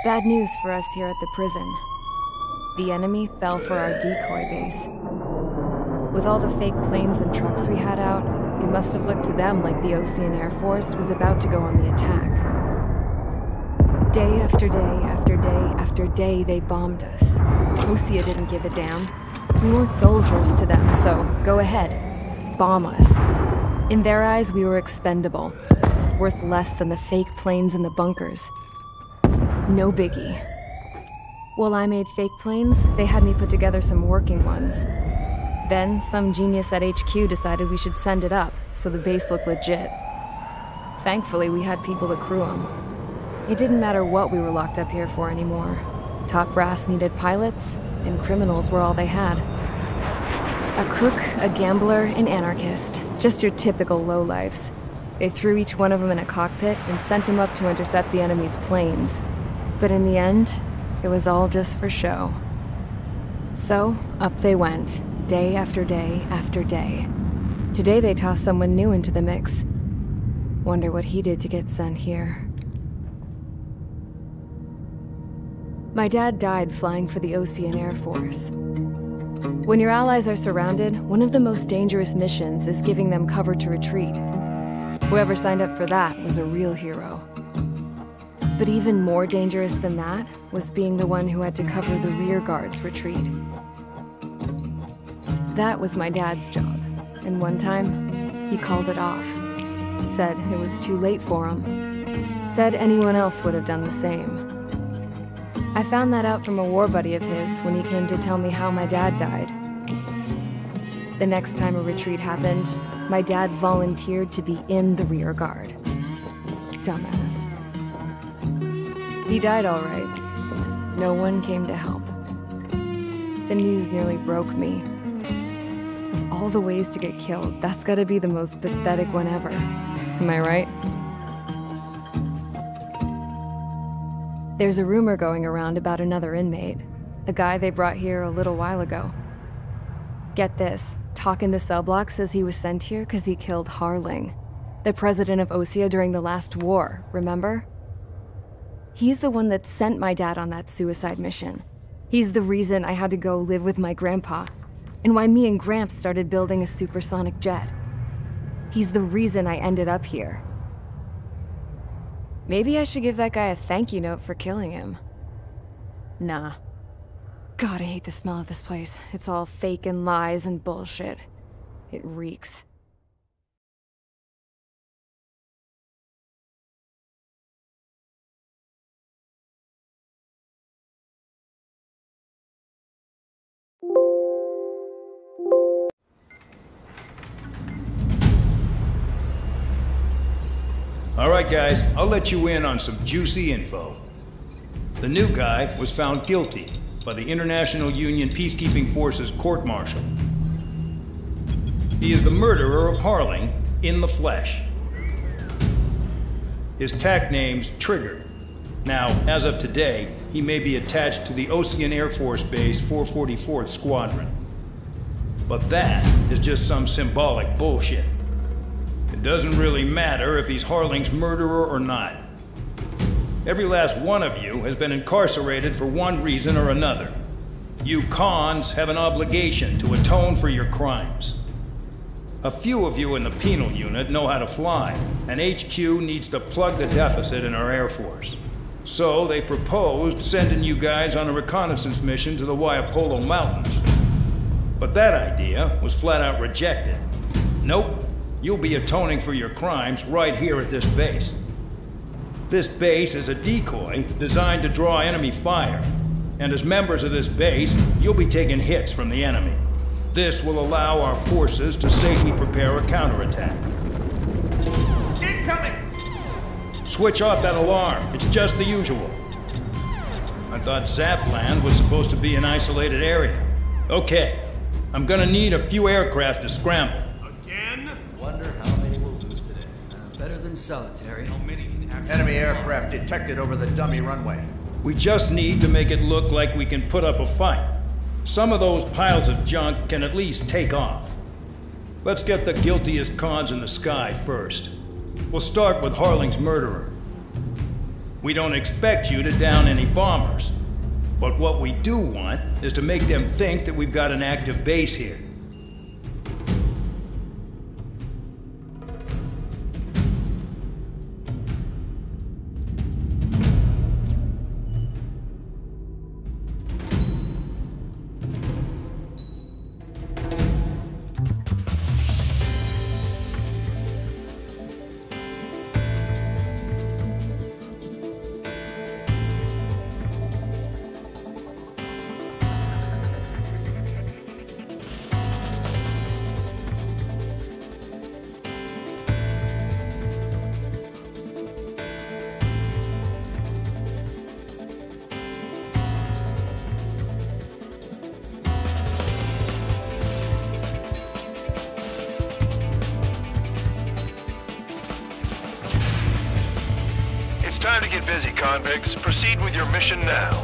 Bad news for us here at the prison. The enemy fell for our decoy base. With all the fake planes and trucks we had out, it must have looked to them like the Ocean Air Force was about to go on the attack. Day after day after day after day, they bombed us. Osea didn't give a damn. We weren't soldiers to them, so go ahead. Bomb us. In their eyes, we were expendable. Worth less than the fake planes in the bunkers. No biggie. While I made fake planes, they had me put together some working ones. Then, some genius at HQ decided we should send it up, so the base looked legit. Thankfully, we had people to crew them. It didn't matter what we were locked up here for anymore. Top brass needed pilots, and criminals were all they had. A crook, a gambler, an anarchist. Just your typical lowlifes. They threw each one of them in a cockpit and sent them up to intercept the enemy's planes. But in the end, it was all just for show. So, up they went, day after day after day. Today they tossed someone new into the mix. Wonder what he did to get sent here. My dad died flying for the Ocean Air Force. When your allies are surrounded, one of the most dangerous missions is giving them cover to retreat. Whoever signed up for that was a real hero. But even more dangerous than that was being the one who had to cover the rear guard's retreat. That was my dad's job, and one time, he called it off. Said it was too late for him. Said anyone else would have done the same. I found that out from a war buddy of his when he came to tell me how my dad died. The next time a retreat happened, my dad volunteered to be in the rear guard. Dumbass. He died all right. No one came to help. The news nearly broke me. Of all the ways to get killed, that's gotta be the most pathetic one ever. Am I right? There's a rumor going around about another inmate. A guy they brought here a little while ago. Get this, Talk in the cell block says he was sent here because he killed Harling, the president of Osea during the last war, remember? He's the one that sent my dad on that suicide mission. He's the reason I had to go live with my grandpa, and why me and Gramps started building a supersonic jet. He's the reason I ended up here. Maybe I should give that guy a thank you note for killing him. Nah. God, I hate the smell of this place. It's all fake and lies and bullshit. It reeks. All right, guys, I'll let you in on some juicy info. The new guy was found guilty by the International Union Peacekeeping Forces court-martial. He is the murderer of Harling in the flesh. His tag name's Trigger. Now, as of today, he may be attached to the Ocean Air Force Base 444th Squadron. But that is just some symbolic bullshit. It doesn't really matter if he's Harling's murderer or not. Every last one of you has been incarcerated for one reason or another. You cons have an obligation to atone for your crimes. A few of you in the penal unit know how to fly, and HQ needs to plug the deficit in our Air Force. So they proposed sending you guys on a reconnaissance mission to the Waiapolo Mountains. But that idea was flat out rejected. Nope. You'll be atoning for your crimes right here at this base. This base is a decoy designed to draw enemy fire. And as members of this base, you'll be taking hits from the enemy. This will allow our forces to safely prepare a counterattack. Incoming! Switch off that alarm. It's just the usual. I thought Zapland was supposed to be an isolated area. Okay, I'm gonna need a few aircraft to scramble. Again? Solitary. Enemy aircraft detected over the dummy runway. We just need to make it look like we can put up a fight. Some of those piles of junk can at least take off. Let's get the guiltiest cons in the sky first. We'll start with Harling's murderer. We don't expect you to down any bombers. But what we do want is to make them think that we've got an active base here. It's time to get busy, convicts. Proceed with your mission now.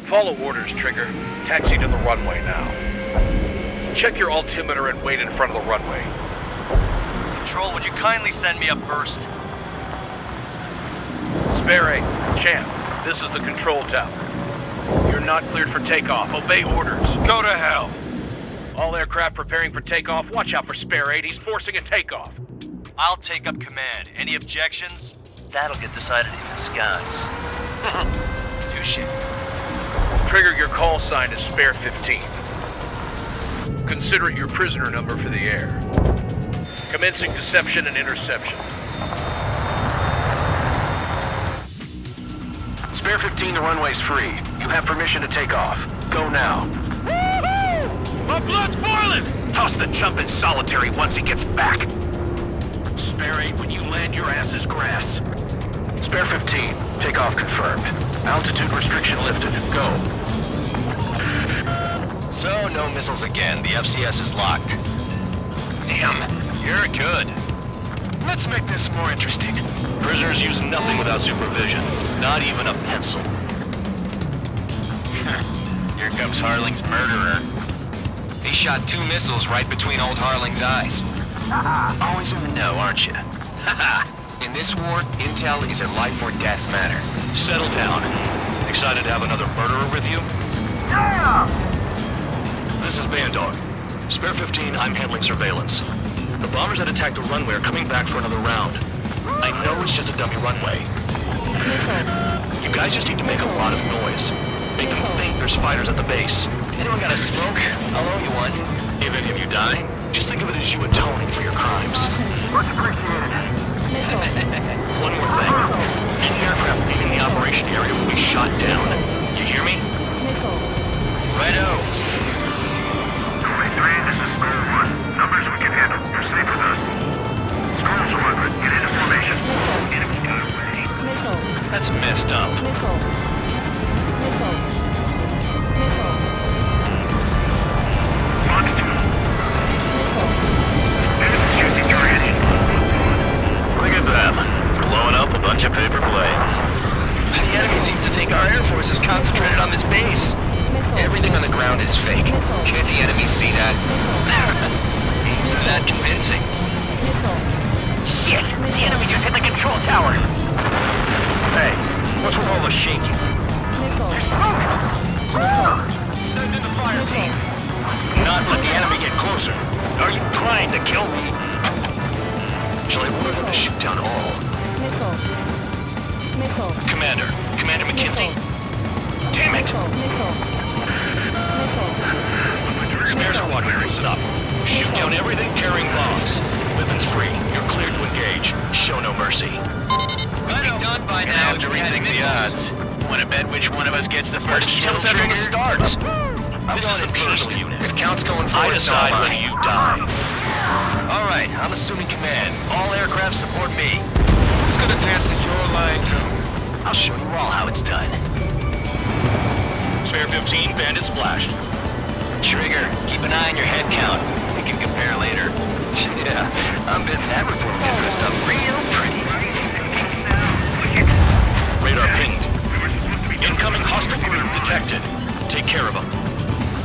Follow orders, Trigger. Taxi to the runway now. Check your altimeter and wait in front of the runway. Control, would you kindly send me up first? Spare 8, Champ, this is the control tower. You're not cleared for takeoff. Obey orders. Go to hell. All aircraft preparing for takeoff. Watch out for Spare 8. He's forcing a takeoff. I'll take up command. Any objections? That'll get decided in the skies. Touche. Trigger, your call sign is Spare 15. Consider it your prisoner number for the air. Commencing deception and interception. Spare 15, the runway's free. You have permission to take off. Go now. Woohoo! My blood's boiling! Toss the chump in solitary once he gets back. Spare 8, when you land, your ass is grass. Spare 15, takeoff confirmed. Altitude restriction lifted. Go. So, no missiles again. The FCS is locked. Damn, you're good. Let's make this more interesting. Prisoners use nothing without supervision. Not even a pencil. Here comes Harling's murderer. He shot 2 missiles right between old Harling's eyes. Always in the know, aren't you? In this war, intel is a life or death matter. Settle down. Excited to have another murderer with you? Yeah! This is Bandog. Spare 15, I'm handling surveillance. The bombers that attacked the runway are coming back for another round. I know it's just a dummy runway. You guys just need to make a lot of noise. Make them think there's fighters at the base. Anyone got a smoke? I'll owe you one. If any of you die, just think of it as you atoning for your crimes. Much appreciated. One more thing. Any aircraft leaving the operation area will be shot down. You hear me? Righto. 23, this is Spare 1. Numbers we can handle. Proceed with us. Squirrels 100, get into formation. Enemy got away. That's messed up. Mark 2. Enemy shooting your engine. Look at that. Blowing up a bunch of paper planes. The enemy seems to think our Air Force is concentrated on this base. Everything on the ground is fake. Can't the enemy see that? Isn't that convincing? Shit! The enemy just hit the control tower! Hey, what's with all the shaking? There's smoke! Send in the fire team. Not let the enemy get closer. Are you trying to kill me? Shall I order them to shoot down all? Commander McKinsey. Damn it! Spare squad bearings it up. Shoot down everything carrying bombs. Weapons free. You're cleared to engage. Show no mercy. We'd be done by now if we had rethink the missiles. odds. Want to bet which one of us gets the first kill? Tell us that from the Trigger? start. This is the penal unit. If Count's going I forward, so decide am when I. you die. All right, I'm assuming command. All aircraft support me. Who's gonna dance to your line, too? I'll show you all how it's done. Spare 15, bandit splashed. Trigger, keep an eye on your head count. We can compare later. Yeah, I'm betting that report will get dressed up real pretty. Radar pinged. Incoming hostile group detected. Take care of them.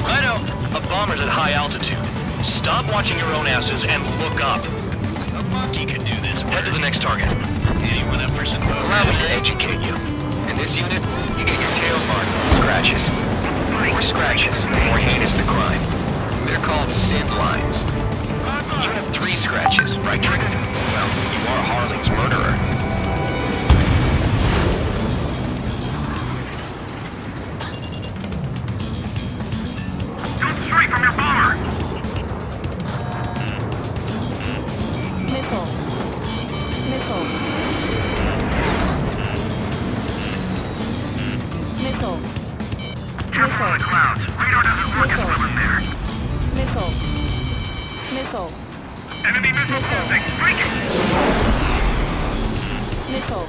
Righto. A bomber's at high altitude. Stop watching your own asses and look up. A monkey can do this. Head to the next target. Anyone that person allow me to educate you. In this unit, you get your tail marked with scratches. The more scratches, the more heinous the crime. They're called sin lines. You have 3 scratches, right, Trigger? Well, you are Harling's murderer. Shoot straight from your bomber! Missile. Missile. Missile. Careful on the clouds. Radar doesn't work as well in there. Missile. Missile. Enemy missile testing. Breaking! Missile.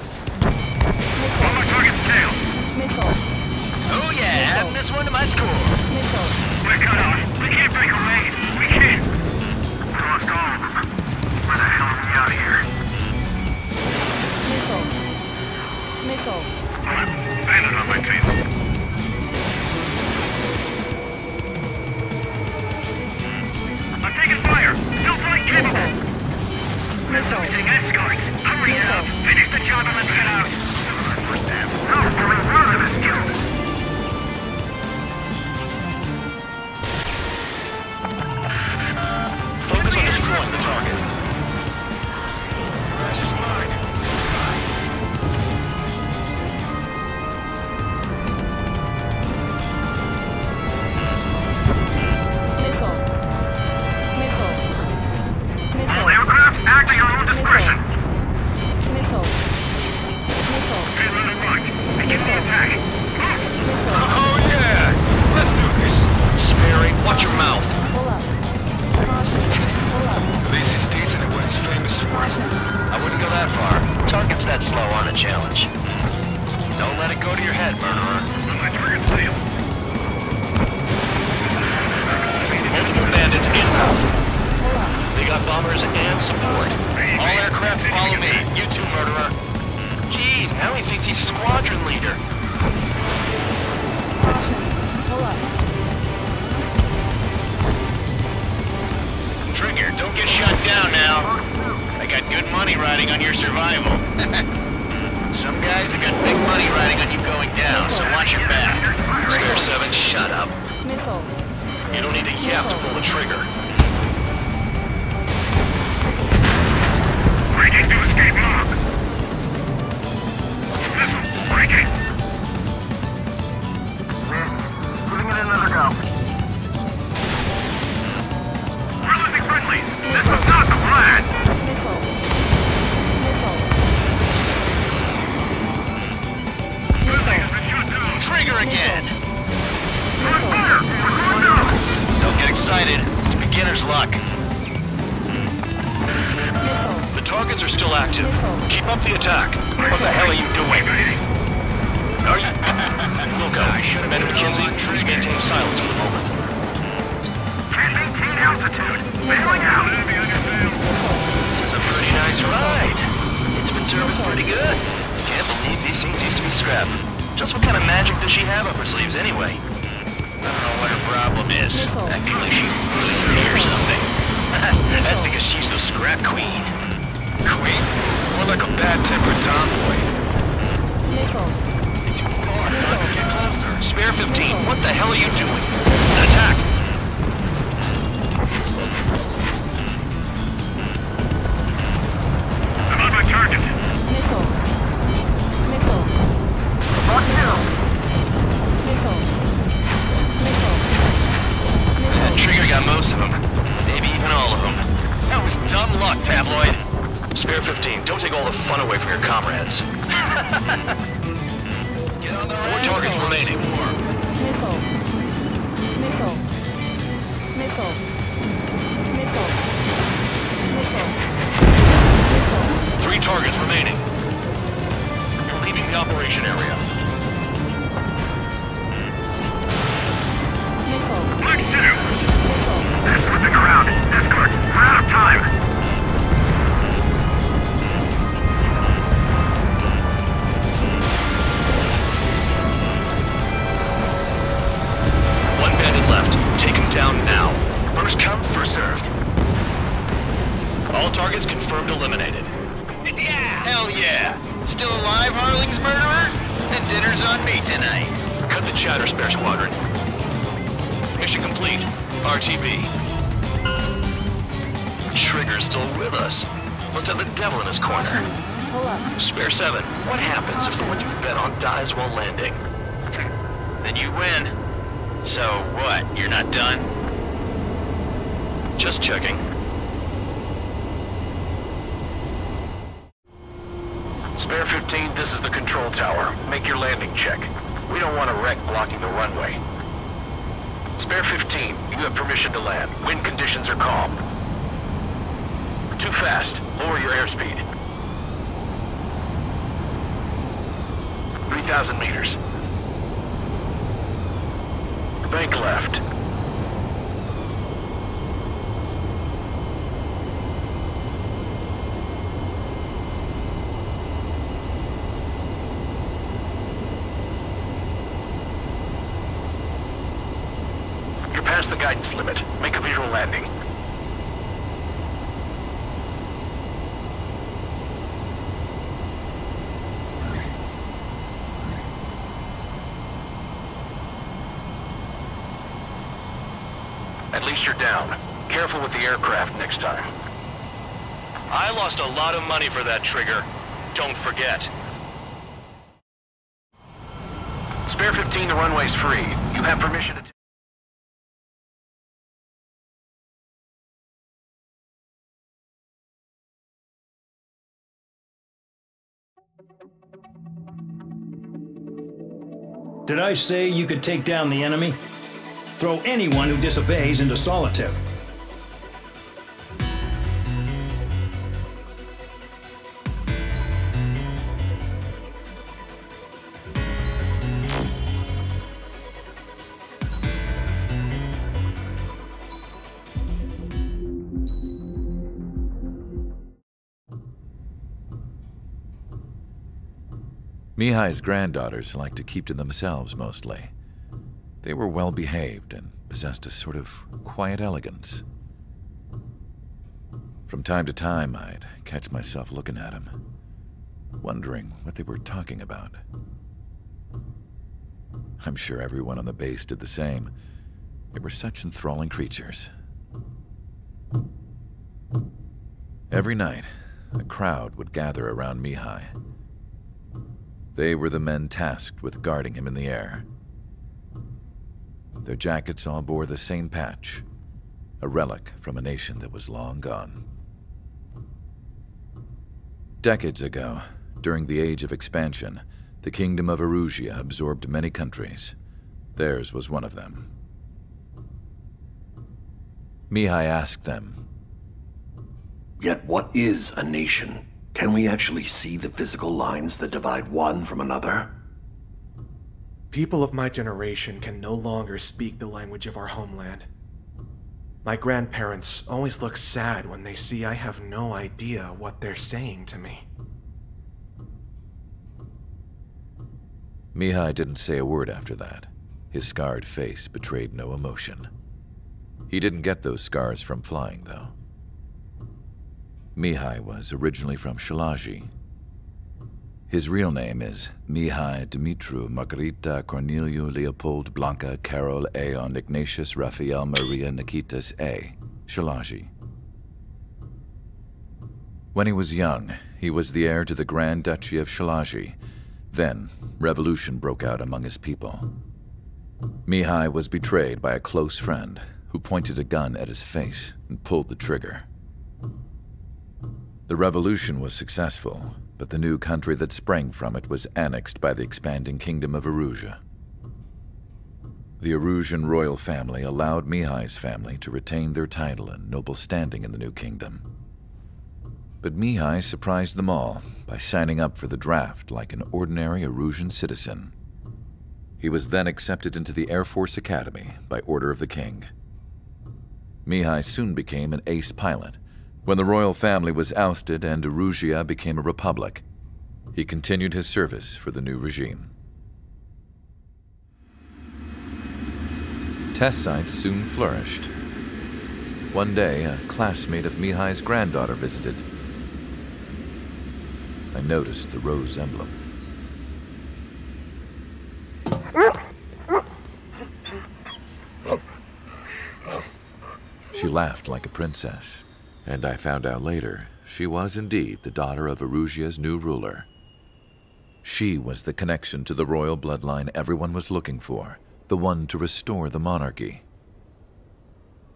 On my target's tail. Missile. Oh yeah, add this one to my score. Missile. We're cut off. We can't break a lane. We can't. We lost all of them. Where the hell are we out of here? Missile. Missile. Bandit on my table. I'm taking fire. Still flight capable. Losing escorts. Hurry up. Finish the job and let's get out. No, we're in front of this job. Focus on destroying the target. This is mine. Missile. Missile. All Missile. aircraft act at your own discretion. Missile. Missile. Stay line of march. Begin the attack. Oh yeah, let's do this. Sperry, watch your mouth. Pull up. Caution. Pull up. At least he's decent at what he's famous for. I wouldn't go that far. Targets that slow aren't a challenge. Don't let it go to your head, murderer. On my target tail. Multiple bandits inbound. Pull up. They got bombers and support. All aircraft follow me. You too, murderer. Geez, now he thinks he's squadron leader. Caution. Pull up. Trigger, don't get shut down now. I got good money riding on your survival. Some guys have got big money riding on you going down, so watch your back. Spare 7, shut up. Missile. You don't need to yap to pull the trigger. Breaking to escape lock. Missile. Breaking. Giving it another go. We're losing friendlies. This was not the plan. Missile. Missile. Friendly has been shut down. Trigger again! We're on fire. We're going down. Don't get excited. It's beginner's luck. Missile. The targets are still active. Keep up the attack. What the hell are you doing? Are you... Wilco, Commander McKenzie, please maintain silence for the moment. Can't maintain altitude. Bailing out. This is a pretty nice ride. Instrument service pretty good. Can't believe these things used to be scrapped. Just what kind of magic does she have up her sleeves anyway? I don't know what her problem is. Acting like she really or something. That's because she's the scrap queen. Queen? More like a bad-tempered tomboy. Missile. Too far. Let's get closer. Spare 15, what the hell are you doing? Attack! I'm on my target. Missile. Missile. Lock down. Missile. Missile. That Trigger got most of them. Maybe even all of them. That was dumb luck, Tabloid. Spare 15, don't take all the fun away from your comrades. Get 4 targets remaining. Nickel. Nickel. Nickel. Nickel. Nickel. Nickel. 3 targets remaining. You're leaving the operation area. Nickel. Mark 2! Nickel. They're slipping around. Escort, we're out of time. One bandit left. Take him down now. First come, first served. All targets confirmed eliminated. Yeah! Hell yeah! Still alive, Harling's murderer? Then dinner's on me tonight. Cut the chatter, Spare Squadron. Mission complete. RTB. Trigger's still with us. Must have the devil in his corner. Pull up. Spare 7, what happens if the one you've bet on dies while landing? Then you win. So what, you're not done? Just checking. Spare 15, this is the control tower. Make your landing check. We don't want a wreck blocking the runway. Spare 15, you have permission to land. Wind conditions are calm. Too fast. Lower your airspeed. 3,000 meters. Bank left. You're past the guidance limit. Make a visual landing. At least you're down. Careful with the aircraft next time. I lost a lot of money for that trigger. Don't forget. Spare 15, the runway's free. You have permission to... Did I say you could take down the enemy? Throw anyone who disobeys into solitary. Mihai's granddaughters liked to keep to themselves mostly. They were well behaved and possessed a sort of quiet elegance. From time to time, I'd catch myself looking at them, wondering what they were talking about. I'm sure everyone on the base did the same. They were such enthralling creatures. Every night, a crowd would gather around Mihai. They were the men tasked with guarding him in the air. Their jackets all bore the same patch, a relic from a nation that was long gone. Decades ago, during the Age of Expansion, the Kingdom of Erusia absorbed many countries. Theirs was one of them. Mihai asked them, "Yet what is a nation? Can we actually see the physical lines that divide one from another?" People of my generation can no longer speak the language of our homeland. My grandparents always look sad when they see I have no idea what they're saying to me. Mihai didn't say a word after that. His scarred face betrayed no emotion. He didn't get those scars from flying, though. Mihai was originally from Shalaji. His real name is Mihai Dumitru Margarita Corneliu Leopold Blanca Carol Aeon Ignatius Raphael Maria Nikitas A. Shalaji. When he was young, he was the heir to the Grand Duchy of Shalaji. Then, revolution broke out among his people. Mihai was betrayed by a close friend who pointed a gun at his face and pulled the trigger. The revolution was successful, but the new country that sprang from it was annexed by the expanding kingdom of Erusia. The Erusian royal family allowed Mihai's family to retain their title and noble standing in the new kingdom. But Mihai surprised them all by signing up for the draft like an ordinary Erusian citizen. He was then accepted into the Air Force Academy by order of the king. Mihai soon became an ace pilot. When the royal family was ousted and Erusia became a republic, he continued his service for the new regime. Test sites soon flourished. One day, a classmate of Mihai's granddaughter visited. I noticed the rose emblem. She laughed like a princess, and I found out later she was indeed the daughter of Erusia's new ruler. She was the connection to the royal bloodline everyone was looking for, the one to restore the monarchy.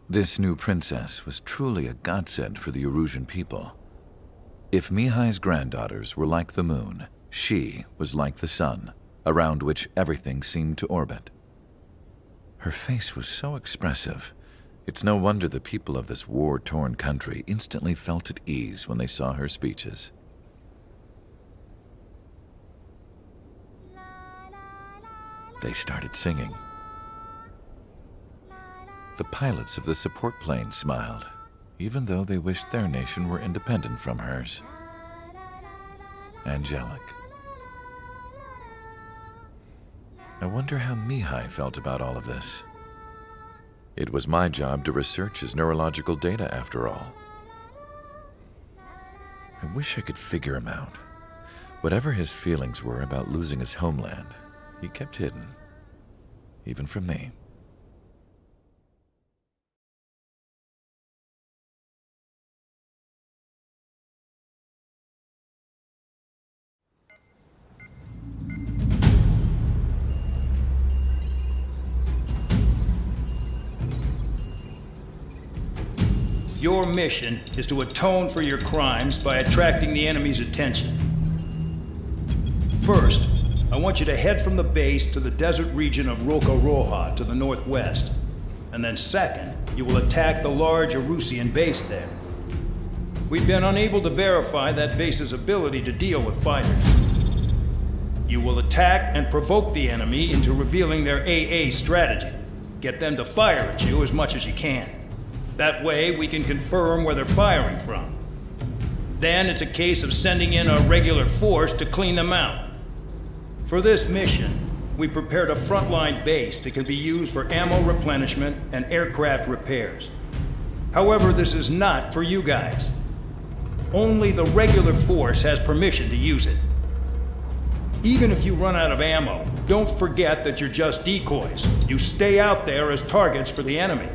This new princess was truly a godsend for the Erusian people. If Mihai's granddaughters were like the moon, she was like the sun, around which everything seemed to orbit. Her face was so expressive. It's no wonder the people of this war-torn country instantly felt at ease when they saw her speeches. They started singing. The pilots of the support plane smiled, even though they wished their nation were independent from hers. Angelic. I wonder how Mihai felt about all of this. It was my job to research his neurological data, after all. I wish I could figure him out. Whatever his feelings were about losing his homeland, he kept hidden, even from me. Your mission is to atone for your crimes by attracting the enemy's attention. First, I want you to head from the base to the desert region of Roca-Roja to the northwest. And then second, you will attack the large Erusian base there. We've been unable to verify that base's ability to deal with fighters. You will attack and provoke the enemy into revealing their AA strategy. Get them to fire at you as much as you can. That way, we can confirm where they're firing from. Then it's a case of sending in a regular force to clean them out. For this mission, we prepared a frontline base that can be used for ammo replenishment and aircraft repairs. However, this is not for you guys. Only the regular force has permission to use it. Even if you run out of ammo, don't forget that you're just decoys. You stay out there as targets for the enemy.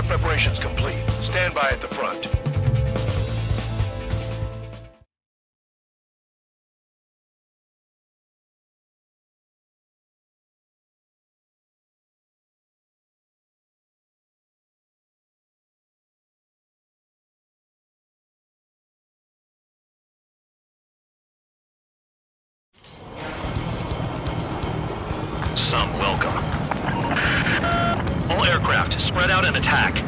preparations complete. Stand by at the front. Some welcome. All aircraft, spread out and attack.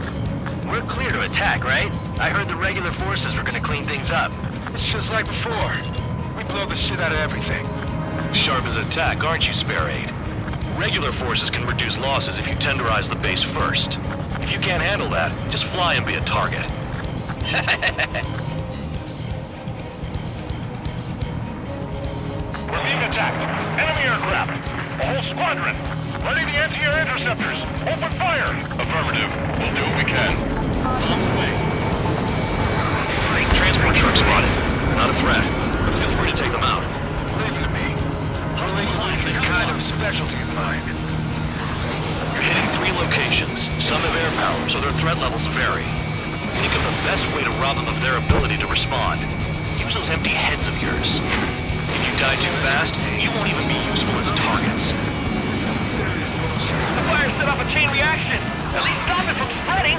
We're clear to attack, right? I heard the regular forces were gonna clean things up. It's just like before. We blow the shit out of everything. Sharp as a tack, aren't you, Spare 8? Regular forces can reduce losses if you tenderize the base first. If you can't handle that, just fly and be a target. We're being attacked. Enemy aircraft. A whole squadron. Ready the anti-air interceptors. Open fire. Affirmative. We'll do what we can. Transport truck spotted. Not a threat, but feel free to take them out. Leave it to me. Huntling is a kind of specialty of mine. You're hitting 3 locations. Some have air power, so their threat levels vary. Think of the best way to rob them of their ability to respond. Use those empty heads of yours. If you die too fast, you won't even be useful as targets. The fire set off a chain reaction. At least stop it from spreading.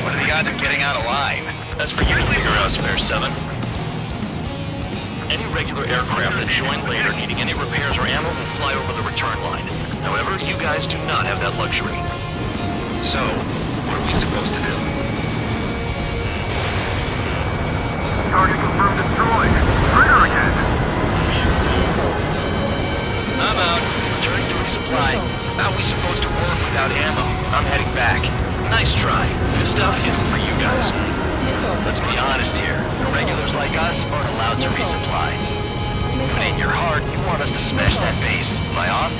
What are the odds of getting out alive? That's for you to figure out, Spare 7. Any regular aircraft that join later needing any repairs or ammo will fly over the return line. However, you guys do not have that luxury. So, what are we supposed to do? Target confirmed destroyed. Trigger again. I'm out. Returning to resupply. How are we supposed to work without ammo? I'm heading back. Nice try. This stuff isn't for you guys. Let's be honest here. Regulars like us aren't allowed to resupply. But in your heart, you want us to smash that base. Am I off?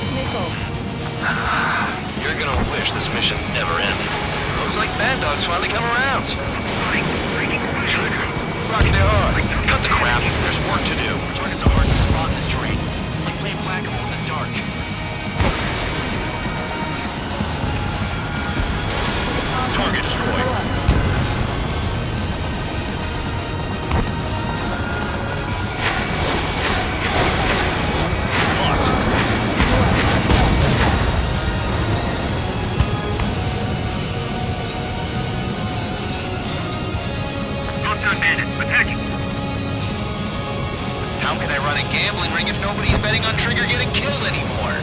You're gonna wish this mission never ended. Looks like Bandog's finally come around. Trigger. Rocking it hard. Cut the crap. There's work to do. Targets are hard to spot in this terrain. It's like playing whack-a-mole in the dark. Target destroyed. How can I run a gambling ring if nobody's betting on Trigger getting killed anymore?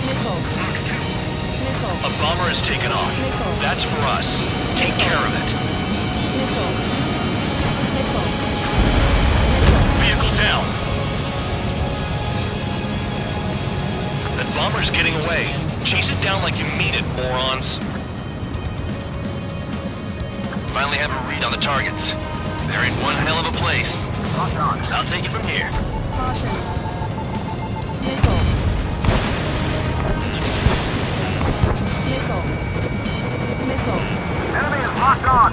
A bomber has taken off. That's for us. Take care of it. Vehicle down. That bomber's getting away. Chase it down like you mean it, morons. Finally have a read on the targets. They're in one hell of a place. I'll take it from here. Enemy is locked on.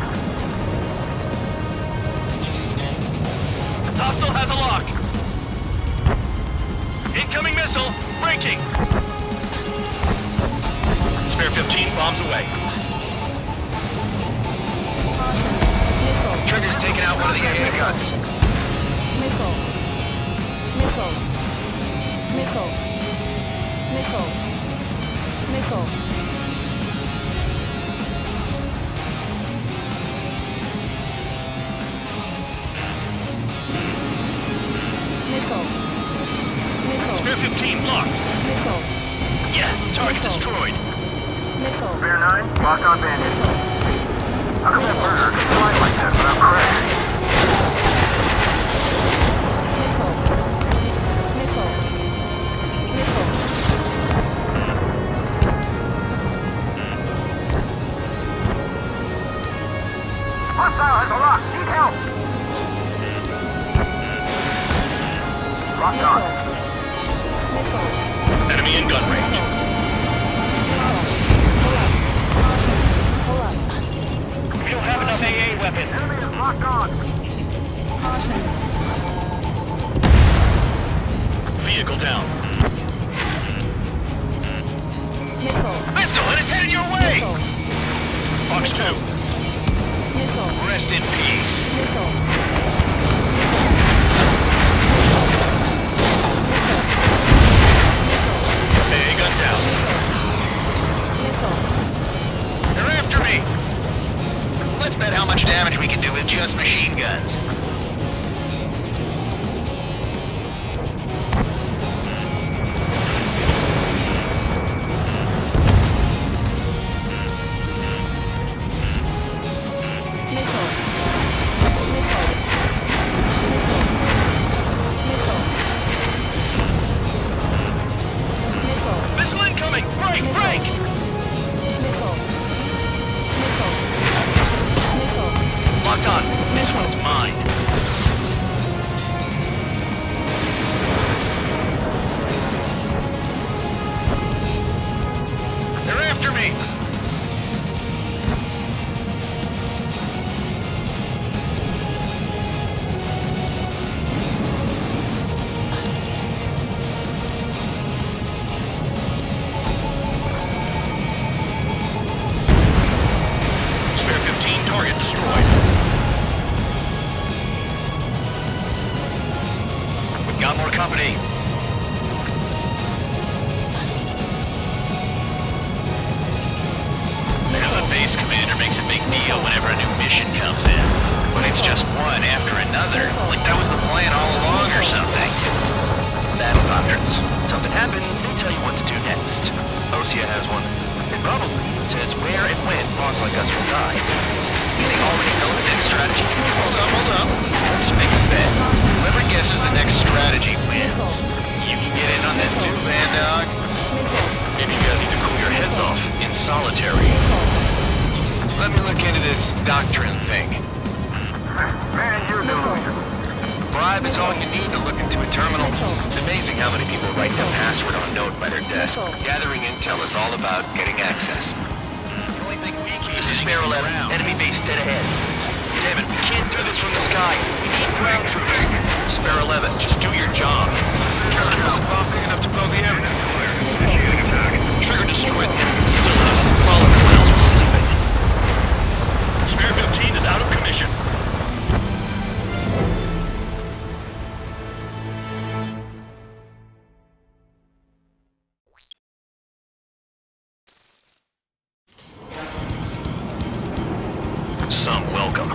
Hostile has a lock. Incoming missile. Breaking. Spare 15 bombs away. Trigger's taking out one of the AA guns. Spare 15 blocked. Yeah, target destroyed. Spare 9, locked on bandit. How come that burger can fly like that without crashing? Hostile has a lock. Need help. Locked on. Enemy in gun range. We don't have enough AA weapons. Enemy is locked on. Vehicle down. Missile, and it's headed your way! Fox 2. Missile. Rest in peace. Missile. A gun down. Missile. They're after me. Let's bet how much damage we can do with just machine guns. Missile incoming! Break! Break! Locked on. This one's mine. They're after me! Spare 15, target destroyed. We've got more company. The base commander makes a big deal whenever a new mission comes in. But it's just one after another. Like that was the plan all along or something. Battle doctrines. Something happens, they tell you what to do next. Osea has one. It probably says where and when pawns like us will die. They already know the next strategy. Hold up. Let's make a bet. Whoever guesses the next strategy wins. You can get in on this too, man, dog. Maybe you guys need to cool your heads off in solitary. Let me look into this doctrine thing. Man, you're doing it. Bribe is all you need to look into a terminal. It's amazing how many people write their password on a note by their desk. Gathering intel is all about getting access. The only thing we keep is Spare 11. Enemy base dead ahead. Damn it, we can't do this from the sky. We need ground troops. Spare 11, just do your job. Just give us a bomb big enough to blow the evidence. Trigger destroyed the enemy facility while everyone else was sleeping. Spare 15 is out of commission. Some welcome.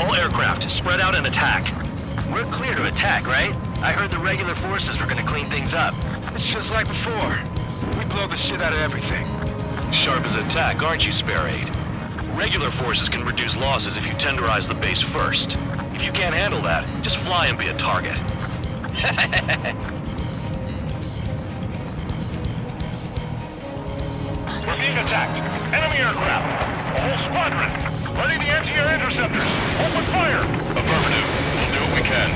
All aircraft, spread out and attack. We're clear to attack, right? I heard the regular forces were gonna clean things up. It's just like before. We blow the shit out of everything. Sharp as a tack, aren't you, Spare 8? Regular forces can reduce losses if you tenderize the base first. If you can't handle that, just fly and be a target. We're being attacked. Enemy aircraft. A whole squadron. Ready the anti-air interceptors. Open fire. Affirmative. We'll do what we can.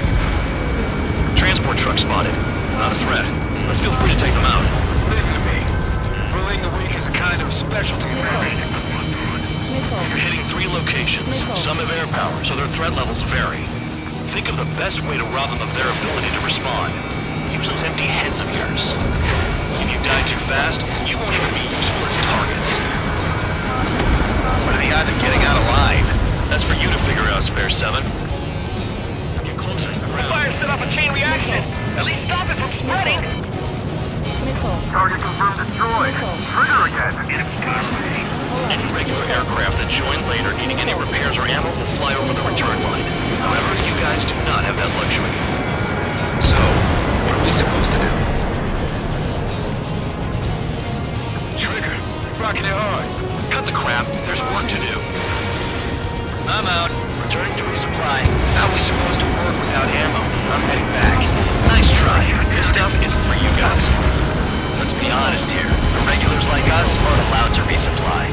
Transport truck spotted. Not a threat, but feel free to take them out. Leave it to me. Bullying the weak is a kind of specialty for me. You're hitting 3 locations. Some have air power, so their threat levels vary. Think of the best way to rob them of their ability to respond. Use those empty heads of yours. If you die too fast, you won't even be useful as targets. What are the odds of getting out alive? That's for you to figure out, Spare 7. Get closer to the The ground. fire set off a chain reaction. At least stop it from spreading. Target confirmed destroyed. Trigger again. Any regular aircraft that join later needing any repairs or ammo will fly over the return line. However, you guys do not have that luxury. So, what are we supposed to do? Trigger, rocking it hard. Cut the crap. There's work to do. I'm out. Returning to resupply. How are we supposed to work without ammo? I'm heading back. Nice try. This stuff isn't for you guys. Let's be honest here. The regulars like us aren't allowed to resupply.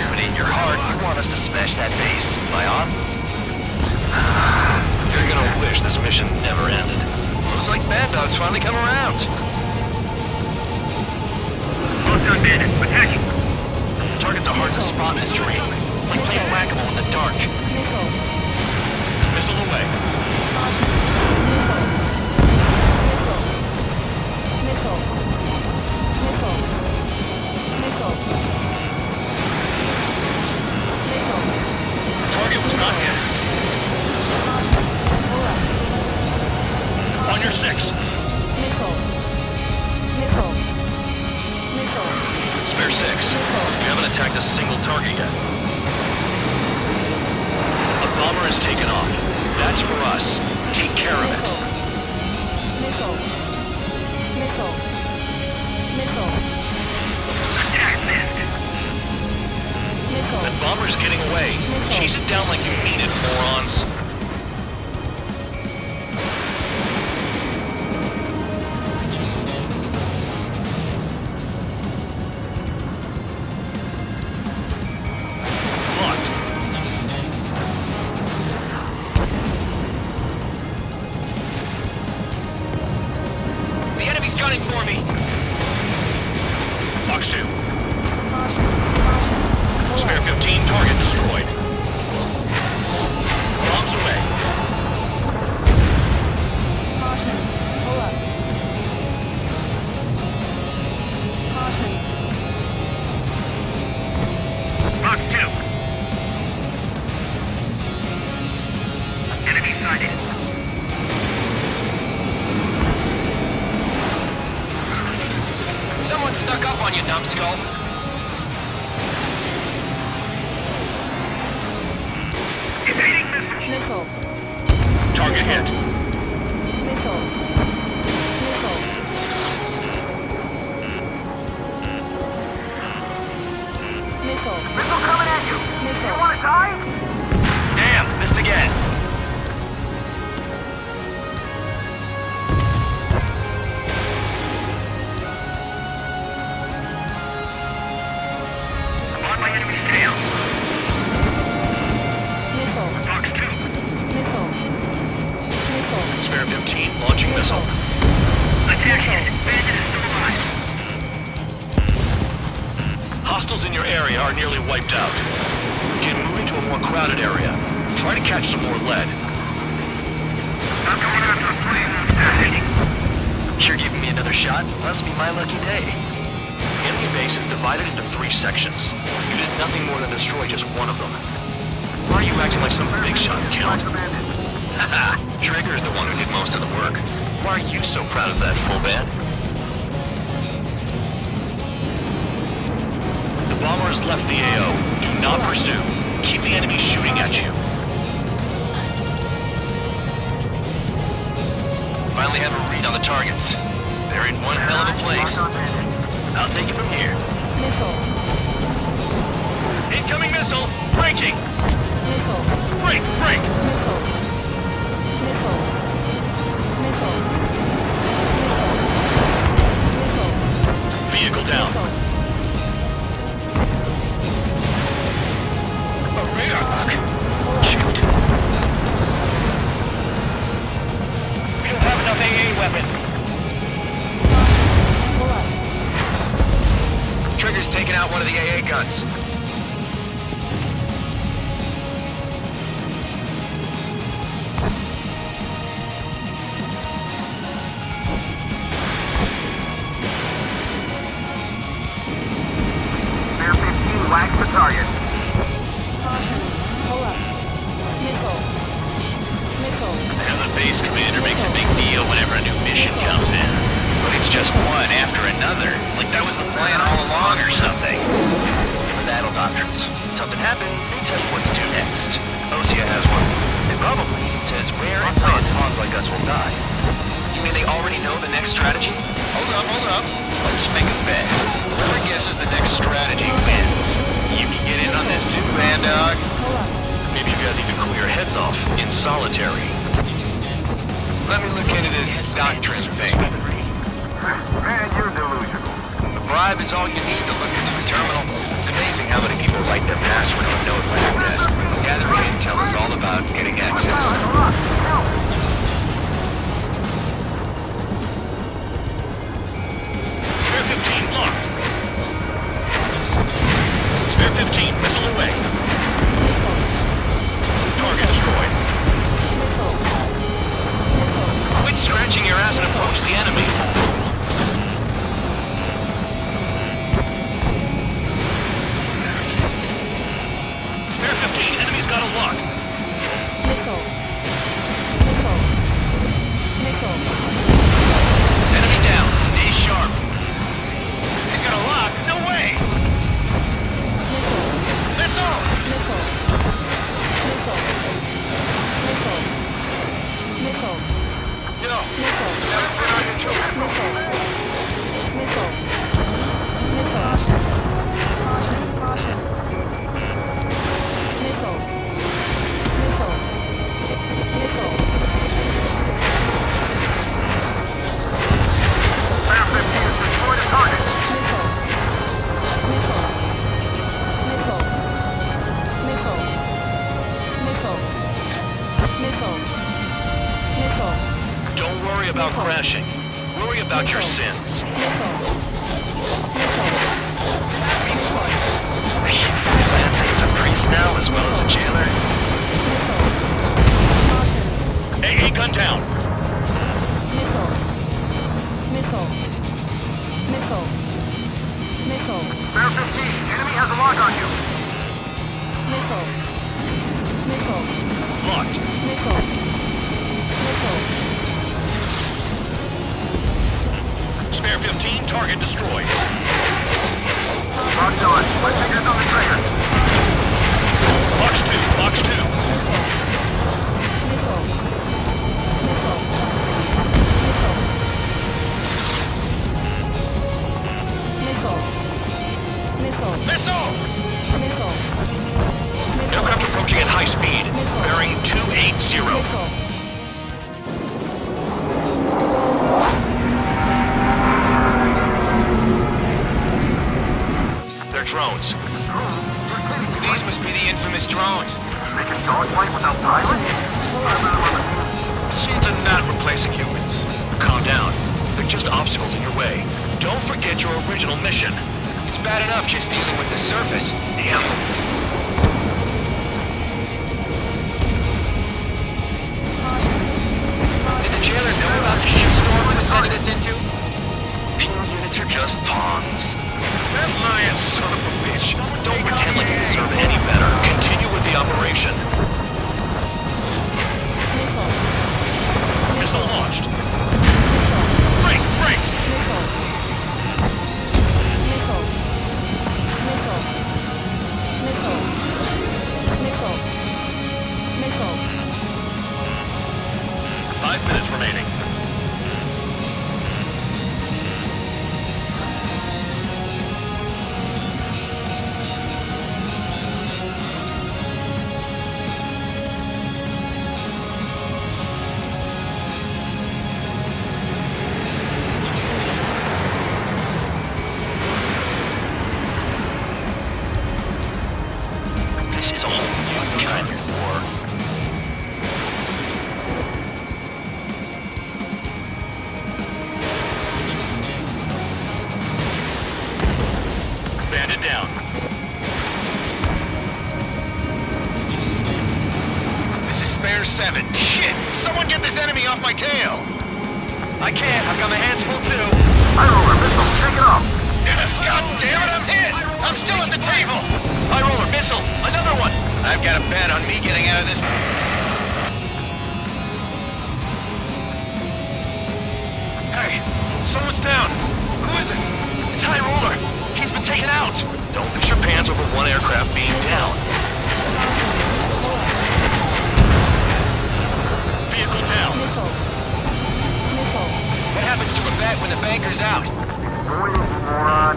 But in your heart, you want us to smash that base. Am I on? You're gonna wish this mission never ended. Looks like Bad Dog's finally come around. Hostile bandit. Attacking. Targets are hard to spot in this terrain. It's like playing whack-a-mole in the dark. Missile away. is taken off. That's for us. Take care of it. Missile. Missile. Missile. Attack missed. Missile. That bomber's getting away. Chase it down like you mean it, morons. For me. Box 2. Spare 15, target destroyed. Bombs away. Caution. Pull up. Caution. Box 2. Enemy sighted. Someone snuck up on you, numbskull. Evading missile. Missile. Target hit. Missile. Missile. Missile. Missile coming at you. Missile. You want to die? Damn, missed again. I'm on my enemy's tail. Missile. Box 2. Missile. Missile. Spare 15, launching missile. Attack hit. Bandit is still alive. Hostiles in your area are nearly wiped out. Get moving to a more crowded area. Try to catch some more lead. I'm going after a plane that's hiding. You're giving me another shot? Must be my lucky day. The enemy base is divided into 3 sections. You did nothing more than destroy just one of them. Why are you acting like some big shot, Count? Haha, Trigger's the one who did most of the work. Why are you so proud of that, full band? The bomber has left the AO. Do not pursue. Keep the enemy shooting at you. Finally have a read on the targets. They're in one hell of a place. I'll take it from here. Missile. Incoming missile! Breaking! Missile. Break! Break! Missile. Missile. Missile. Missile. Vehicle down. A radar lock! Shoot. We don't have enough AA weapon. Pull up. Trigger's taking out one of the AA guns. Spare 15 whacks the target. Caution. Pull up. Missile. Missile. And the base commander makes a big deal whenever a new mission comes in. But it's just one after another. Like that was the plan all along or something. Battle doctrines. Something happens, they tell you what to do next. Osea has one. It probably says where and when pawns like us will die. You mean they already know the next strategy? Hold up. Let's make a bet. Whoever guesses the next strategy wins. You can get in on this too, man dog. Pull up. Maybe you guys need to cool your heads off in solitary. Let me look into this doctrine thing. Man, you're delusional. The bribe is all you need to look into a terminal. It's amazing how many people write their password on a notepad at their desk. Gathering intel is all about getting access. Spare 15 locked. Spare 15, missile away. Target destroyed. Quit scratching your ass and approach the enemy. Spare 15, enemy Missile. Missile. Don't worry about crashing. Worry about your sins. Fancy is a priest now as well as a jailer. AA gun down. Missile. Missile. Missile. Missile. Bear 15, enemy has a lock on you. Missile. Missile. Locked. Missile. Missile. Spare 15, target destroyed. Locked on. My finger's on the trigger. Fox 2, Fox 2. Missile. Missile. Missile. Missile. Missile! Missile. Aircraft approaching at high speed. Bearing 280. Missile. They're drones. These must be the infamous drones. They can dogfight without pilots? Machines are not replacing humans. Calm down. They're just obstacles in your way. Don't forget your original mission. It's bad enough just dealing with the surface. Damn. Did the jailer know about the shitstorm we were sending us into? Penal units are just pawns. That lion son of a bitch. Don't pretend like you deserve any better. Continue with the operation. Missile launched. Break, break. Missile. Missile. Missile. Missile. Missile. Missile. 5 minutes remaining. This is a whole new kind of war. Bandit down. This is Spare 7. Shit! Someone get this enemy off my tail! I can't. I've got my hands full too. I roll a missile. Take it off. God damn it, I'm hit! I'm still at the table! High roller missile! Another one! I've got a bet on me getting out of this. Hey, someone's down. Who is it? It's High Roller. He's been taken out. Don't piss your pants over one aircraft being down. Vehicle down. Missile. Missile. What happens to a bet when the banker's out? Moron.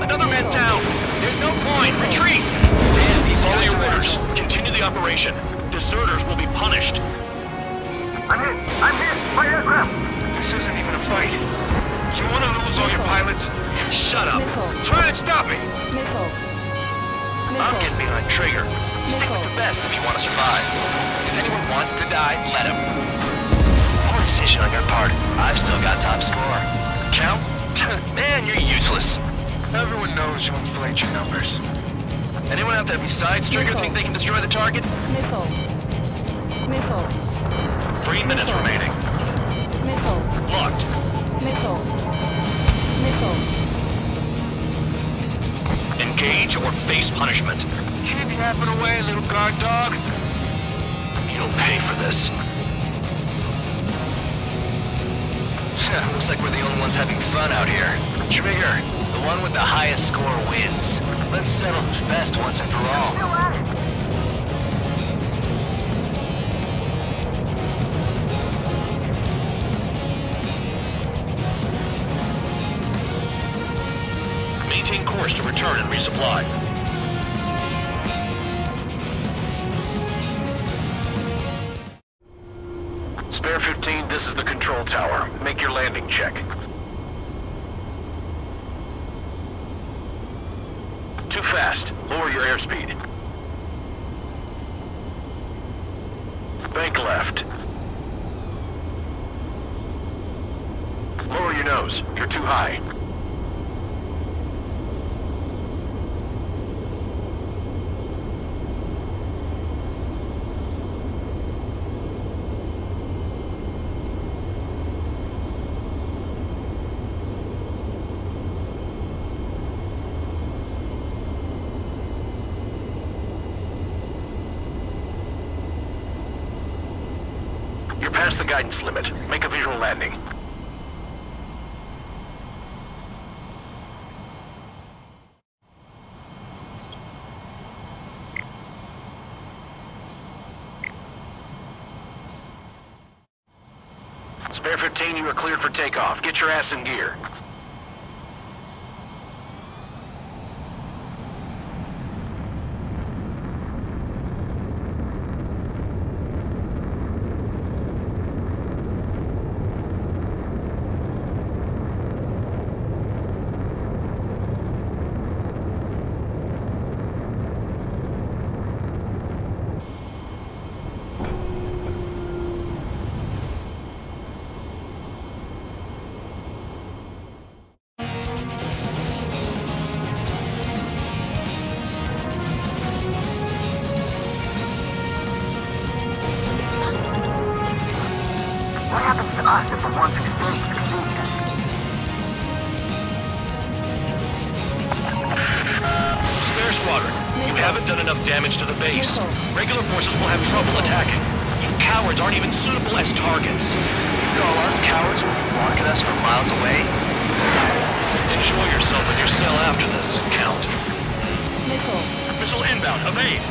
Another man down. There's no point. Retreat. Damn, these Follow guys your are orders. Continue the operation. Deserters will be punished. I'm hit. I'm hit. My aircraft. This isn't even a fight. You want to lose all your pilots? Shut up. Missile. Try and stop me. Missile. I'm getting behind trigger. Stick with the best if you want to survive. If anyone wants to die, let him. Poor decision on your part. I've still got top score. Count? Man, you're useless. Everyone knows you inflate your numbers. Anyone out there besides Trigger think they can destroy the target? Missile. Missile. 3 minutes remaining. Missile. Locked. Missile. Missile. Engage or face punishment. Keep yapping away, little guard dog. You'll pay for this. Looks like we're the only ones having fun out here. Trigger, the one with the highest score wins. Let's settle who's best once and for all. Maintain course to return and resupply. Spare 15, this is the control tower. Make your landing check. Too fast. Lower your airspeed. Bank left. Lower your nose. You're too high. You're past the guidance limit. Make a visual landing. Spare 15, you are cleared for takeoff. Get your ass in gear. us if the 168 succeeds. Spare squadron, you haven't done enough damage to the base. Regular forces will have trouble attacking. You cowards aren't even suitable as targets. You call us cowards when you walk at us from miles away? Enjoy yourself in your cell after this, Count. Missile inbound, evade!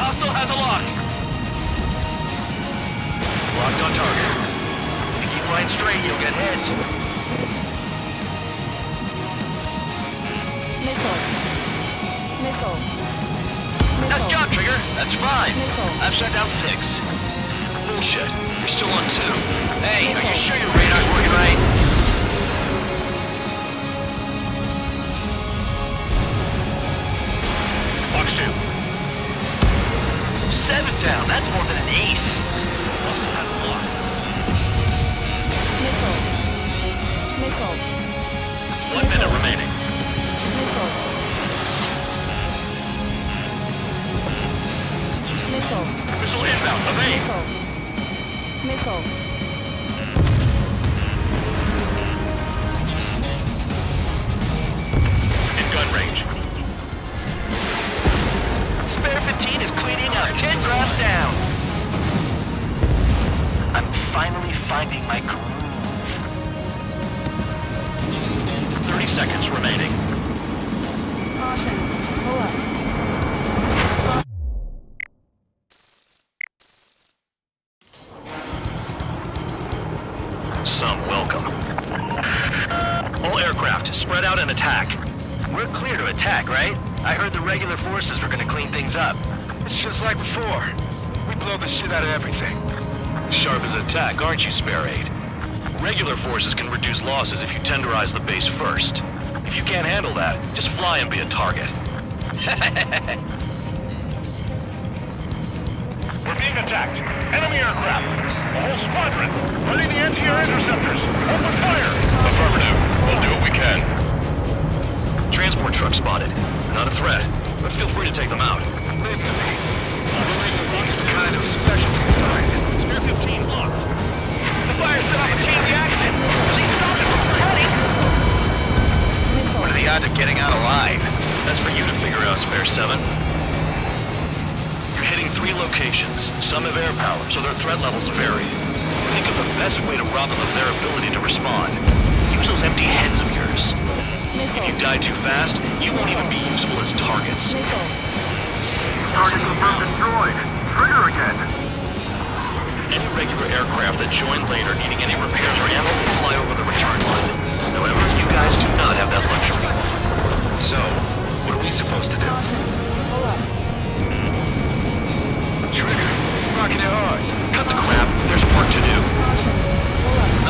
Hostile has a lock! Locked on target. If you keep flying straight, you'll get hit. Nice job, Trigger. That's fine. I've shut down 6. Bullshit. You're still on 2. Hey, are you sure your radar's working right? Box 2. 7 down. That's more than an ace. Hostile has a lock. Missile. 1 minute remaining. Missile inbound, evade! Missile. In gun range. Spare 15 is cleaning up. 10 grabs down. I'm finally finding my groove. 30 seconds remaining. Caution. Pull up. Some welcome. All aircraft, spread out and attack. We're clear to attack, right? I heard the regular forces were gonna clean things up. It's just like before. We blow the shit out of everything. Sharp as attack, aren't you, Spare 8? Regular forces can reduce losses if you tenderize the base first. If you can't handle that, just fly and be a target. We're being attacked. Enemy aircraft. A whole squadron. Ready the anti-air interceptors. Open fire. Affirmative. We'll do what we can. Transport truck spotted. Not a threat, but feel free to take them out. Leave them to me. It's kind of specialty of mine. Spare 15 locked. The fire set off a chain reaction. At least stop it. We're heading. What are the odds of getting out alive? That's for you to figure out, Spare 7. You're hitting 3 locations. Some have air power, so their threat levels vary. Think of the best way to rob them of their ability to respond. Use those empty heads of yours. If you die too fast, you won't even be useful as targets. Target confirmed destroyed. Trigger again. Any regular aircraft that join later needing any repairs or ammo will fly over the return line. However, you guys do not have that luxury. So, what are we supposed to do? Trigger, rocking it hard. Cut the crap. There's work to do.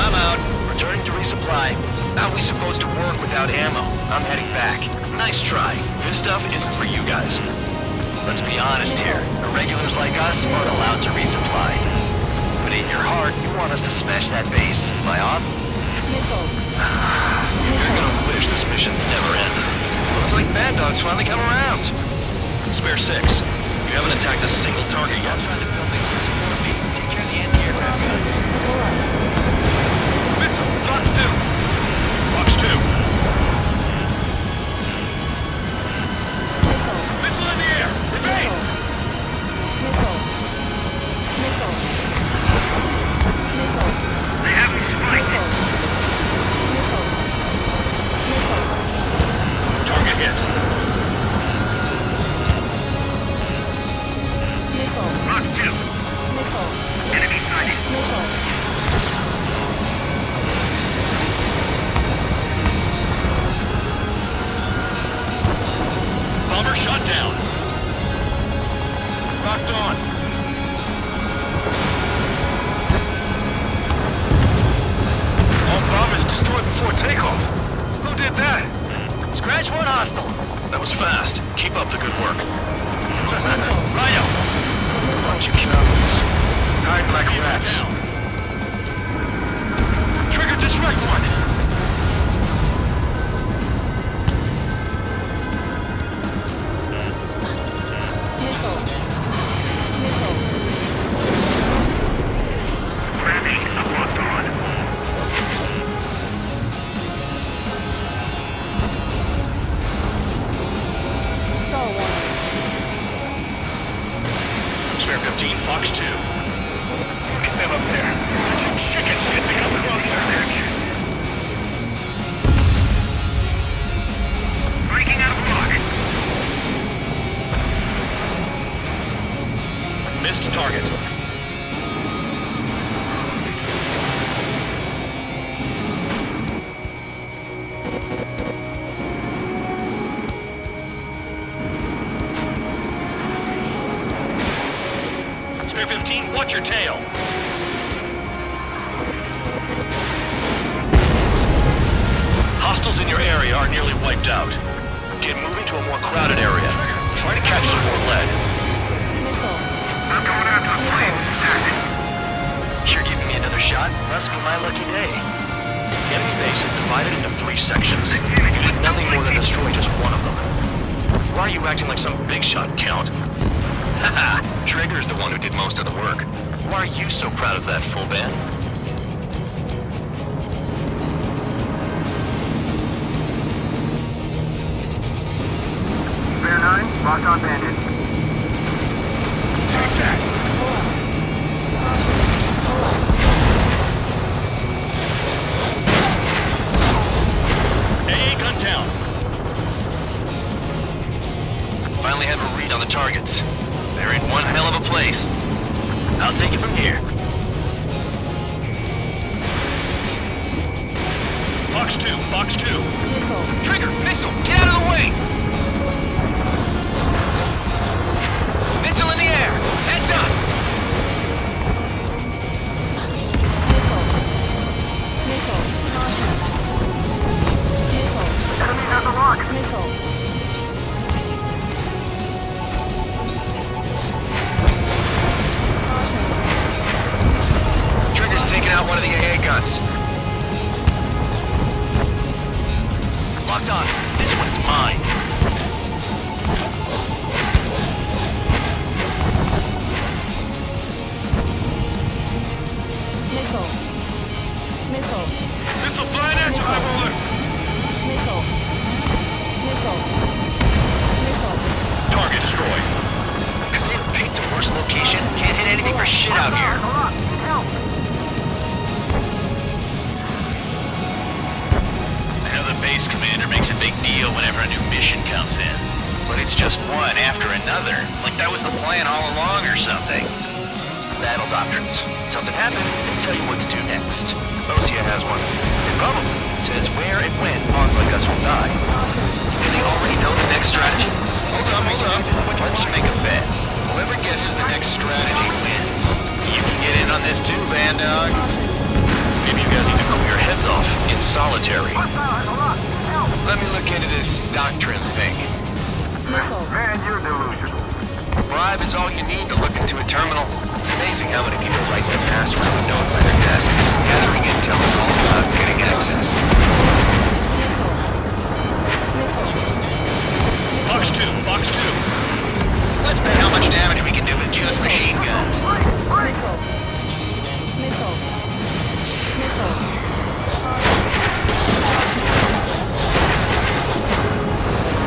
I'm out. Returning to resupply. How are we supposed to work without ammo? I'm heading back. Nice try. This stuff isn't for you guys. Let's be honest here. A regulars like us aren't allowed to resupply. But in your heart, you want us to smash that base. Am I off? You're gonna wish this mission never ended. Looks like Bad Dog's finally come around. Spare 6. You haven't attacked a single target yet. I'm trying to build things to support me. Take care of the anti-aircraft guns. Missile, Fox 2. Fox 2. Missile in the air! Evade! They have me spiked! Target hit. Fox 2. Enemy sighted. Bomber shot down. Rocked on. All bombers destroyed before takeoff. Who did that? Scratch one hostile. That was fast. Keep up the good work. Rhino. Bunch of cowards. Hiding like rats. Trigger disrect one. Gravity, I'm locked on. Spare 15, Fox 2. Get them up there. Chickens can become closer. Breaking out of block. Missed target. Spare 15, watch your tail. Hostiles in your area are nearly wiped out. Get moving to a more crowded area. Try to catch some more lead. I'm going out to the plane. You're giving me another shot? Must be my lucky day. The enemy base is divided into 3 sections. You did nothing more than destroy just one of them. Why are you acting like some big shot, Count? Haha, Trigger's the one who did most of the work. Why are you so proud of that, full band? Spare 9, locked on bandit. Take that. AA gun down. Finally have a read on the targets. They're in one hell of a place. I'll take it from here. Fox 2, Fox 2. Trigger, missile, get out of the way! Missile in the air, heads up! Enemies at the lock. Trigger's taking out one of the AA guns. Locked on. This one's mine. Missile flying at you, high roller. Target destroyed. Couldn't pick the worst location. Can't hit anything for shit out here. Another base commander makes a big deal whenever a new mission comes in. But it's just one after another. Like that was the plan all along or something. Battle doctrines. Something happens, they tell you what to do next. Osia has one. It probably says where and when pawns like us will die. Do they already know the next strategy? Hold up. Let's make a bet. Whoever guesses the next strategy wins. You can get in on this too, Band Dog. Maybe you guys need to cool your heads off in solitary. Let me look into this doctrine thing. Man, you're delusional. bribe is all you need to look into a terminal. It's amazing how many people write their password with no by their desk. Gathering intel is all about getting access. Fox 2, Fox 2. Let's bet how much damage we can do with just machine guns.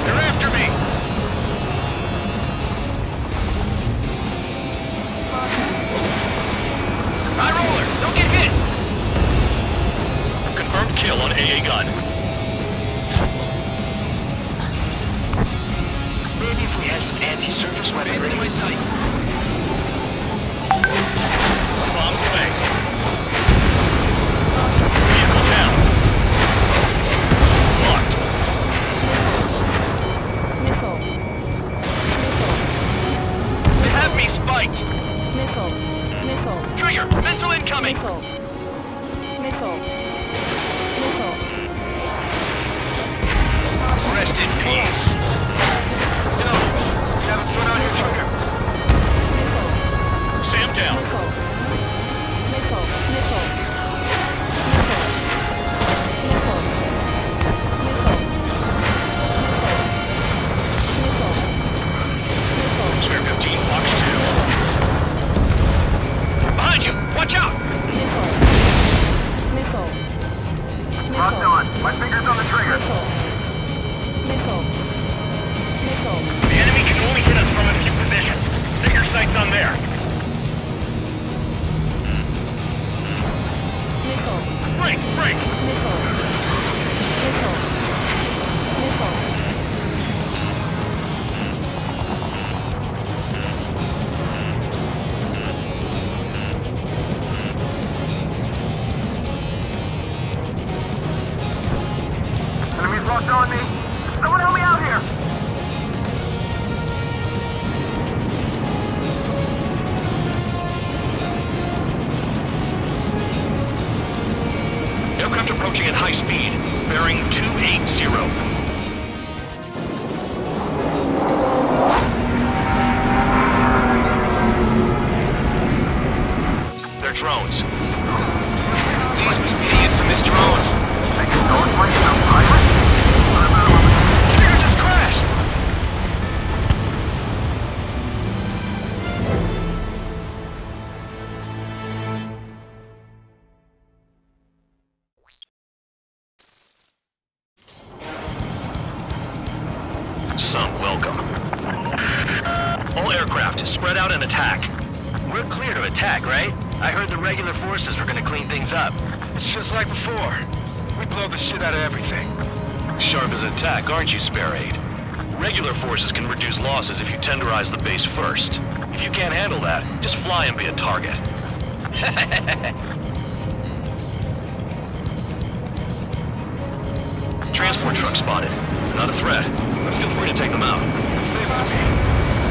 They're after me! High roller, don't get hit! Confirmed kill on AA gun. Maybe if we had some anti-surface weaponry. In my sight. Bombs away. Vehicle down. Locked. They have me spiked! Trigger! Missile incoming! Rest in peace. You know, you have a foot on your trigger. Sam down. Spare 15, Fox 2. Behind you! Watch out! Locked on. My finger's on the trigger. The enemy can only hit us from a few positions. Set your sights on there. Break, break. Enemies locked on me. Someone help me out here. Aircraft approaching at high speed. Bearing 280. They're drones. These must be the infamous drones. Trigger just crashed! Some welcome. All aircraft, spread out and attack. We're clear to attack, right? I heard the regular forces were gonna clean things up. It's just like before. We blow the shit out of everything. Sharp as a tack, aren't you, Spare 8? Regular forces can reduce losses if you tenderize the base first. If you can't handle that, just fly and be a target. Transport truck spotted. Not a threat, but feel free to take them out.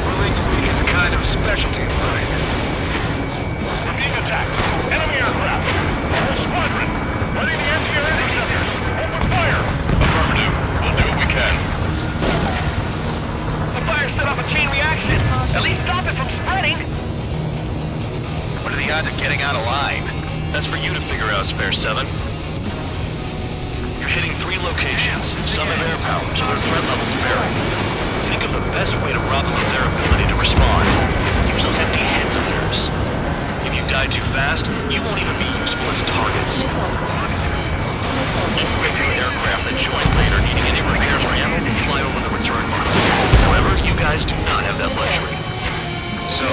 Rolling weak is a kind of specialty of mine. We're being attacked. Enemy aircraft. Whole squadron. Ready the anti-air interceptors. Open fire. Affirmative. We'll do what we can. The fire set off a chain reaction. At least stop it from spreading. What are the odds of getting out alive? That's for you to figure out, Spare 7. You're hitting 3 locations. Some have air power, so their threat levels vary. Think of the best way to rob them of their ability to respond. Use those empty heads of theirs. If you die too fast, you won't even be useful as targets. Regular aircraft that join later needing any repairs or ammo will fly over the return mark. However, you guys do not have that luxury. So,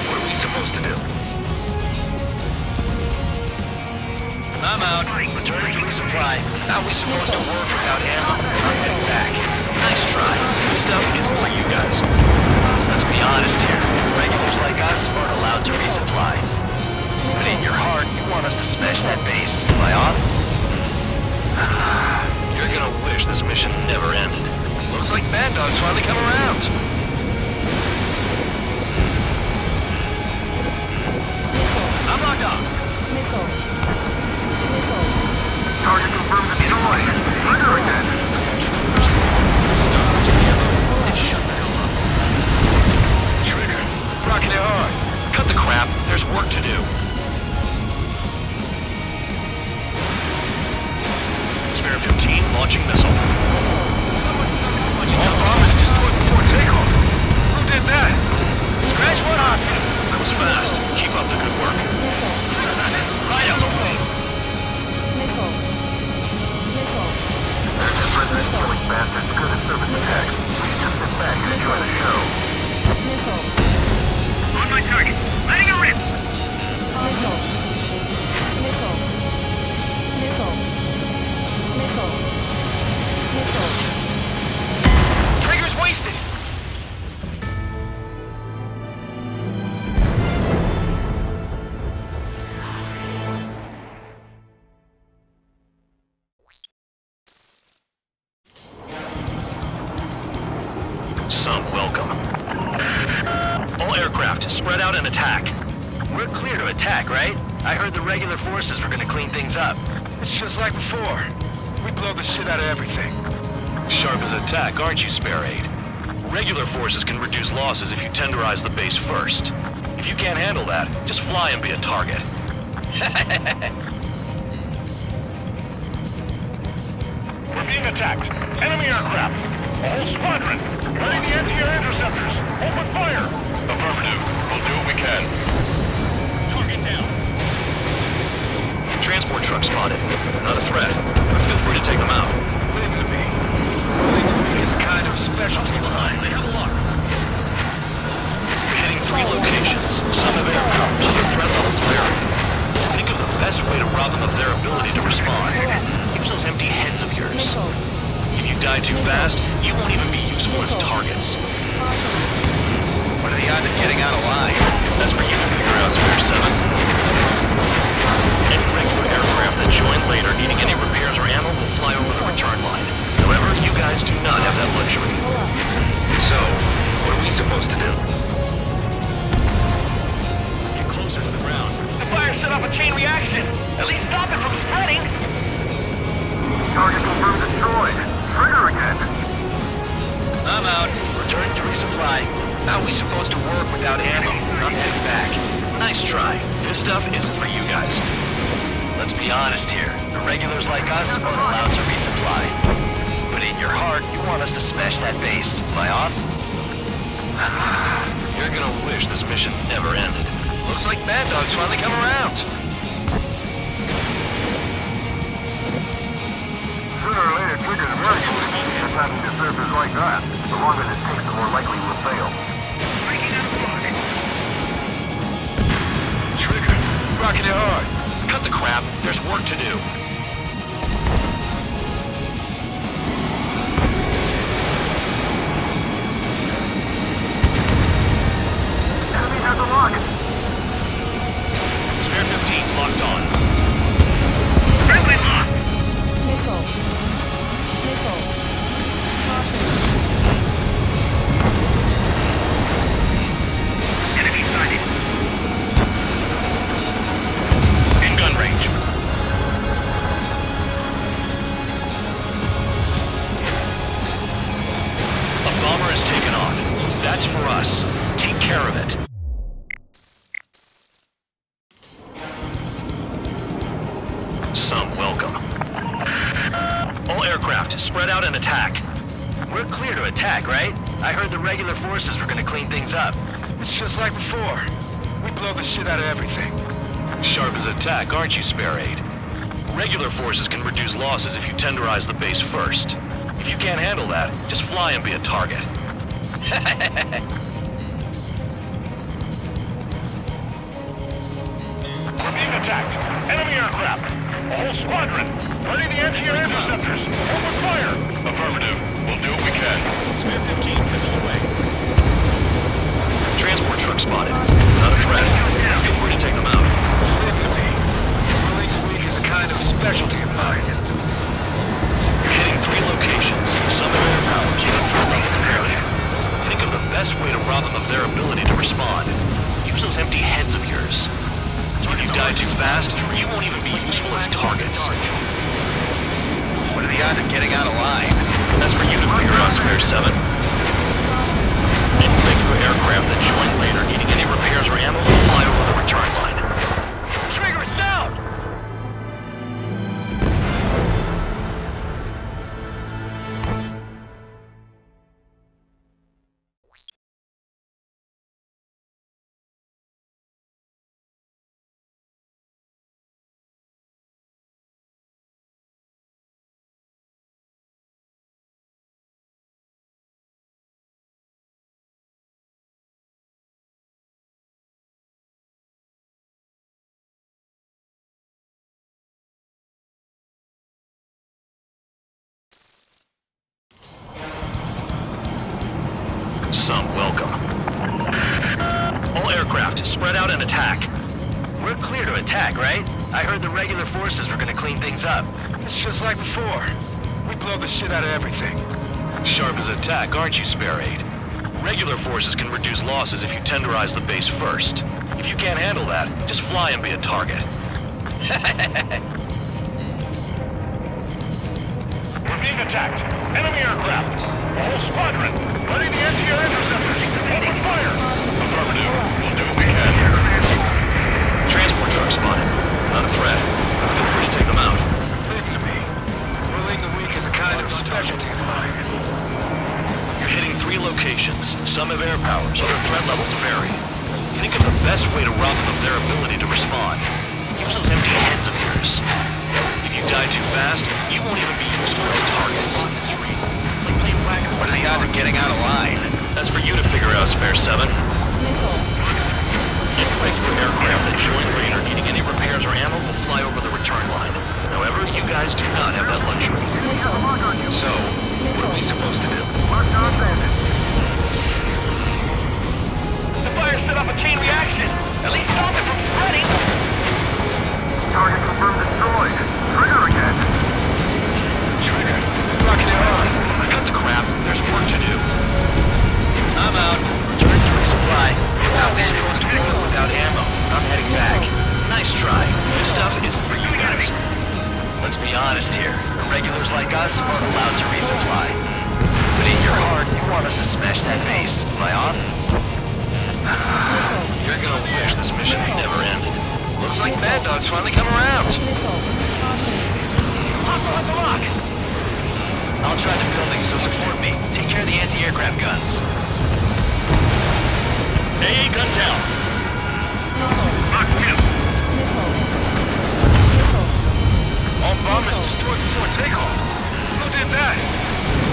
what are we supposed to do? I'm out. Returning to resupply. How are we supposed to work without ammo? I'm heading back. Nice try. This stuff isn't for you guys. Let's be honest here. Regulars like us aren't allowed to resupply. But in your heart, you want us to smash that base. Am I off? You're gonna wish this mission never ended. Looks like Bad Dog's finally come around. I'm locked on. Target confirmed destroyed. Trigger again. Stop together and shut the hell up. Trigger. Rocking it hard. Cut the crap. There's work to do. Spare 15, launching missile. All bombers destroyed before takeoff. Who did that? Scratch one hostile. That was fast. Keep up the good work. Right out the way. Nickel. Nickel. Killing bastards could have service attack. Please just sit back and enjoy the show. Nickel. On my target. Letting her rip. Nickel. Nickel. Nickel. Nickel. Nickel. Trigger's wasted. Some welcome. All aircraft, spread out and attack. We're clear to attack, right? I heard the regular forces were gonna clean things up. It's just like before. We blow the shit out of everything. Sharp as attack, aren't you, Spare 8? Regular forces can reduce losses if you tenderize the base first. If you can't handle that, just fly and be a target. We're being attacked. Enemy aircraft. A whole squadron. Ready the anti-air interceptors. Open fire. Affirmative. We'll do what we can. Target down. Transport truck spotted. Not a threat, but feel free to take them out. Leave it to me. It's a kind of specialty behind. They have a lock. You're hitting 3 locations. Some have air power, so their threat levels vary. Think of the best way to rob them of their ability to respond. Use those empty heads of yours. If you die too fast, you won't even be useful as targets. What are the odds of getting out alive? That's for you to figure out, Spare 7. Any regular aircraft that join later needing any repairs or ammo will fly over the return line. However, you guys do not have that luxury. So, what are we supposed to do? Get closer to the ground. The fire set off a chain reaction. At least stop it from spreading. Target confirmed destroyed. Trigger again. I'm out. Return to resupply. How are we supposed to work without ammo? I'm heading back. Nice try. This stuff isn't for you guys. Let's be honest here. The regulars like us aren't allowed to resupply. But in your heart, you want us to smash that base. Am I off? You're gonna wish this mission never ended. Looks like Bad Dog's finally come around. Sooner or later, Trigger's very useful. Attacking deserters like that. The longer it takes, the more likely we'll fail. Trigger, rocking it hard. Cut the crap. There's work to do. Enemy has a lock. Spare 15 locked on. Friendly lock. Nickel. Nickel. Caution. Enemy sighted. In gun range. A bomber has taken off. That's for us. Take care of it. Some welcome. All aircraft, spread out and attack. We're clear to attack, right? I heard the regular forces were gonna clean things up. It's just like before. We blow the shit out of everything. Sharp as attack, aren't you, Spare 8? Regular forces can reduce losses if you tenderize the base first. If you can't handle that, just fly and be a target. We're being attacked. Enemy aircraft. A whole squadron. Ready the anti-air interceptors. Open fire. Affirmative. We'll do what we can. Spare 15, missile away. Transport truck spotted. Not a threat. Feel free to take them out. Leave it to me. Willing weak is a kind of specialty of mine. You're hitting 3 locations. Some have air power, so the threat levels vary. Think of the best way to rob them of their ability to respond. Use those empty heads of yours. If you die too fast, you won't even be useful as targets. What are the odds of getting out alive? That's for you to figure out, Spare 7. Any regular aircraft that join later, needing any repairs or ammo, will fly over the return line. Trigger is down! Some welcome. All aircraft, spread out and attack. We're clear to attack, right? I heard the regular forces were gonna clean things up. It's just like before. We blow the shit out of everything. Sharp as attack, aren't you, Spare 8? Regular forces can reduce losses if you tenderize the base first. If you can't handle that, just fly and be a target. We're being attacked. Enemy aircraft. A whole squadron. Ready the anti-air interceptors. Open fire. Affirmative. We'll do what we can. Transport truck spotted. Not a threat. Feel free to take them out. Leave them to me. Willing the weak is a kind of specialty of mine. You're hitting 3 locations. Some have air powers, other threat levels vary. Think of the best way to rob them of their ability to respond. Use those empty heads of yours. If you die too fast, you won't even be useful as targets. What are the odds of getting out alive? That's for you to figure out, Spare 7. Regular aircraft that join later, needing any repairs or ammo, will fly over the return line. However, you guys do not have that luxury. So, what are we supposed to do? The fire set off a chain reaction. At least stop it from spreading. Target confirmed destroyed. Trigger again. Trigger. Rocking it on. Cut the crap. There's work to do. I'm out. Return to resupply. How are we supposed to roll without ammo? I'm heading back. Nice try. This stuff isn't for you guys. Let's be honest here. Regulars like us aren't allowed to resupply. But in your heart, you want us to smash that base. Am I off? You're gonna wish this mission never ended. Looks like Bad Dog's finally come around. Hostile has a lock. I'll try the building, so support me. Take care of the anti-aircraft guns. AA gun down. Lock him. All bombers destroyed before takeoff. Who did that?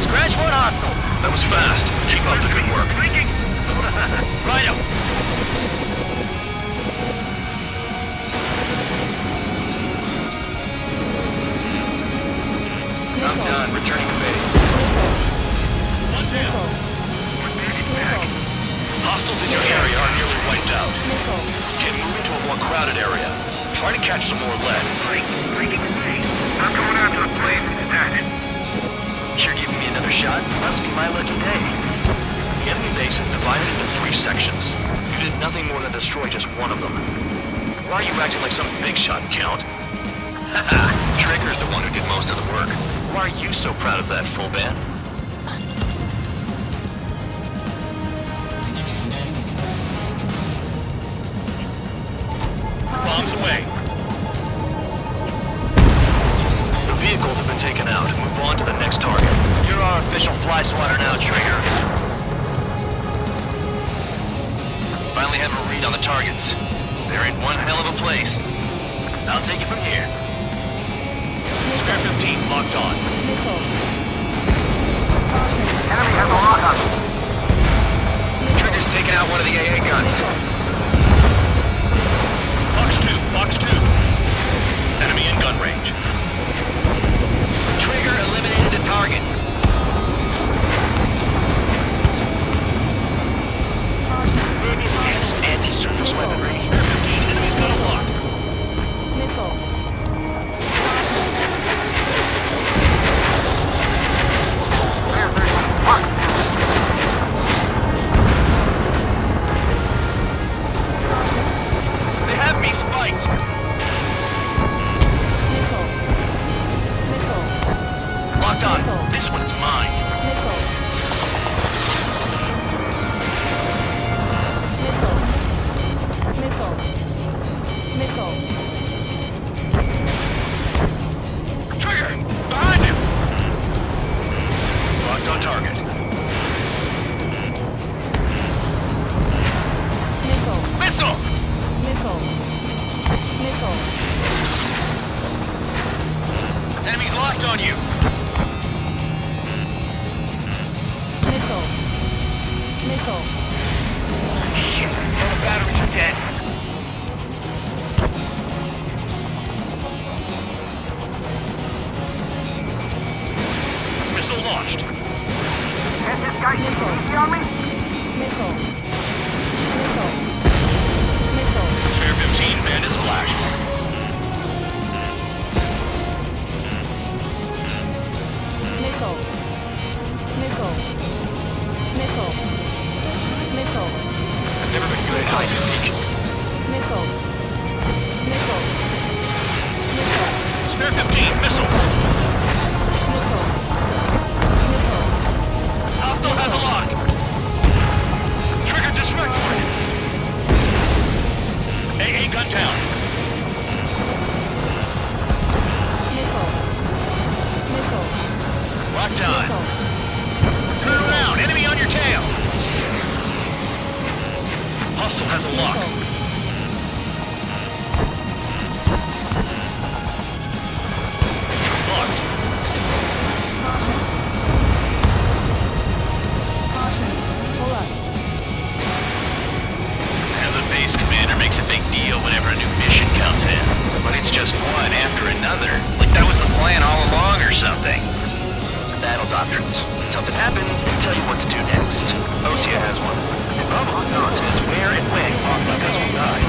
Scratch one hostile. That was fast. Keep up the good work. Righto. I'm done. Returning to base. One down. Hostiles in your area are nearly wiped out. Get moving to a more crowded area. Try to catch some more lead. Breaking away. I'm going after the plane instead. You're giving me another shot? Must be my lucky day. The enemy base is divided into 3 sections. You did nothing more than destroy just one of them. Why are you acting like some big shot, Count? Haha, Trigger's the one who did most of the work. Why are you so proud of that, full band? Bombs away. The vehicles have been taken out. Move on to the next target. You're our official fly swatter now, Trigger. Finally have a read on the targets. They're in one hell of a place. I'll take it from here. Spare 15 locked on. Enemy has a lock on him. Trigger's taking out one of the AA guns. Fox 2. Enemy in gun range. Trigger eliminated the target. It's anti-surface weaponry. Spare 15, enemy's got a lock. Missile! Missile. Missile. Enemy's locked on you! Missile. Missile. Shit, all the batteries are dead. Missile launched. Can't this guy see on me? Missile. Missile. Missile. Spare 15, bandits flashed. Missile. Missile. Missile. Missile. I've never been good at hide and seek. Missile. Missile. Missile. Spare 15, missile! Missile. Missile. Hostile has a lock! Trigger disregard! AA gun down! Missile. Missile. Locked on! Missile. Turn around! Enemy on your tail! Hostile has a lock. Locked. Caution. Pull up. And the base commander makes a big deal whenever a new mission comes in. But it's just one after another. Like that was the plan all along or something. Battle doctrines. When something happens, they tell you what to do next. Osea has one. And Bravo knows where and when bombs like us will die.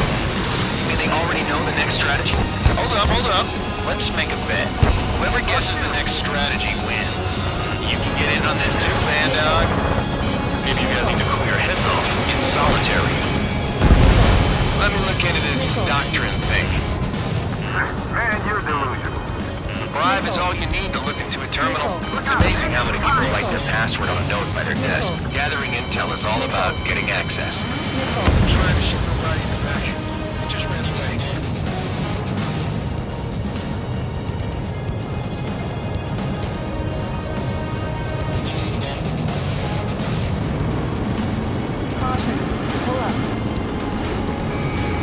Do they already know the next strategy? Hold up. Let's make a bet. Whoever guesses the next strategy wins. You can get in on this too, Bandog. Maybe you guys need to cool your heads off in solitary. Let me look into this doctrine thing. Man, you're delusional. Bribe is all you need to look into a terminal. It's amazing how many people write their password on a note by their desk. Gathering intel is all about getting access. Trying to ship nobody in the back. Just ran away. Caution. Pull up.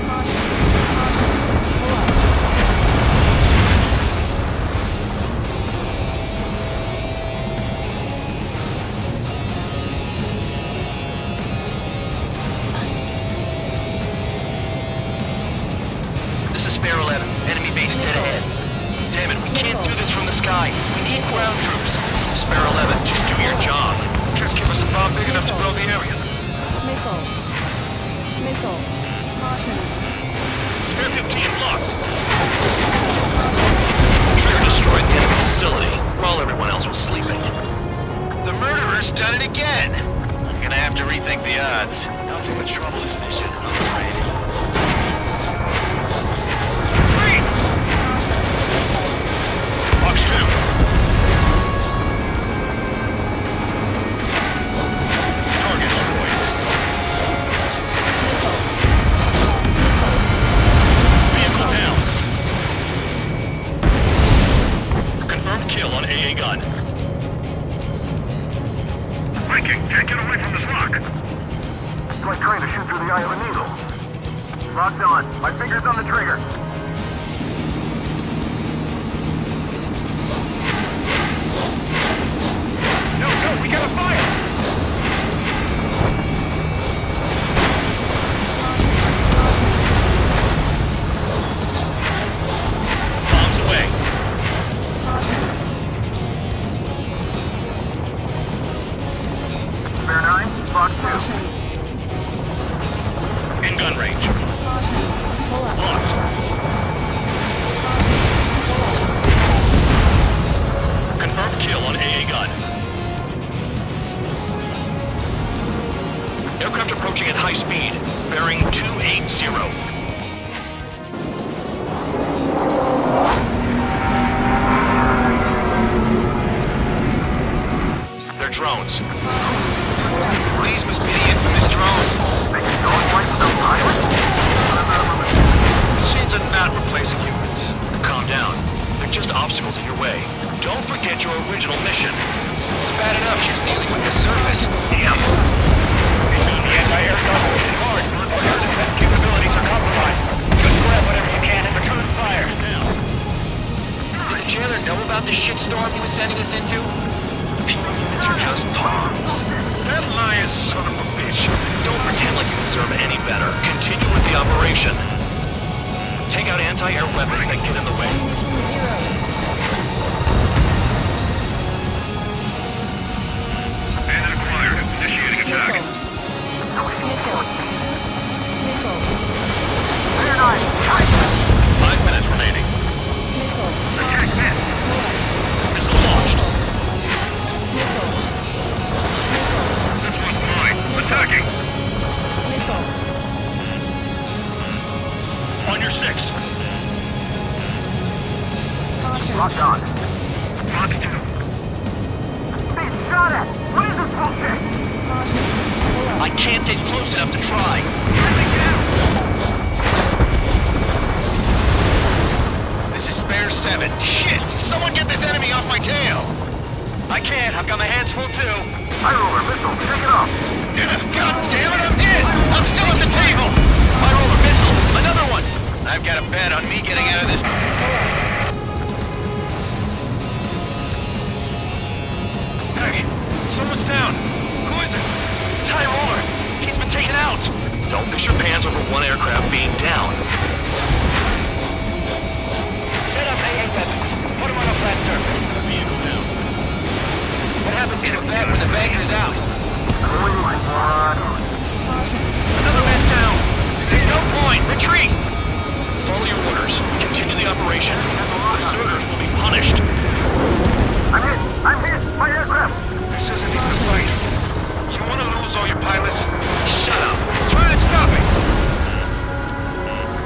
Caution. Pull up. This is Spare 11. Enemy base dead ahead. Damn it, we can't do this from the sky. We need ground troops. Spare 11, just do your job. Just give us a bomb big enough to blow the area. Missile. Missile. Caution. Spare 15 locked. Trigger destroyed the enemy facility while everyone else was sleeping. The murderer's done it again. I'm gonna have to rethink the odds. Nothing but trouble this mission, I'm afraid. Box 2. Target destroyed. Vehicle down. Confirmed kill on AA gun. Viking, can't get away from this lock. It's like trying to shoot through the eye of a needle. Locked on. My finger's on the trigger. No, we gotta fire! Bombs away. Spare 9, box 2. In gun range. Pull up. Locked. Confirmed kill on AA gun. Aircraft approaching at high speed, bearing 280. They're drones. Please must be the infamous drones. They can go and fight without pilots? Machines are not replacing humans. Calm down. They're just obstacles in your way. Don't forget your original mission. It's bad enough just dealing with the surface. Damn. The anti-aircraft is hard. Defense capability. sending us into? People units are just pawns. That lying son of a bitch. Don't pretend like you deserve any better. Continue with the operation. Take out anti-air weapons that get in the way. Bandit acquired. Initiating attack. Five minutes remaining. Attack missed. Missile launched. This one's mine. Attacking. On your 6. Locked on. Mark 2. They shot it! What is this bullshit? I can't get close enough to try. This is Spare 7. Shit! Someone get this enemy off my tail! I can't. I've got my hands full too. High roller missile. Take it off. God damn it, I'm dead! I'm still at the table! High roller missile! Another one! I've got a bet on me getting out of this. Hey, someone's down. Who is it? High roller! He's been taken out! Don't piss your pants over one aircraft being down. Set up AA weapons. Put them on a flat surface. Vehicle down. What happens to the bed when the bank is out? Another man down! There's no point! Retreat! Follow your orders. Continue the operation. Deserters will be punished. I'm hit! I'm hit! My aircraft! This isn't even a fight. You want to lose all your pilots? Shut up. Try and stop it!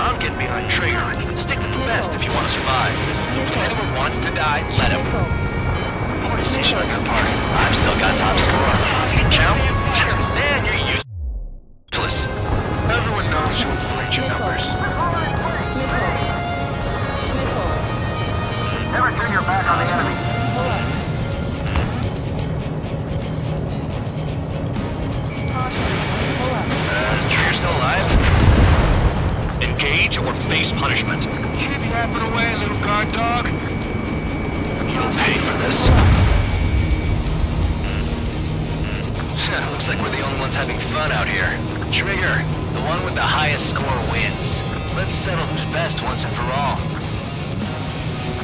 I'm getting behind trigger. Stick with the best if you want to survive. If anyone wants to die, let him. Poor decision on your part. I've still got top score. You can count? Man, you're useless. Everyone knows you inflate your numbers. Never turn your back on the enemy. Is Trigger still alive? Engage or face punishment. Keep yapping away, little guard dog. You'll pay for this. Looks like we're the only ones having fun out here. Trigger, the one with the highest score wins. Let's settle who's best once and for all.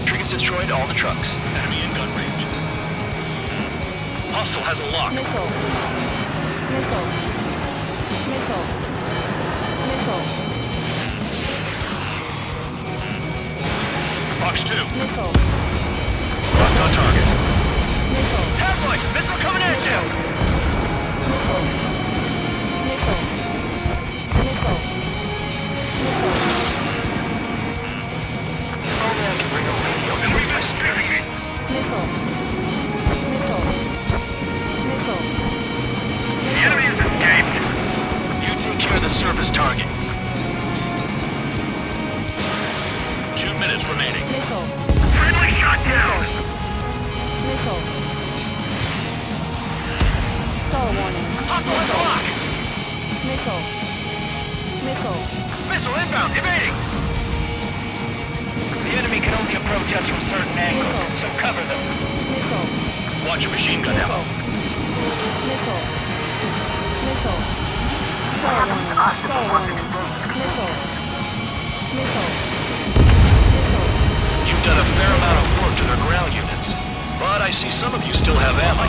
Trigger's destroyed all the trucks. Enemy in gun range. Hostile has a lock. Missile. Missile. Missile. Missile. Fox 2. Missile. Locked on target. Missile. Tabloid, missile coming at you! Missile. Missile. Missile. Missile. No man can bring a radio to read my spirits. Missile. Missile. Missile. The enemy has escaped. You take care of the surface target. 2 minutes remaining. Missile. Friendly shot down. Missile. Star warning. Hostile has a lock! Missile. Missile. Missile inbound, evading! The enemy can only approach us from certain angles, so cover them. Missile. Watch your machine gun ammo. Missile. Missile. Star warning. Star warning. Missile. Missile. Missile. You've done a fair amount of work to their ground units, but I see some of you still have ammo.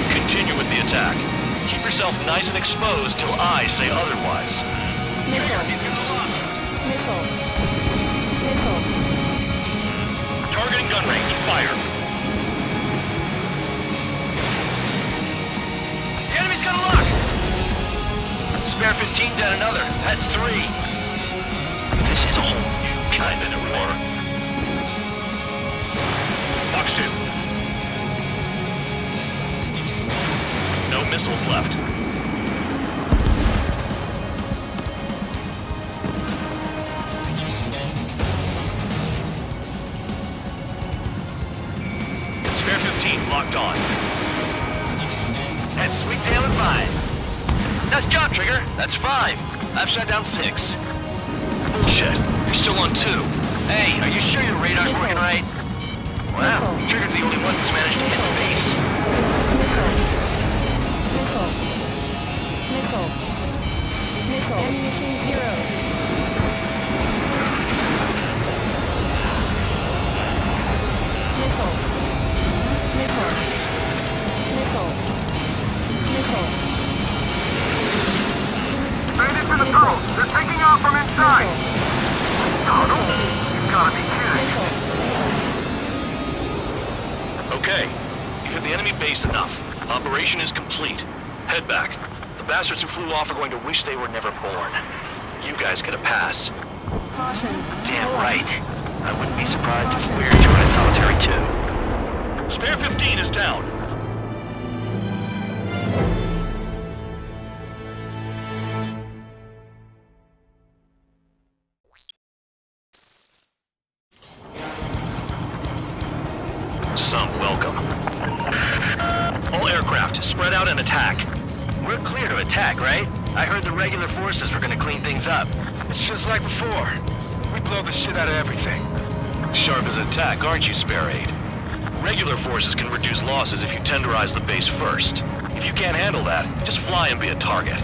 Continue with the attack. Keep yourself nice and exposed till I say otherwise. Missile. Missile. Missile. Targeting gun range. Fire. The enemy's got a lock! Spare 15 down another. That's 3. This is a whole new kind of war. Fox 2. No missiles left. Spare 15 locked on. That's sweet tail at 5. Nice job, Trigger. That's 5. I've shot down 6. Bullshit. You're still on 2. Hey, are you sure your radar's working right? Wow, Trigger's the only one who's managed to hit the base. Nickel. Ammunition 0. Nickel. Bandits in the tunnel. They're taking off from inside. Tunnel? You've gotta be kidding. Okay. You've hit the enemy base enough. Operation is complete. Head back. The bastards who flew off are going to wish they were never born. You guys get a pass. Damn right. I wouldn't be surprised if we're doing solitary too. Spare 15 is down. Some welcome. All aircraft, spread out and attack. We're clear to attack, right? I heard the regular forces were gonna clean things up. It's just like before. We blow the shit out of everything. Sharp as attack, aren't you, Spare 8? Regular forces can reduce losses if you tenderize the base first. If you can't handle that, just fly and be a target.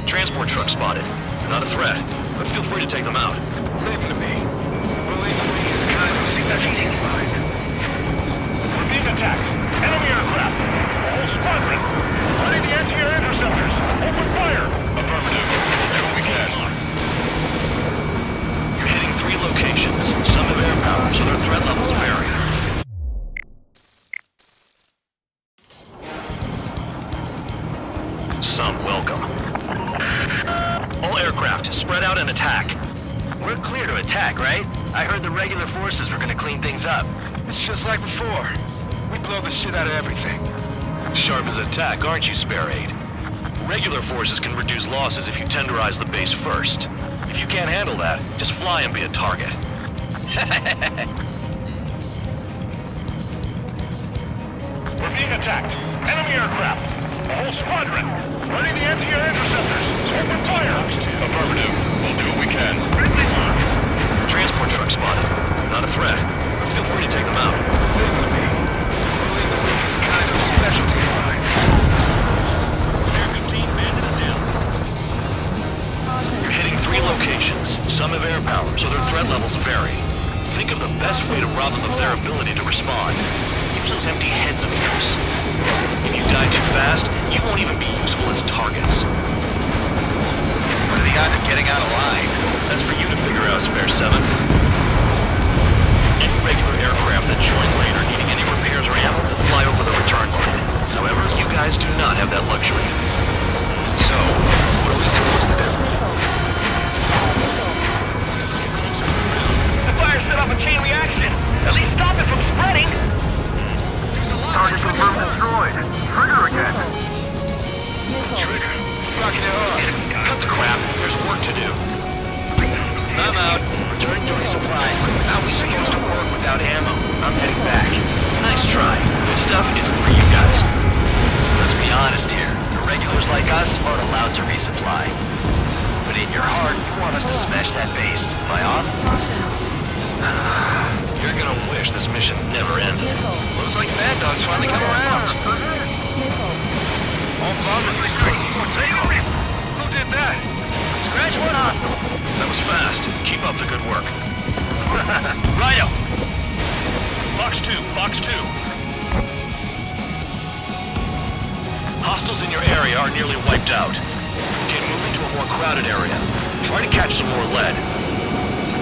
Transport truck spotted. They're not a threat, but feel free to take them out. Leave them to me. Believe me, is kind of defeating mine. We're being attacked. Enemy aircraft. Whole squadron. Ready the anti-air interceptors. Open fire. Affirmative. Do what we can. You're hitting 3 locations. Some have air power, so their threat levels vary. Some welcome. All aircraft, spread out and attack. We're clear to attack, right? I heard the regular forces were gonna clean things up. It's just like before. We blow the shit out of everything. Sharp as attack, aren't you, Spare 8? Regular forces can reduce losses if you tenderize the base first. If you can't handle that, just fly and be a target. We're being attacked. Enemy aircraft. A whole squadron. Ready the anti-air interceptors. Open fire. Affirmative. We'll do what we can. Transport truck spotted. Not a threat, but feel free to take them out. Kind of specialty of mine. Spare 15, bandit is down. You're hitting 3 locations. Some have air power, so their threat levels vary. Think of the best way to rob them of their ability to respond. Use those empty heads of yours. If you die too fast, you won't even be useful as targets. What are the odds of getting out of line? That's for you to figure out, Spare 7. Any regular aircraft that join later needing any repairs or ammo will fly over the return line. However, you guys do not have that luxury. So, what are we supposed to do? The fire set off a chain reaction. At least stop it from spreading. Target confirmed destroyed. Trigger again. Trigger. Rocking it off. Cut the crap. There's work to do. I'm out. Return to resupply. How are we supposed to work without ammo? I'm heading back. Nice try. This stuff isn't for you guys. Let's be honest here. The regulars like us aren't allowed to resupply. But in your heart, you want us to smash that base. Am I off? You're gonna wish this mission never ended. Looks like Bad Dog's finally come around. All bombers straight. Who did that? Scratch one hostile. That was fast. Keep up the good work. Righto. Fox 2, Fox 2. Hostiles in your area are nearly wiped out. Okay, move into a more crowded area. Try to catch some more lead.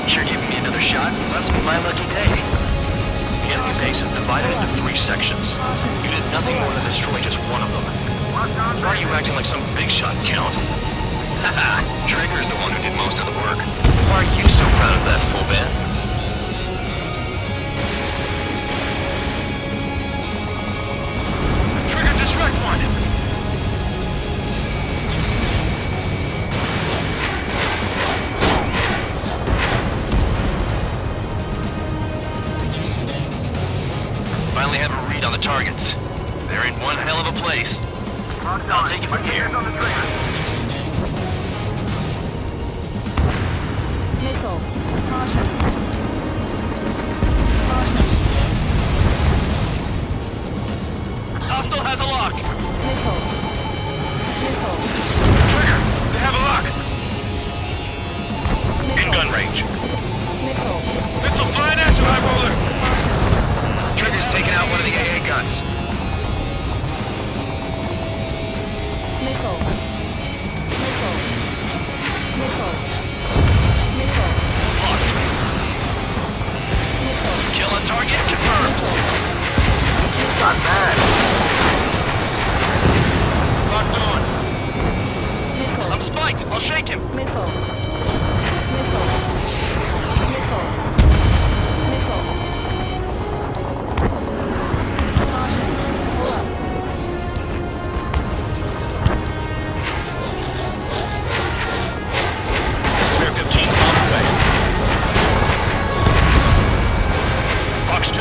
You're giving me another shot? Must be my lucky day. The enemy base is divided into 3 sections. You did nothing more than destroy just one of them. Why are you acting like some big shot, Count? Haha, Trigger's the one who did most of the work. Why are you so proud of that, full band? Trigger distract wanted. Finally have a read on the targets. They're in one hell of a place. I'll take it from here. Missile. Caution. Caution. Hostile has a lock. Missile. Missile. Trigger, they have a lock. In gun range. Missile. Missile flying at you, High Roller. Trigger's taking out one of the AA guns. Missile. Missile. Missile. Missile. Locked. Missile. Kill on target confirmed. Not bad. Locked on. Missile. I'm spiked. I'll shake him. Missile. Missile. Missile. Missile. Caution. Pull up. Spare 15 on the way. Fox 2.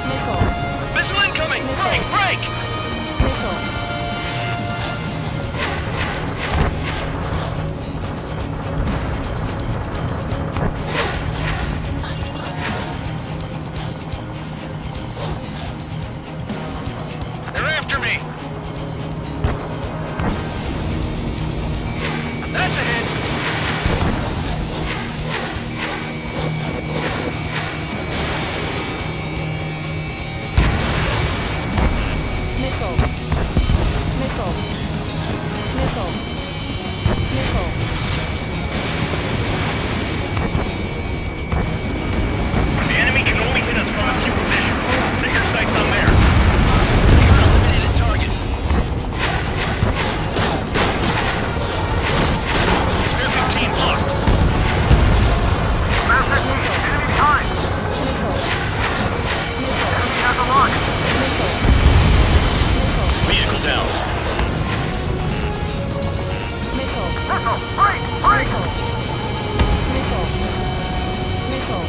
Missile. Missile incoming. Break, break. Missile. They're after me. That's a hit. Missile. Missile. Missile. Missile. The enemy can only hit us from a supervision. Take your sights on there. Eliminated target. Spare 15 blocked. Spare 15. Enemy behind. Missile. Missile. Enemy has a lock. Missile. Missile. Vehicle down. Missile. Missile. Break. Break. Missile. Missile. Missile.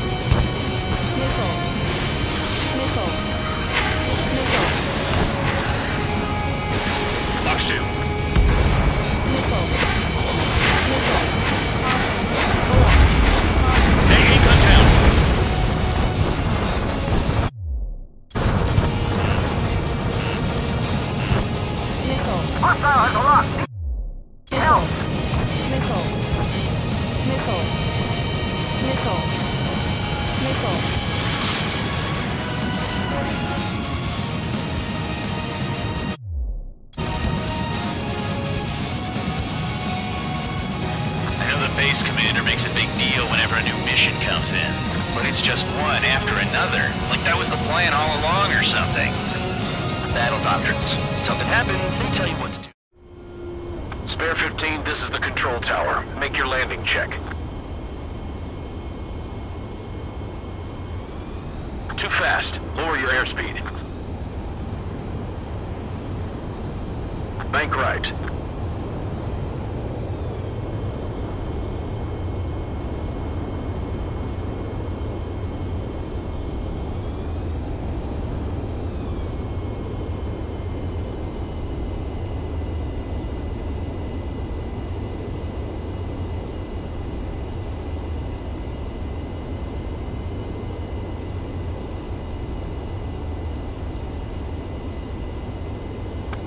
Missile. Missile. Fox 2. Missile. Missile. AA gun down. Missile. Hostile has a lock. Help. Missile. Missile. Missile. Missile. I know the base commander makes a big deal whenever a new mission comes in, but it's just one after another, like that was the plan all along or something. Battle doctrines. Something happens, they tell you what to do. Spare 15, this is the control tower. Make your landing check. Too fast. Lower your airspeed. Bank right.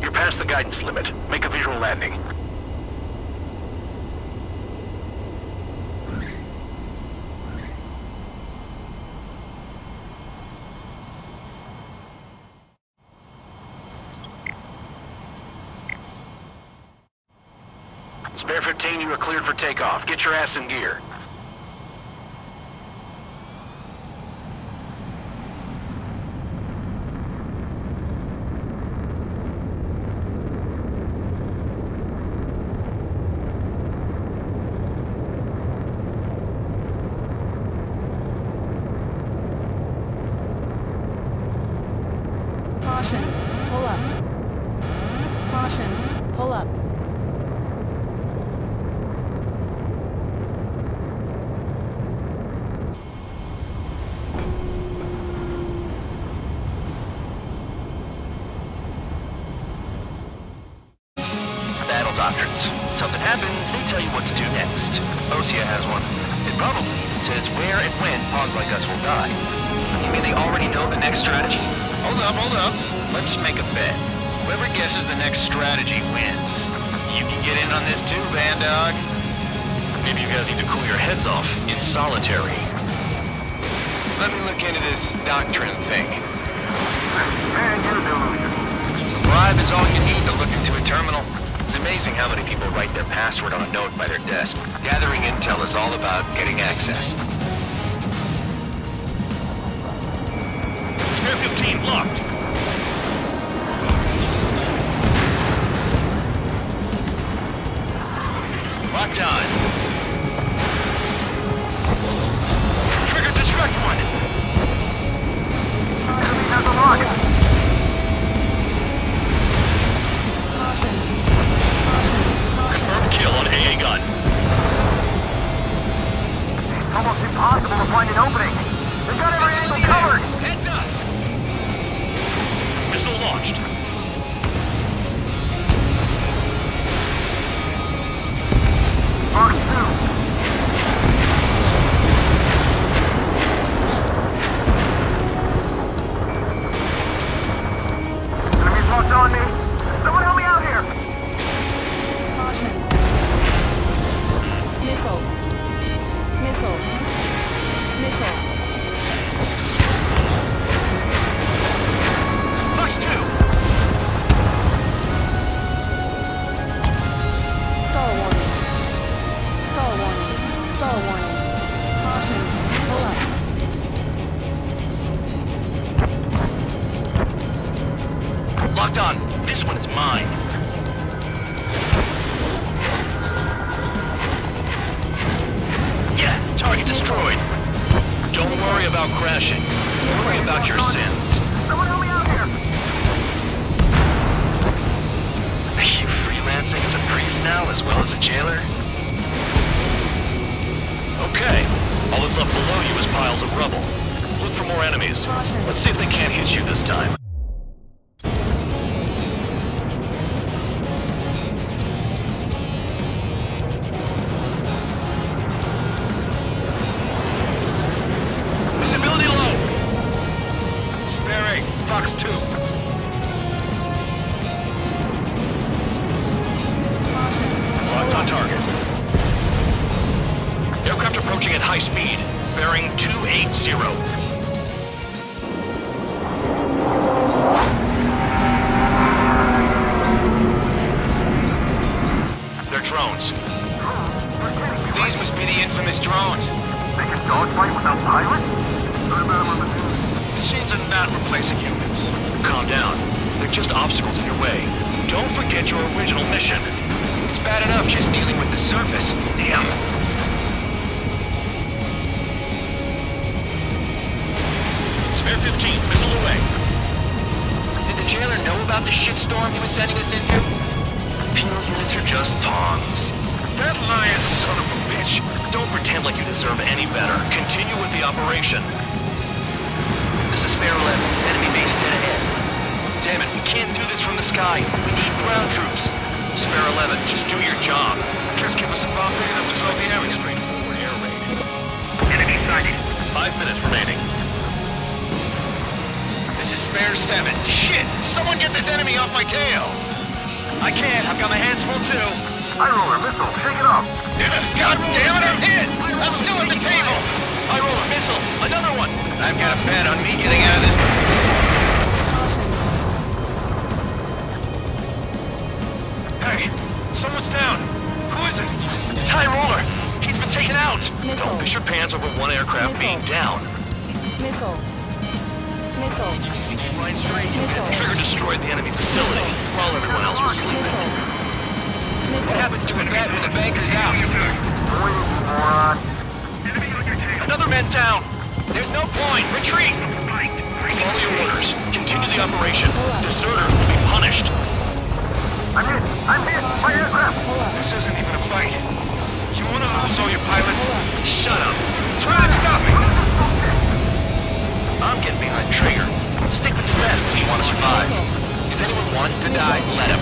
You're past the guidance limit. Make a visual landing. Spare 15, you are cleared for takeoff. Get your ass in gear. Caution. Pull up. Caution. Pull up. doctrines. Something happens, they tell you what to do next. Osea has one. It probably says where and when pawns like us will die. You mean they already know the next strategy? Hold up. Let's make a bet. Whoever guesses the next strategy wins. You can get in on this too, Bandog. Maybe you guys need to cool your heads off in solitary. Let me look into this doctrine thing. Man, you're delusional. A bribe is all you need to look into a terminal. It's amazing how many people write their password on a note by their desk. Gathering intel is all about getting access. Spare 15 blocked. Locked on. Trigger distract one. Enemy has a lock. Confirmed kill on AA gun. It's almost impossible to find an opening. We've got every angle covered. Heads up. Missile launched. Mark 2. Enemies locked on me. Someone help me out here. Missile. Mark 2. Stall warning. Caution. Pull up. Locked on. This one is mine. Yeah, target destroyed. Don't worry about crashing. Worry about your sins. Someone help me out here. Are you freelancing as a priest now as well as a jailer? Okay. All that's left below you is piles of rubble. Look for more enemies. Let's see if they can't hit you this time. Visibility low. Sparing. Fox 2. Locked on target. Aircraft approaching at high speed. Bearing 280. They're drones. These must be the infamous drones. They can dogfight without pilots? What about them on the news? Machines are not replacing humans. Calm down. They're just obstacles in your way. Don't forget your original mission. It's bad enough just dealing with the surface. Damn. Spare 15, missile away. Did the jailer know about the shitstorm he was sending us into? Penal units are just pawns. That lying son of a bitch. Don't pretend like you deserve any better. Continue with the operation. This is Spare 11. Enemy base dead ahead. Damn it, we can't do this from the sky. We need ground troops. Spare 11, just do your job. Just give us a bomb big enough to slow the area. Straightforward air raid. Enemy sighted. 5 minutes remaining. This is Spare 7. Shit! Someone get this enemy off my tail! I can't. I've got my hands full too. I roll a missile. Shake it off. God damn it, I'm hit! I'm still at the table! I roll a missile. Another one. I've got a bet on me getting out of this. Hey, someone's down. Who is it? It's High Roller. He's been taken out. Don't piss your pants over one aircraft being down. Missile. Flying straight. Trigger destroyed the enemy facility while everyone else was sleeping. What happens to a vet when the banker's out? Another man down. There's no point. Retreat. Follow your orders. Continue the operation. Deserters will be punished. I'm hit. My aircraft. This isn't even a fight. You want to lose all your pilots? Shut up. Try to stop me. I'm getting behind Trigger. Stick with the best if you want to survive. If anyone wants to die, let him.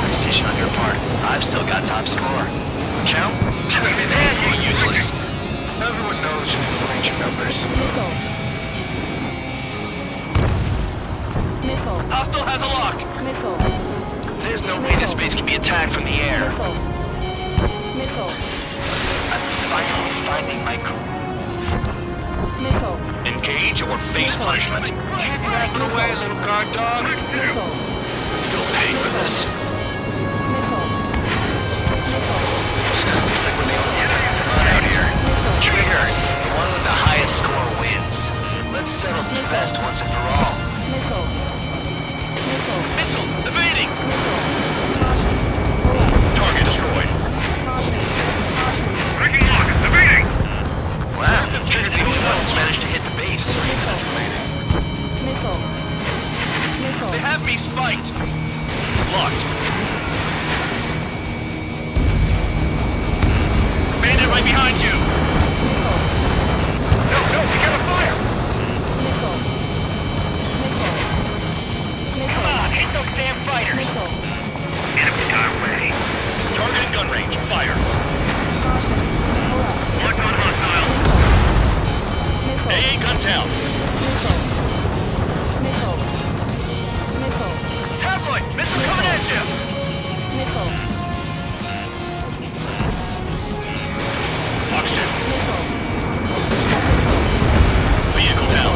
Precision on your part. I've still got top score. Count? You're useless. Everyone knows you can range your numbers. Missile. Hostile has a lock. Missile. There's no way this base can be attacked from the air. Missile. I'm finally finding my crew. Missile. Engage or face punishment. Keep rapping away, little guard dog. Missile. You'll pay for this. Missile. Looks like we're the only ones out here. Trigger, the one with the highest score wins. Let's settle this best once and for all. Missile. Missile. Missile, evading! Target destroyed. Breaking lock, evading! Wow, Trigger's the only one who's managed to hit the base. Missile. Missile. They have me spiked. Locked. Bandit right behind you. No, we gotta fire! Missile. Missile. Come on, hit those damn fighters! Missile. Enemies our way. Target gun range. Fire. Lock on hostile. AA gun down. Missile. Missile. Missile. Tabloid, missile coming at you. Missile. Oxton. Missile. Vehicle down.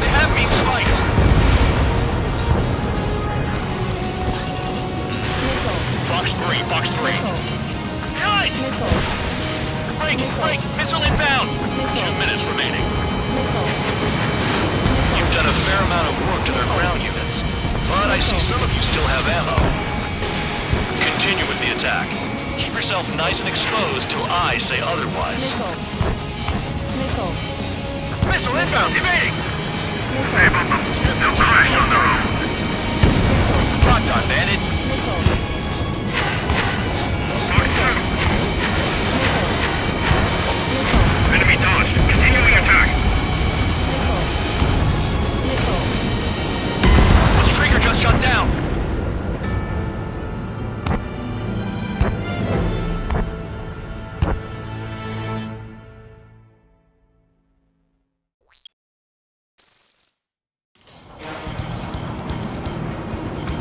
They have me spiked. Missile. Fox 3. Fox 3. Behind! Missile. Break, missile inbound. 2 minutes remaining. Missile. You've done a fair amount of work to their ground units, but I see some of you still have ammo. Continue with the attack. Keep yourself nice and exposed till I say otherwise. Missile. Missile. Missile inbound, evading. They'll crash on their own. Locked on, Bandit. Missile. Enemy dodged. Continuing attack. Missile. The trigger just shut down.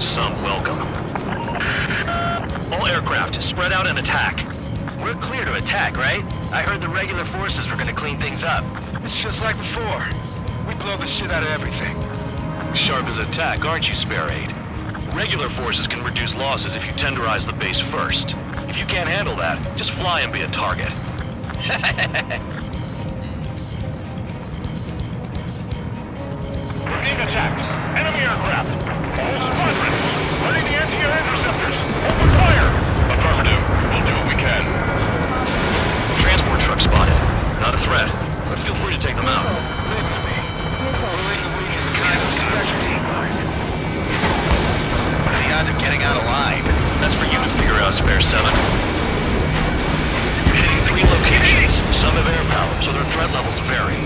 Some welcome. All aircraft, spread out and attack. We're clear to attack, right? I heard the regular forces were gonna clean things up. It's just like before. We blow the shit out of everything. Sharp as attack, aren't you, Spare 8? Regular forces can reduce losses if you tenderize the base first. If you can't handle that, just fly and be a target. We're being attacked. Enemy aircraft. All squadron. Ready the anti-air interceptors. Open fire. Affirmative. We'll do what we can. Transport truck spotted. Not a threat, but feel free to take them out. Leave it to me. Pulling the weak is a kind of specialty. What are the odds of getting out alive? That's for you to figure out, Spare 7. You're hitting 3 locations. Some have air power, so their threat levels vary.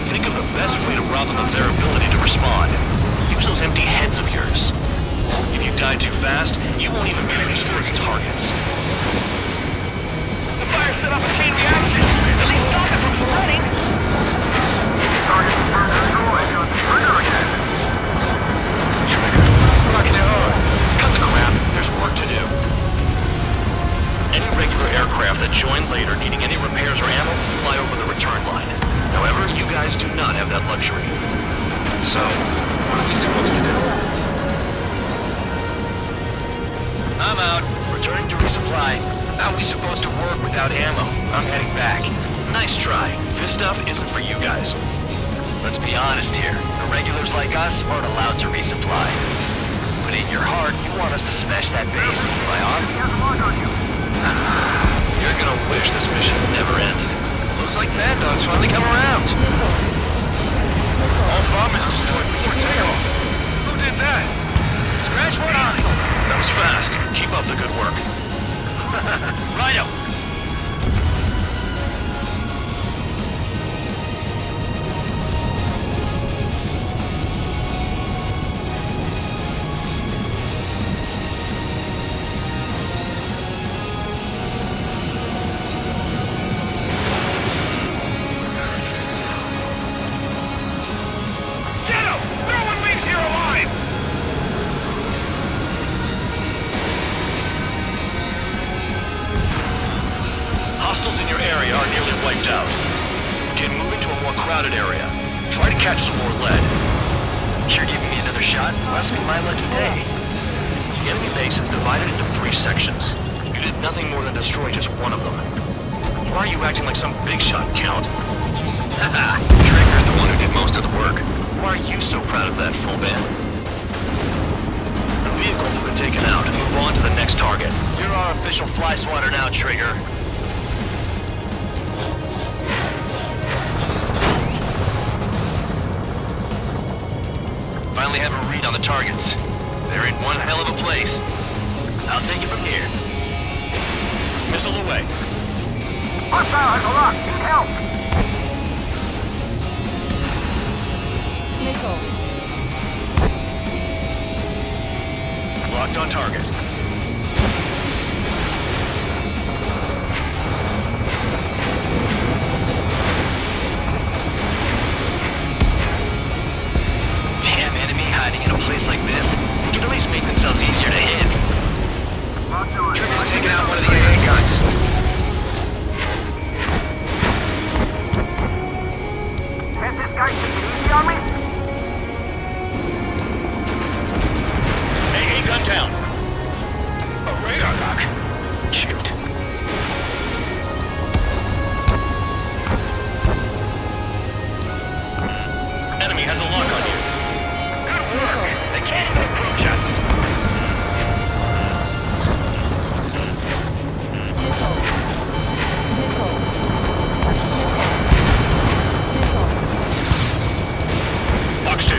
Think of the best way to rob them of their ability to respond. Use those empty heads of yours. If you die too fast, you won't even be useful as targets. The fire set off a chain reaction. At least stop it from spreading. Target confirmed destroyed. Trigger again. Rocking it hard. Cut the crap. There's work to do. Any regular aircraft that join later needing any repairs or ammo, fly over the return line. However, you guys do not have that luxury. So, what are we supposed to do? I'm out. Returning to resupply. How are we supposed to work without ammo? I'm heading back. Nice try. This stuff isn't for you guys. Let's be honest here. The regulars like us aren't allowed to resupply. But in your heart, you want us to smash that base. Am I on? You're gonna wish this mission never ended. Looks like Mad Dog's finally come around. All bombers destroyed before takeoff. Who did that? Scratch one hostile. That was fast. Keep up the good work. Righto. catch some more lead. You're giving me another shot? Must be my lucky day. The enemy base is divided into 3 sections. You did nothing more than destroy just one of them. Why are you acting like some big shot, Count? Haha, Trigger's the one who did most of the work. Why are you so proud of that, full band? The vehicles have been taken out. Move on to the next target. You're our official fly swatter now, Trigger. Finally have a read on the targets. They're in one hell of a place. I'll take it from here. Missile away. Hostile has a lock. Need help. Nickel. Locked on target. Damn enemy hiding in a place like this. They can at least make themselves easier to hit. Trigger's taking out one of the AA guns. Has this guy taken it easy on me? AA gun down. A radar lock. Shoot. Enemy has a lock on you. Good work. They can't even approach us. Nickel. Nickel. Nickel. Box 2.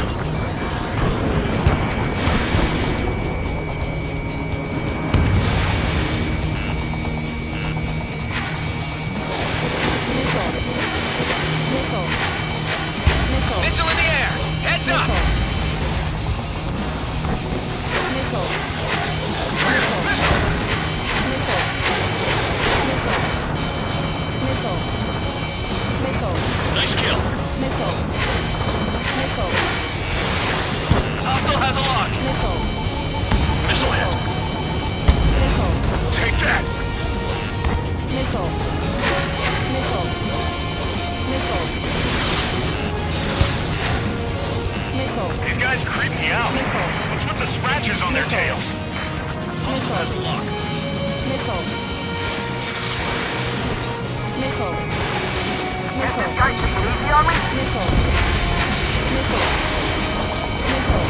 Nickel. Nickel. Missile in the air! Heads up! Nickel. Nickel. Nickel. Nice kill. Nickel. Nickel. Hostile has a lock. Nickel. Missile hit. Nickel. Take that. Nickel. Nickel. Nickel. Nickel. These guys creep me out. Nickel. What's with the scratches on their tails? Hostile has a lock. Nickel. Nickel. Has this guy taken it easy on me? Nickel. Nickel. Nickel.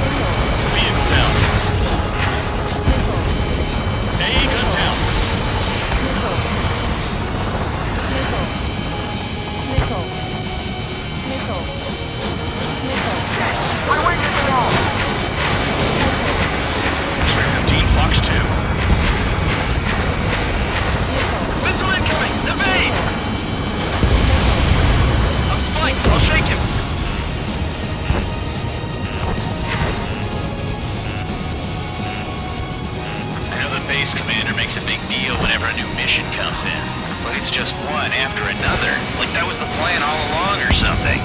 Nickel. Vehicle down. Nickel. AA gun down. Nickel. Nickel. Nickel. Nickel. Nickel. We're waiting for all. Spare 15, Fox 2. Missile incoming! Evade! I'm spiked. I'll shake him. I know the base commander makes a big deal whenever a new mission comes in. But it's just one after another. Like that was the plan all along or something.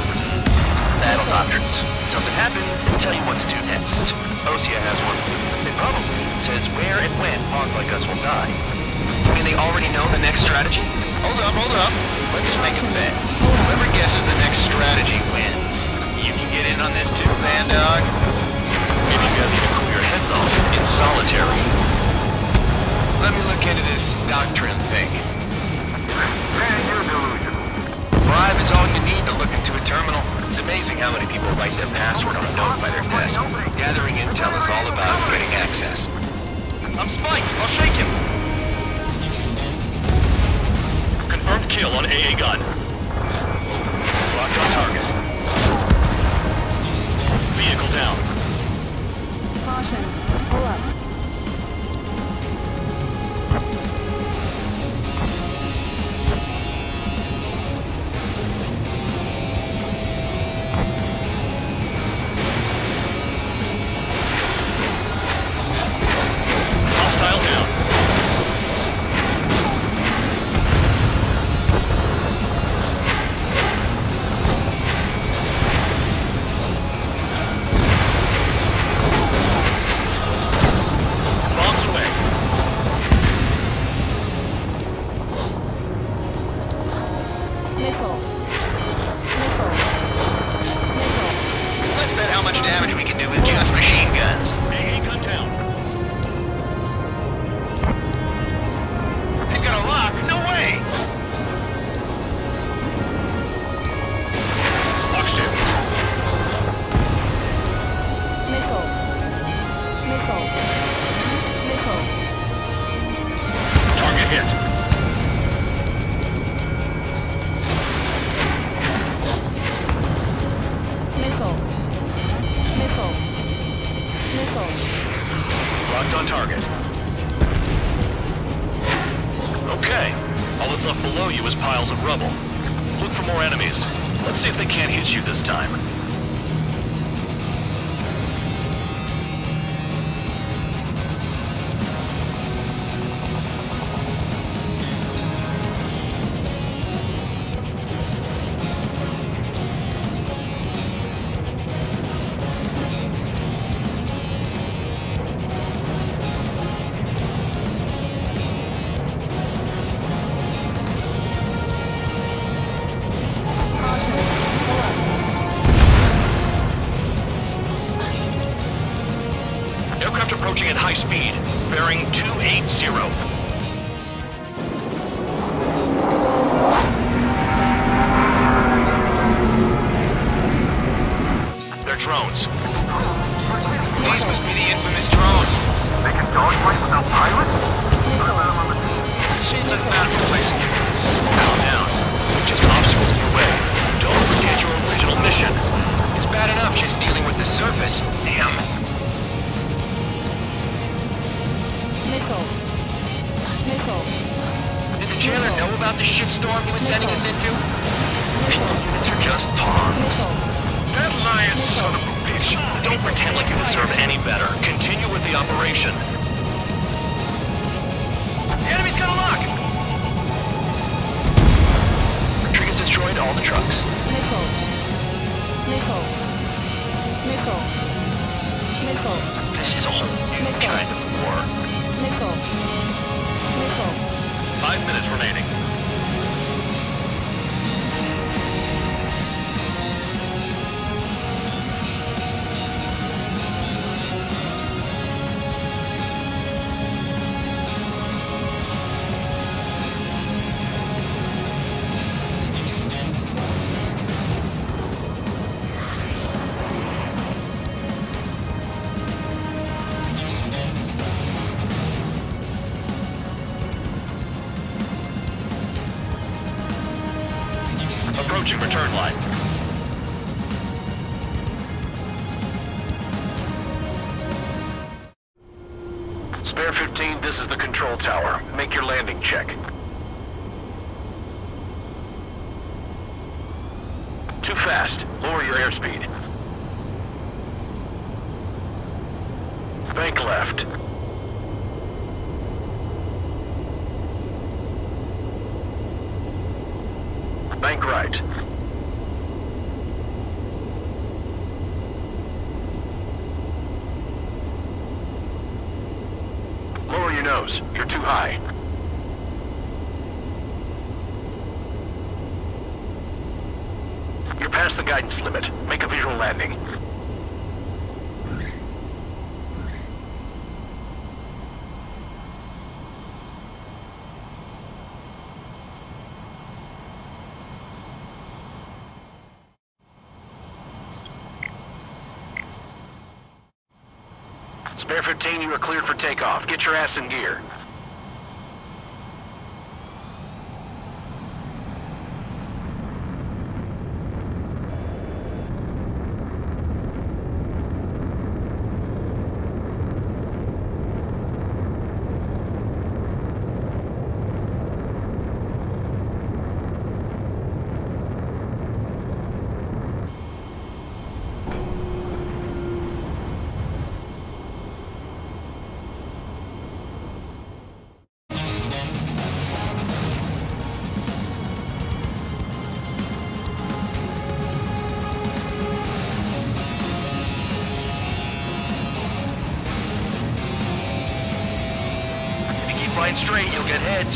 Battle doctrines. Something happens, they tell you what to do next. Osea has one. It probably says where and when pawns like us will die. You mean they already know the next strategy? Hold up. Let's make a bet. Whoever guesses the next strategy wins. You can get in on this too, Van Dog? Maybe you guys need to cool your heads off in solitary. Let me look into this doctrine thing. Very new delusion. Bribe is all you need to look into a terminal. It's amazing how many people write their password on a note by their desk. Gathering intel is all about getting access. I'm spiked. I'll shake him. Confirmed kill on AA gun. Locked on target. Vehicle down. Caution. Pull up. Hostile down. damage we can do with just machine guns. AA gun down. They've got a lock. No way. Lock's down. Missile. Missile. Missile. Target hit. Missile. Missile. Missile. Locked on target. Okay. All that's left below you is piles of rubble. Look for more enemies. Let's see if they can't hit you this time. Aircraft approaching at high speed, bearing 280. They're drones. These must be the infamous drones. They can dogfight without pilots? Seems like not replacing this. Calm down. Just obstacles in your way. Don't forget your original mission. It's bad enough just dealing with the surface. Damn. Missile. Missile. Did the jailer know about the shitstorm he was sending us into? Units are just pawns. Missile. That lion son of a bitch. Don't pretend like you deserve any better. Continue with the operation. The enemy's got a lock. Retreat has destroyed all the trucks. Missile. Missile. Missile. Missile. This is a whole new kind of war. Missile. Missile. 5 minutes remaining. Approaching return line. Spare 15, this is the control tower. Make your landing check. Too fast. Lower your airspeed. Bank left. Bank right. Lower your nose. You're too high. You're past the guidance limit. Make a visual landing. Spare 15, you are cleared for takeoff. Get your ass in gear. Flying straight, you'll get hit.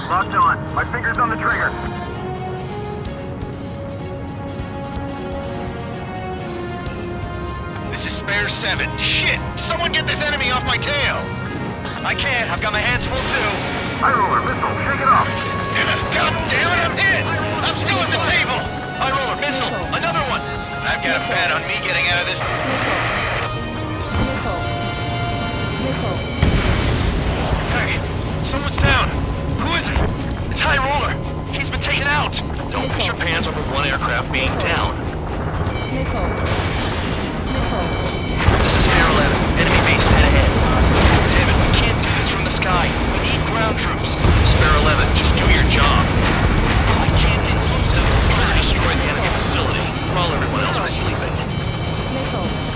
Locked on. My finger's on the trigger. This is Spare 7. Shit! Someone get this enemy off my tail! I can't. I've got my hands full too. High roller, missile. Shake it off. God damn it, I'm hit! I'm still at the table! High roller, missile. Another one! I've got a bet on me getting out of this. Hey, someone's down. Who is it? It's High Roller. He's been taken out. Don't piss your pants over one aircraft being down. This is Spare 11. Enemy base dead ahead. Damn it, we can't do this from the sky. We need ground troops. Spare 11, just do your job. I can't get close enough. Trigger destroyed the enemy facility while everyone else was sleeping.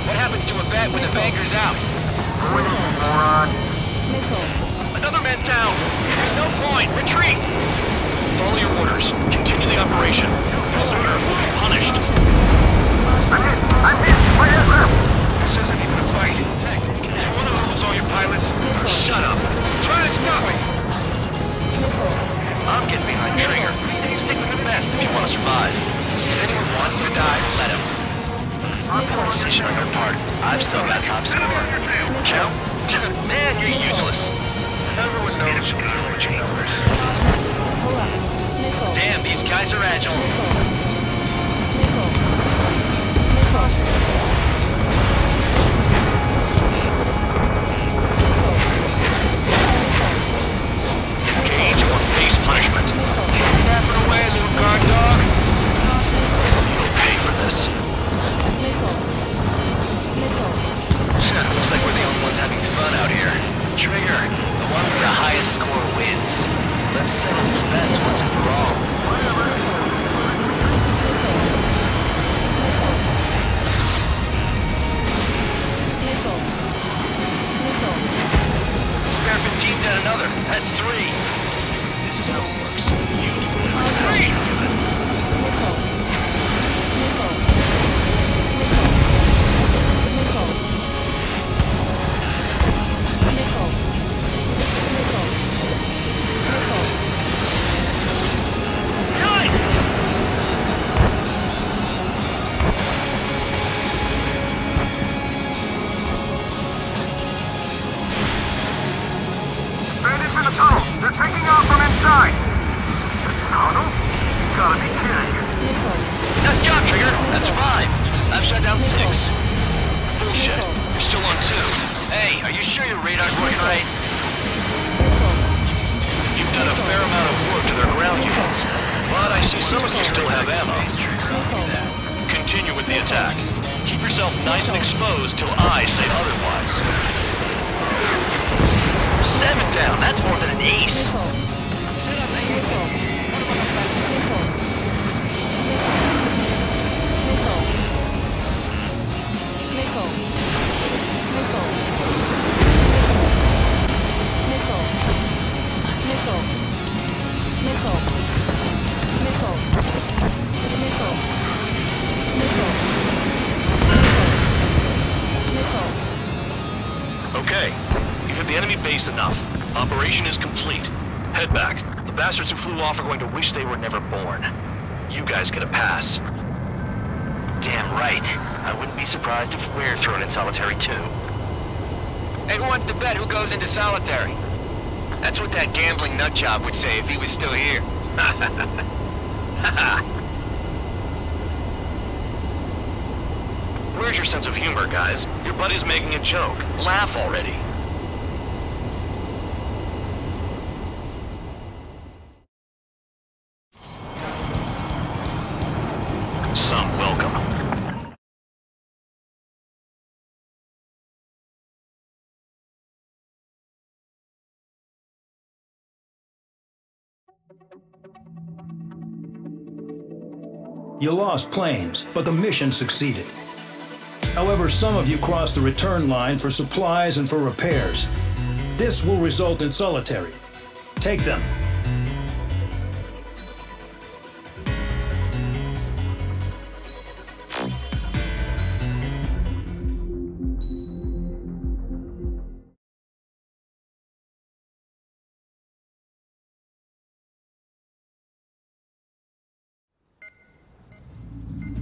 What happens to a bet when the banker's out? Moron. Another man down. There's no point. Retreat. Follow your orders. Continue the operation. Deserters will be punished. I'm hit. My aircraft. This isn't even a fight. Do you want to lose all your pilots? Shut up. Try to stop me. I'm getting behind Trigger. You stick with the best if you want to survive. If anyone wants to die, let him. Poor decision on your part. I've still got top score. Count? Man, you're useless. Everyone knows you can limit your numbers. Damn, these guys are agile. Engage or face punishment. Snapping away, little guard dog. You'll pay for this. Looks like we're the only ones having fun out here. Trigger, the one with the highest score wins. Let's settle who's best once and for all. Spare 15 down another. That's 3. This is how it works. Use whatever tasks you're given. Bandits in the tunnel. They're taking off from inside. The tunnel? You gotta be kidding. Nice job, Trigger. That's 5. I've shut down 6. Bullshit. You're still on 2. Hey, are you sure your radar's working right? You've done a fair amount of work to their ground units. But I see some of you still have ammo. Continue with the attack. Keep yourself nice and exposed till I say otherwise. 7 down. That's more than an ace. Okay, you've hit the enemy base enough. Operation is complete. Head back. The bastards who flew off are going to wish they were never born. You guys get a pass. Damn right. I wouldn't be surprised if we're thrown in solitary too. Hey, who wants to bet who goes into solitary? That's what that gambling nutjob would say if he was still here. Where's your sense of humor, guys? Your buddy's making a joke. Laugh already. Some welcome. You lost planes, but the mission succeeded. However, some of you crossed the return line for supplies and for repairs. This will result in solitary. Take them.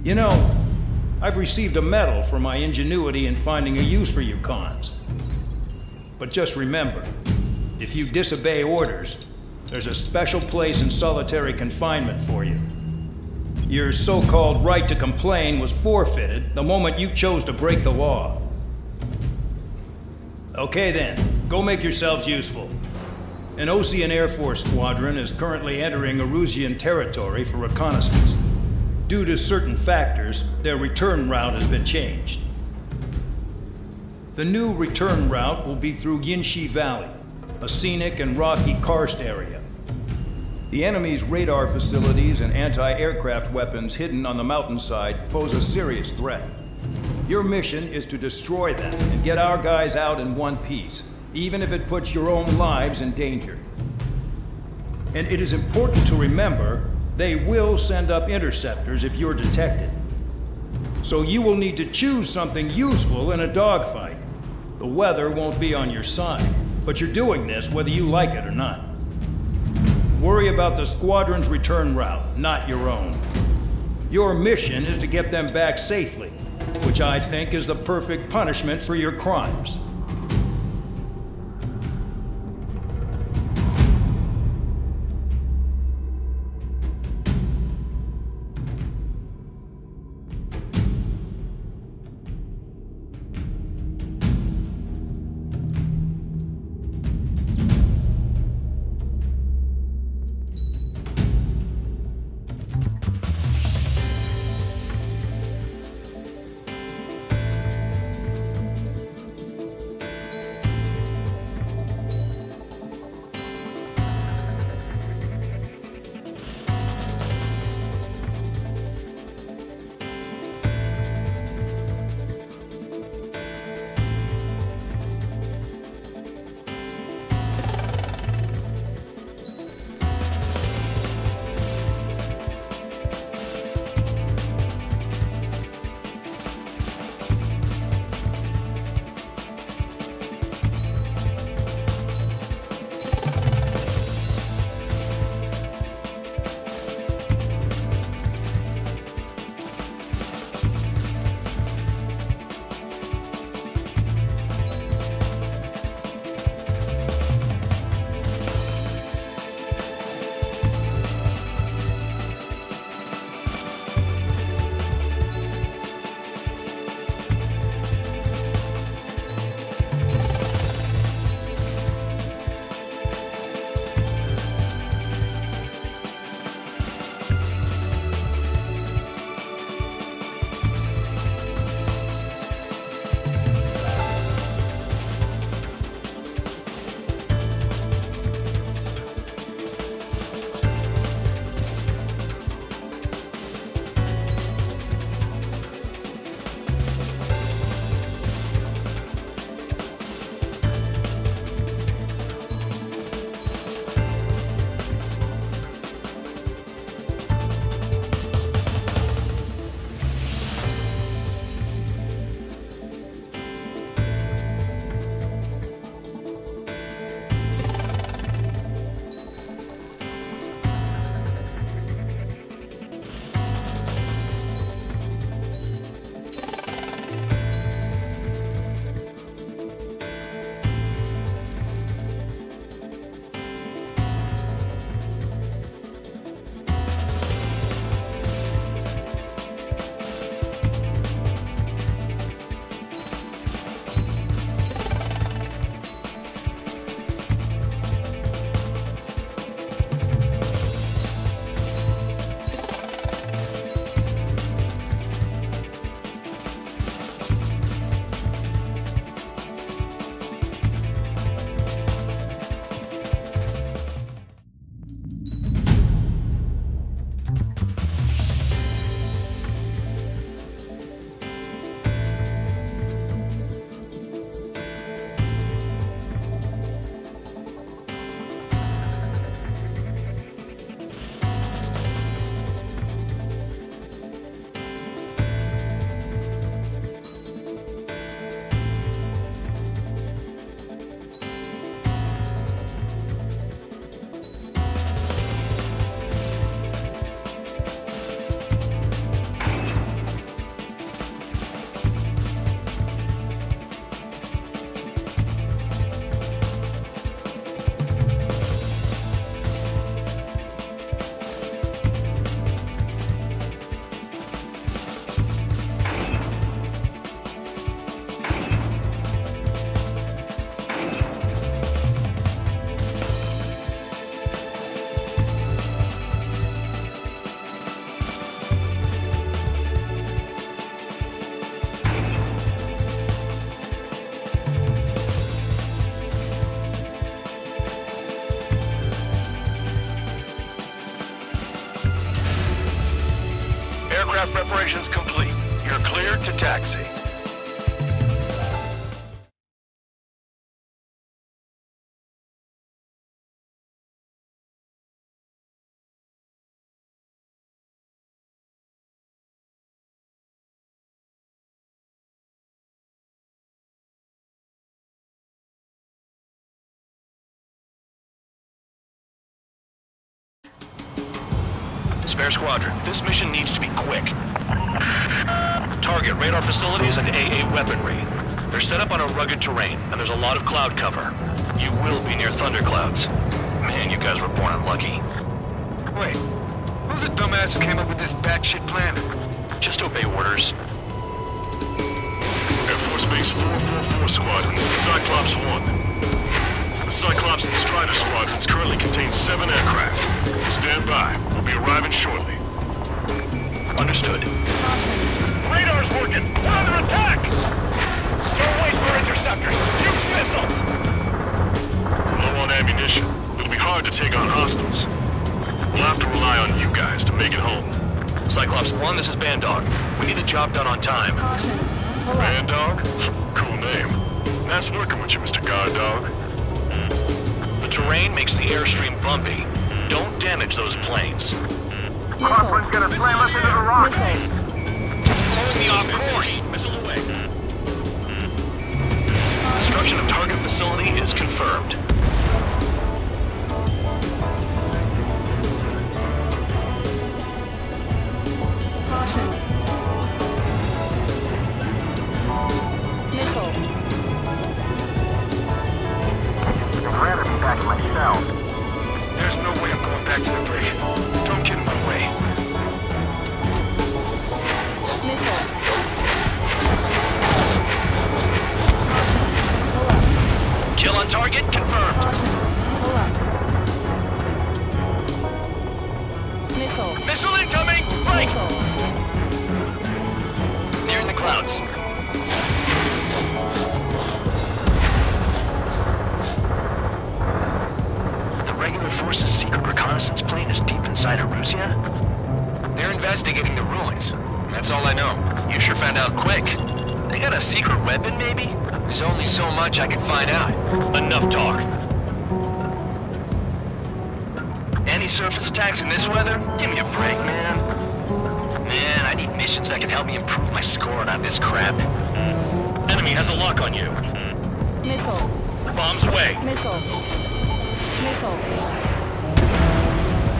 You know, I've received a medal for my ingenuity in finding a use for you cons. But just remember, if you disobey orders, there's a special place in solitary confinement for you. Your so-called right to complain was forfeited the moment you chose to break the law. Okay then, go make yourselves useful. An Osean Air Force squadron is currently entering Erusian territory for reconnaissance. Due to certain factors, their return route has been changed. The new return route will be through Yinshi Valley, a scenic and rocky karst area. The enemy's radar facilities and anti-aircraft weapons hidden on the mountainside pose a serious threat. Your mission is to destroy them and get our guys out in one piece, even if it puts your own lives in danger. And it is important to remember, they will send up interceptors if you're detected. So you will need to choose something useful in a dogfight. The weather won't be on your side, but you're doing this whether you like it or not. Worry about the squadron's return route, not your own. Your mission is to get them back safely, which I think is the perfect punishment for your crimes. Aircraft preparations complete. You're cleared to taxi. Spare Squadron, this mission needs to be quick. Target radar facilities and AA weaponry. They're set up on a rugged terrain, and there's a lot of cloud cover. You will be near thunderclouds. Man, you guys were born unlucky. Wait, who's the dumbass who came up with this batshit plan? Just obey orders. Air Force Base 444 Squadron, this is Cyclops 1. The Cyclops and Strider Squadrons currently contain 7 aircraft. Stand by. We'll be arriving shortly. Understood. Radar's working! We're under attack! Don't wait for interceptors! Use missiles! Low on ammunition. It'll be hard to take on hostiles. We'll have to rely on you guys to make it home. Cyclops 1, this is Bandog. We need the job done on time. Bandog? Cool name. Nice working with you, Mr. Guard Dog. The terrain makes the airstream bumpy. Don't damage those planes. Cochrane's gonna slam us into the rock! Just blowing me off course. Missile away. Destruction of target facility is confirmed. Caution. Missile. I'd rather be back in my cell. There's no way I'm going back to the bridge. Don't get in my way. Missile. Kill on target confirmed. Pull up. Missile. Missile incoming! Right! Missile. Nearing the clouds. The regular force's secret reconnaissance plane is deep inside Erusia? They're investigating the ruins. That's all I know. You sure found out quick. They got a secret weapon, maybe? There's only so much I can find out. Enough talk. Any surface attacks in this weather? Give me a break, man. Man, I need missions that can help me improve my score, not this crap. Enemy has a lock on you. Missile. Bombs away. Missile. Missile.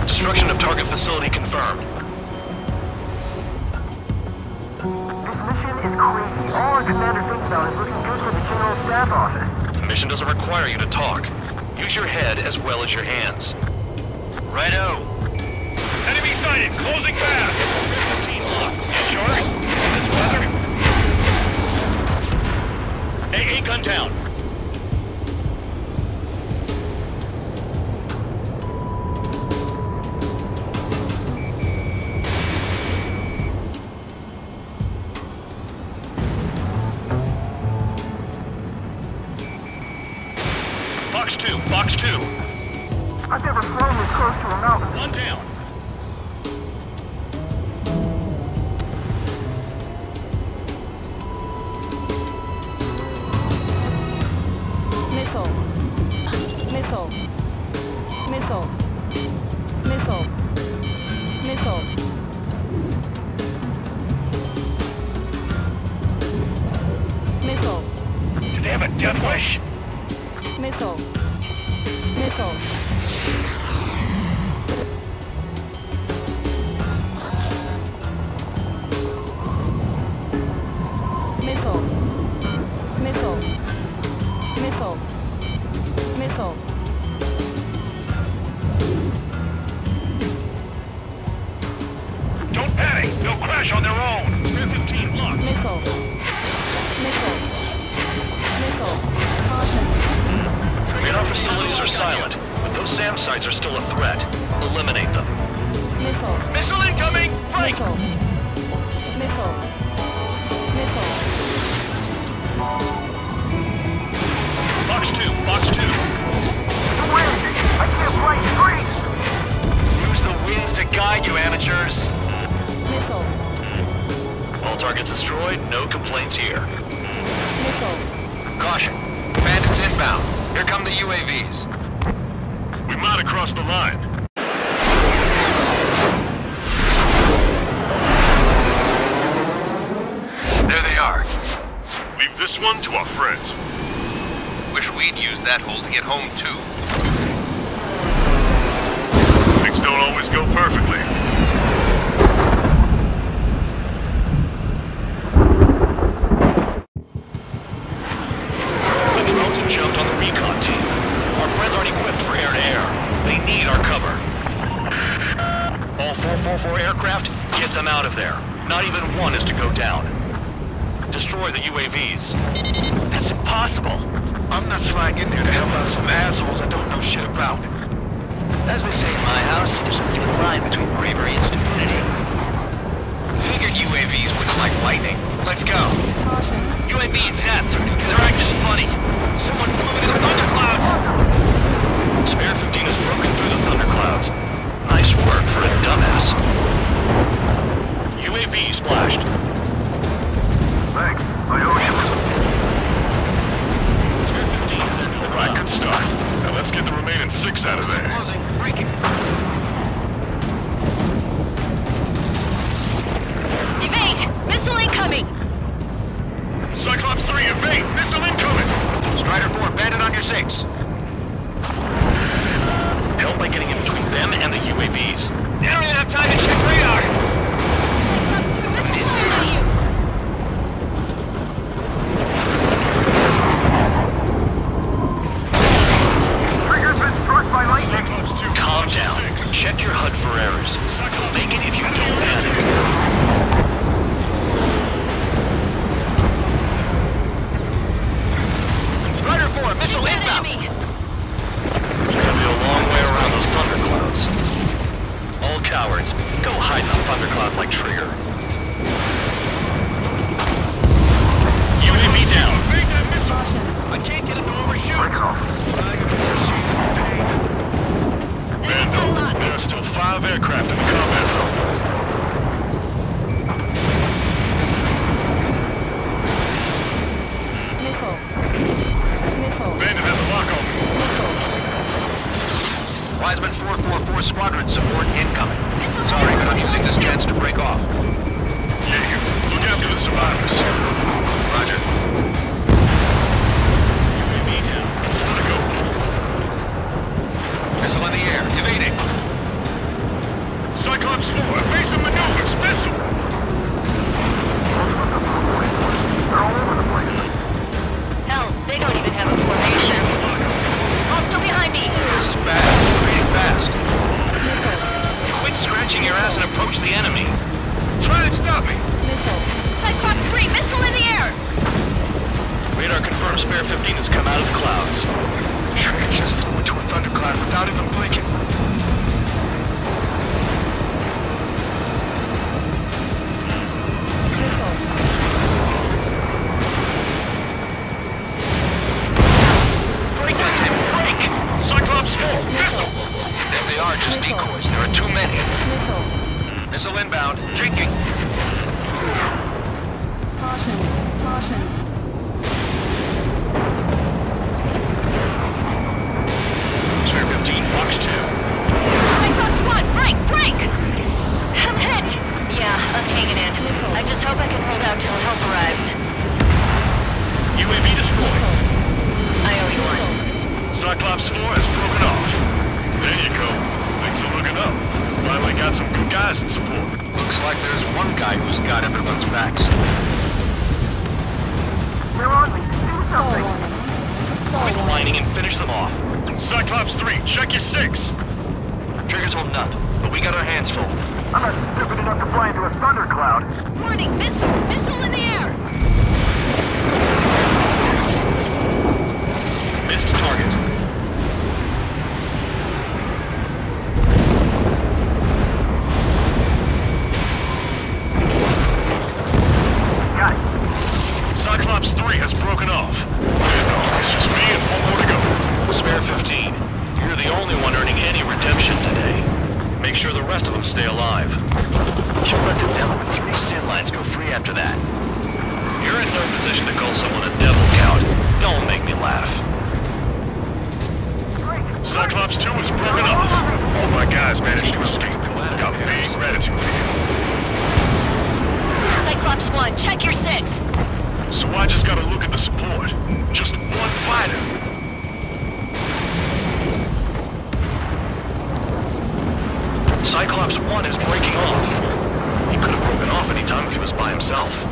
Destruction of target facility confirmed. This mission is crazy. All our commander thinks about is looking good for the General Staff Office. The mission doesn't require you to talk. Use your head as well as your hands. Righto. Enemy sighted! Closing fast! 15 locked. You sure? This weather? AA gun down. Fox 2, Fox 2. I've never flown this close to a mountain. One down. Missile. Missile. Missile. Missile. Missile. Missile. Do they have a death wish? Missile. Missile. Missile. Missile. Missile. Missile. Don't panic! They'll crash on their own! Spare 15 locked. Missile. Missile. Missile. Caution. Radar facilities are silent, but those SAM sites are still a threat. Eliminate them. Missile. Missile incoming! Right! Missile. Missile. Missile. Fox 2, Fox 2. The wind! I can't fly straight! Use the winds to guide you, amateurs. Missile. All targets destroyed, no complaints here. Missile. Caution. Bandits inbound. Here come the UAVs. We might have crossed the line. There they are. Leave this one to our friends. Wish we'd used that hole to get home, too. Things don't always go perfectly. The drones have jumped on the recon team. Our friends aren't equipped for air-to-air. They need our cover. All 444 aircraft, get them out of there. Not even one is to go down. Destroy the UAVs. That's impossible. I'm not flying in there to help out some assholes I don't know shit about. As they say in my house, there's a thin line between bravery and stupidity. Figured UAVs wouldn't like lightning. Let's go. UAVs zapped. They're acting funny. Someone flew into the thunderclouds. Spare 15 has broken through the thunderclouds. Nice work for a dumbass. UAV splashed. Thanks. I owe you. Spare 15 has entered the All right, cloud. good start. Now let's get the remaining 6 out of there. Closing. Breaking. Evade! Missile incoming! Cyclops 3, evade! Missile incoming! Strider 4, bandit on your 6. Help by getting in between them and the UAVs. They don't even have time to check radar. Trigger's been struck by lightning. Cyclops 2, Calm down. 6. Check your HUD for errors. You'll make it if you don't panic. Strider 4, missile inbound. It's gonna be a long way around those thunderclouds. All cowards, go hide in the thunderclouds like Trigger. UAV down. Evade that missile. I can't get into where we're shooting. Break off. Bando, there are still 5 aircraft in the combat zone. Missile. Missile. Bandit has a lock on me. Wiseman 444 squadron support incoming. Sorry, but I'm using this chance to break off. Yeah, you. Look after the survivors. Roger. UAV down. Gotta go. Missile in the air. Evading. Cyclops 4, evasive maneuvers. Missile. Hell, they don't even have a formation. Hostile behind me! This is bad. Retreating fast. Quit scratching your ass and approach the enemy. Try and stop me. Missile. Cyclops 3, missile in the air! Radar confirms Spare 15 has come out of the clouds. Trigger just flew into a thundercloud without even blinking. Break that thing. Break. Cyclops 4, missile. There they are, just decoys. There are too many. Missile. Missile inbound. Drinking. Caution. Caution. Spare 15, Fox 2. Cyclops 1, break! Break! I'm hit! Yeah, I'm hanging in. I just hope I can hold out till help arrives. UAV destroyed. I owe you one. Cyclops 4 has broken off. There you go. Things are looking up. Finally got some good guys in support. Looks like there's one guy who's got everyone's backs. Quit whining and finish them off. Cyclops 3, check your 6. Trigger's holding up, but we got our hands full. I'm not stupid enough to fly into a thundercloud. Warning, missile! Missile in the air! Missed target. Got it. Cyclops 3 has broken off. It's just me and 1 more to go. Spare 15, you're the only one earning any redemption today. Make sure the rest of them stay alive. You let the devil with 3 sin lines go free after that. Cyclops 2 is broken up. All my guys managed to escape. Got big gratitude for you. Cyclops 1, check your 6. So I just gotta look at the support. Just one fighter. Cyclops 1 is breaking off. He could have broken off any time if he was by himself.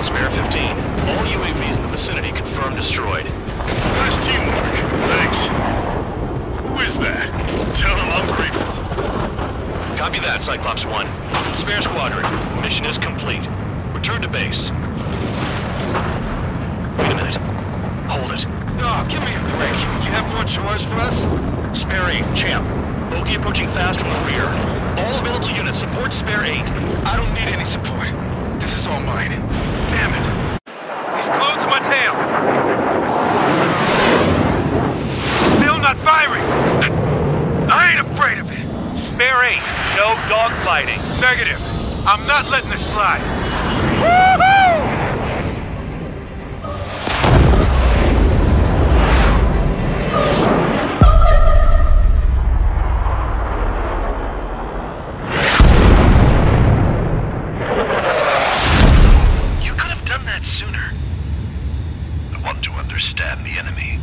Spare 15. All UAVs in the vicinity confirmed destroyed. Nice teamwork. Thanks. Who is that? Tell him I'm grateful. Copy that, Cyclops 1. Spare squadron. Mission is complete. Return to base. Wait a minute. Hold it. Oh, give me a break. You have more chores for us? Spare 8, champ. Bogey approaching fast from the rear. All available units support Spare 8. I don't need any support. This is all mine. Damn it. He's glued to my tail. Still not firing. I ain't afraid of it. Spare 8, no dogfighting. Negative. I'm not letting this slide. Woohoo! You could have done that sooner. I want to understand the enemy.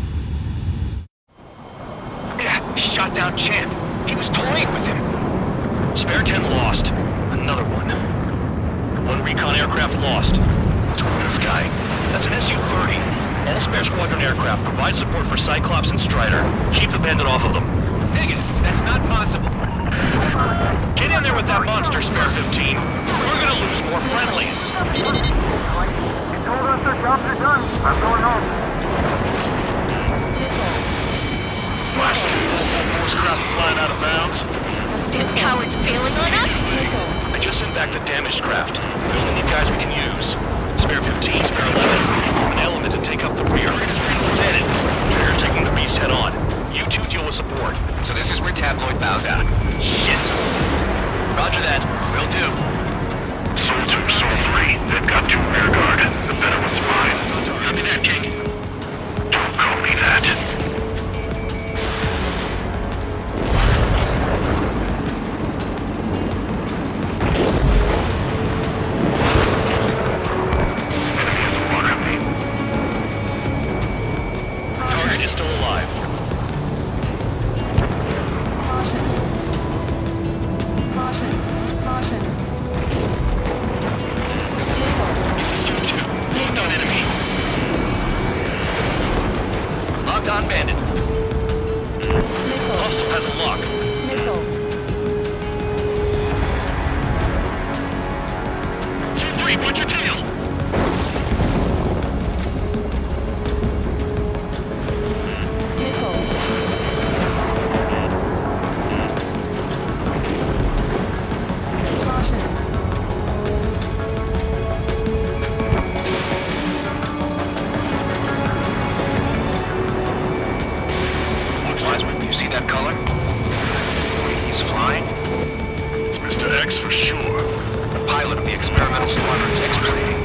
Yeah, shot down Champ. He was toying with him. Spare 10 lost. Another one. One recon aircraft lost. What's with this guy? That's an Su-30. All Spare Squadron aircraft provide support for Cyclops and Strider. Keep the bandit off of them. Negative. That's not possible. Get in there with that monster, Spare 15. We're gonna lose more friendlies. He told us their jobs are done. I'm going home. Force craft flying out of bounds. Those damn cowards bailing on us? I just sent back the damaged craft. We only need guys we can use. Spare 15, Spare 11. Form an element and take up the rear. Get it. Trigger's taking the beast head on. You two deal with support. So this is where Tabloid bows out. Shit. Roger that. Will do. Soul 2, Soul 3. They've got 2 rear guard. The better one's mine. Copy that, King. Don't call me that. Target is still alive. This is you 2. Locked on enemy. Locked on bandit. Hostile has a lock. Su-3, put your tail. Wiseman, you see that color? The way he's flying? It's Mr. X for sure. The pilot of the experimental squadron's X-plane.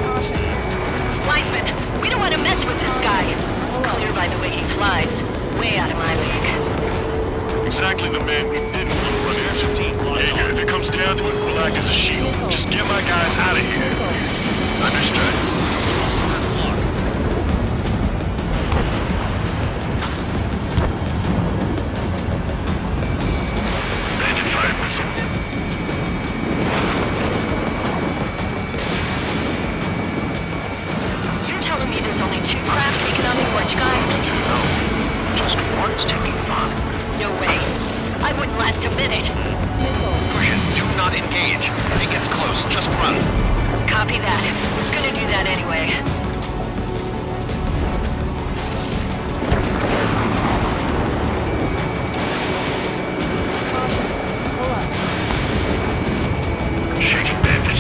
Wiseman, we don't want to mess with this guy. It's clear by the way he flies. Way out of my league. Exactly the man we didn't want to run into. Jaeger, if it comes down to it, we'll act as a shield. Just get my guys out of here. Understood. You're telling me there's only 2 craft taking on the orange guy? No, just one's taking on. No way. I wouldn't last a minute. Persian, do not engage. If he gets close, just run. Copy that. Was gonna do that anyway. Shaking bandit.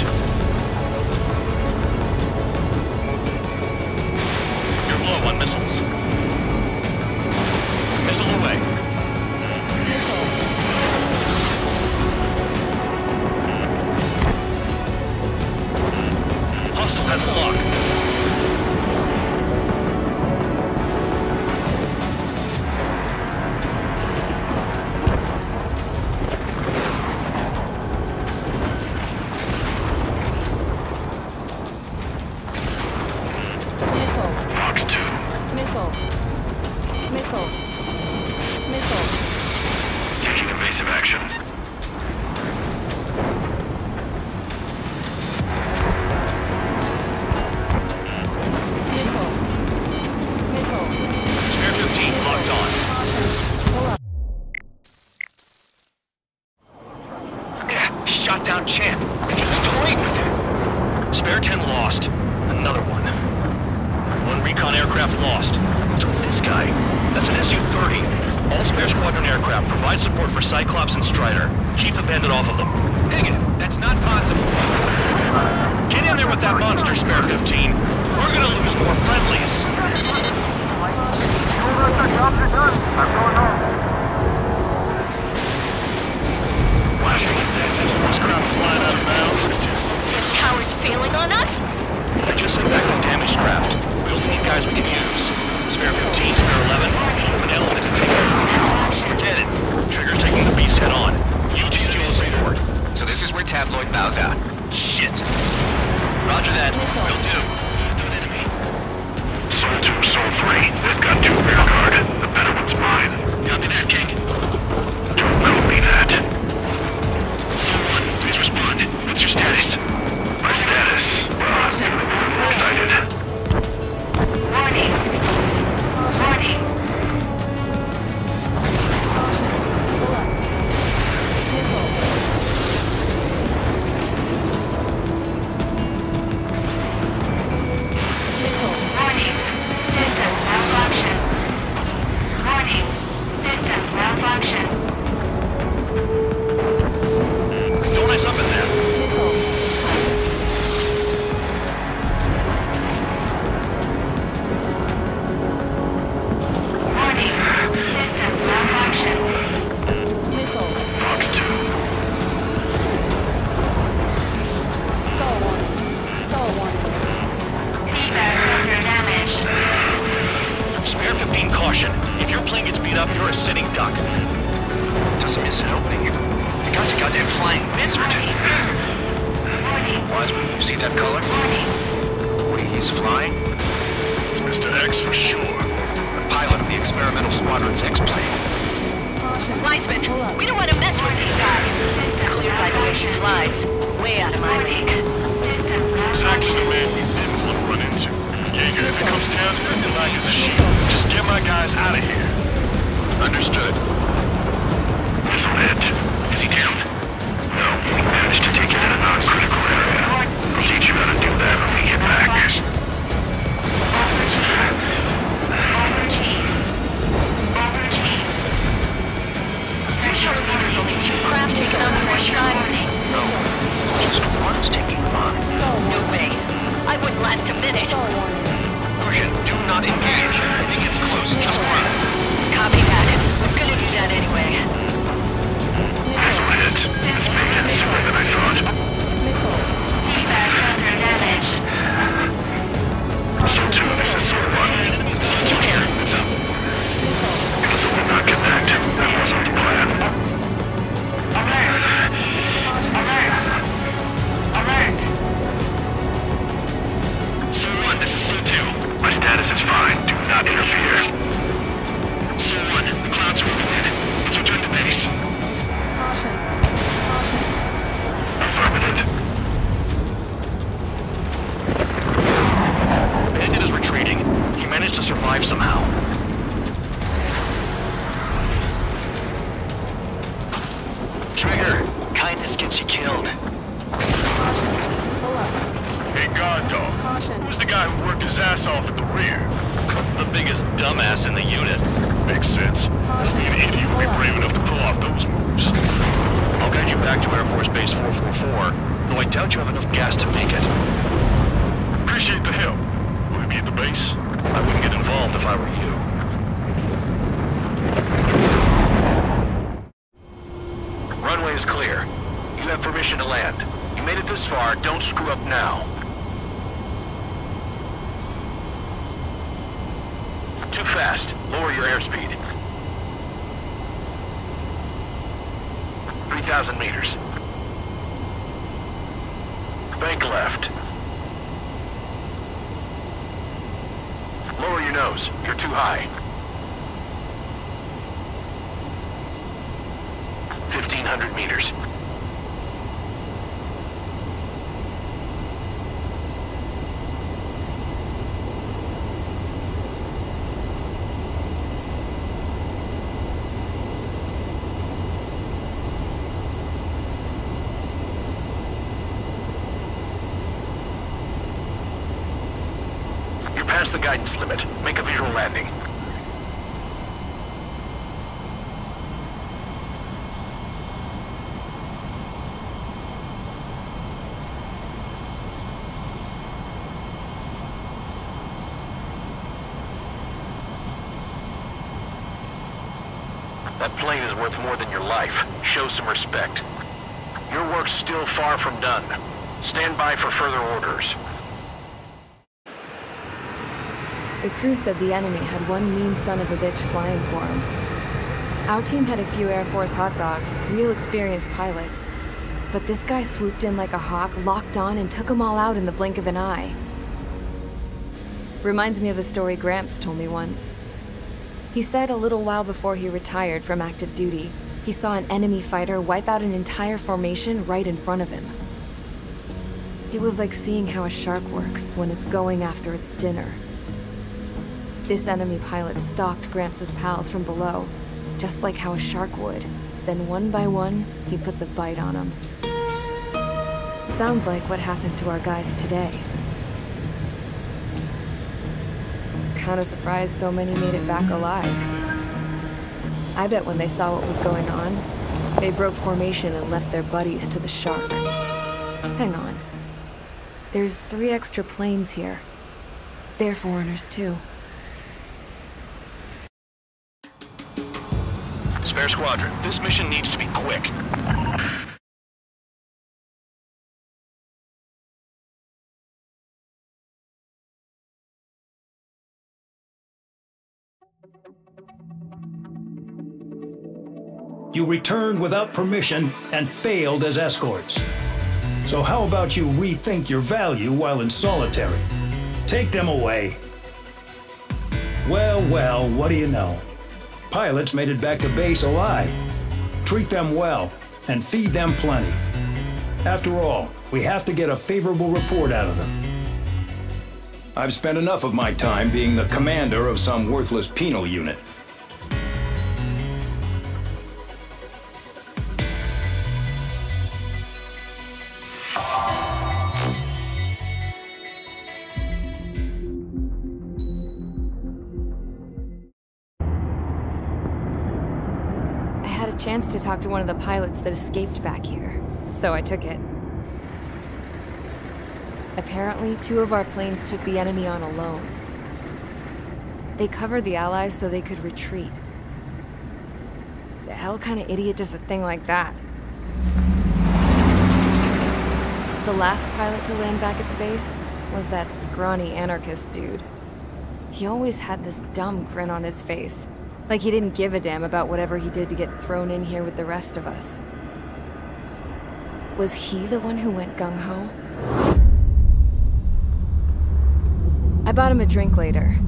You're low on missiles. Missile away. Hostile has a lock. Taking evasive action. Spare 15 locked on. Shot down Champ. He was toying with it. Spare 10 lost. Another one. One recon aircraft lost. What's with this guy? That's an Su-30. All spare squadron aircraft provide support for Cyclops and Strider. Keep the bandit off of them. Dang it, that's not possible. Get in there with that monster, Spare 15. We're gonna lose more friendlies. Scrap flying out of bounds. These cowards failing on us? I just sent back the damaged craft. We only need guys we can use. Spare 15, Spare 11, from an element to take out from you. Forget it. Trigger's taking the beast head on. UTG will support. So this is where Tabloid bows out. Shit. Roger that. Will do. Do an enemy. Soul 2, Soul 3. They've got 2 rear guard. The better one's mine. Copy that, King. Don't copy that. Soul 1, please respond. What's your status? My status? Excited. Warning. Warning. Warning. System malfunction. Warning. System malfunction. Don't mess up in there. Warning. System malfunction. Box 2. Feedback sensor damage. Spare 15, caution. If your plane gets beat up, you're a sitting duck. Doesn't miss an opening. The guy's a goddamn flying wizard. Wiseman, you see that color? Wait, he's flying? It's Mr. X for sure. The pilot of the experimental squadron's X-plane. Wiseman, we don't want to mess with this guy. It's clear by the way he flies. Way out of my league. Exactly the man we didn't want to run into. Jaeger, if it comes down to it, the line is a shield. Just get my guys out of here. Understood. Missile hit. Is he down? No, we managed to take it in a non-critical area. I'll teach you how to do that when we get back. You're telling me there's only 2 craft taken on the one time? No, just one's taking them on. No way. I wouldn't last a minute. Persian, do not engage. I think it's close. Just run. Copy that. Was gonna do that anyway. Missile hit. This may end sooner than I thought. Feedback sensor damage. So 2, this is Soul 1. So 2 here. What's up? It was only not connect. That wasn't the plan. Alert. Alert. Alert. Soul 1, this is Soul 2. My status is fine. Do not interfere. Soul 1, the clouds are moving in. Let's return to base. Affirmative. Bandit is retreating. He managed to survive somehow. Trigger, kindness gets you killed. Hey, guard dog. Who's the guy who worked his ass off at the rear? The biggest dumbass in the unit. Makes sense. Only an idiot would be brave enough to pull off those moves. I'll guide you back to Air Force Base 444, though I doubt you have enough gas to make it. Appreciate the help. Will he be at the base? I wouldn't get involved if I were you. Runway is clear. You have permission to land. You made it this far, don't screw up now. Too fast. Lower your airspeed. 3,000 meters. Bank left. Lower your nose. You're too high. 1,500 meters. You're past the guidance limit. Make a visual landing. That plane is worth more than your life. Show some respect. Your work's still far from done. Stand by for further orders. The crew said the enemy had one mean son of a bitch flying for him. Our team had a few Air Force hot dogs, real experienced pilots. But this guy swooped in like a hawk, locked on, and took them all out in the blink of an eye. Reminds me of a story Gramps told me once. He said a little while before he retired from active duty, he saw an enemy fighter wipe out an entire formation right in front of him. It was like seeing how a shark works when it's going after its dinner. This enemy pilot stalked Gramps' pals from below, just like how a shark would. Then one by one, he put the bite on them. Sounds like what happened to our guys today. Kinda surprised so many made it back alive. I bet when they saw what was going on, they broke formation and left their buddies to the shark. Hang on. There's 3 extra planes here. They're foreigners too. Spare Squadron, this mission needs to be quick. You returned without permission and failed as escorts. So how about you rethink your value while in solitary? Take them away. Well, what do you know? Pilots made it back to base alive. Treat them well and feed them plenty. After all, we have to get a favorable report out of them. I've spent enough of my time being the commander of some worthless penal unit. Chance to talk to one of the pilots that escaped back here, so I took it. Apparently, 2 of our planes took the enemy on alone. They covered the Allies so they could retreat. The hell kind of idiot does a thing like that? The last pilot to land back at the base was that scrawny anarchist dude. He always had this dumb grin on his face. Like he didn't give a damn about whatever he did to get thrown in here with the rest of us. Was he the one who went gung-ho? I bought him a drink later.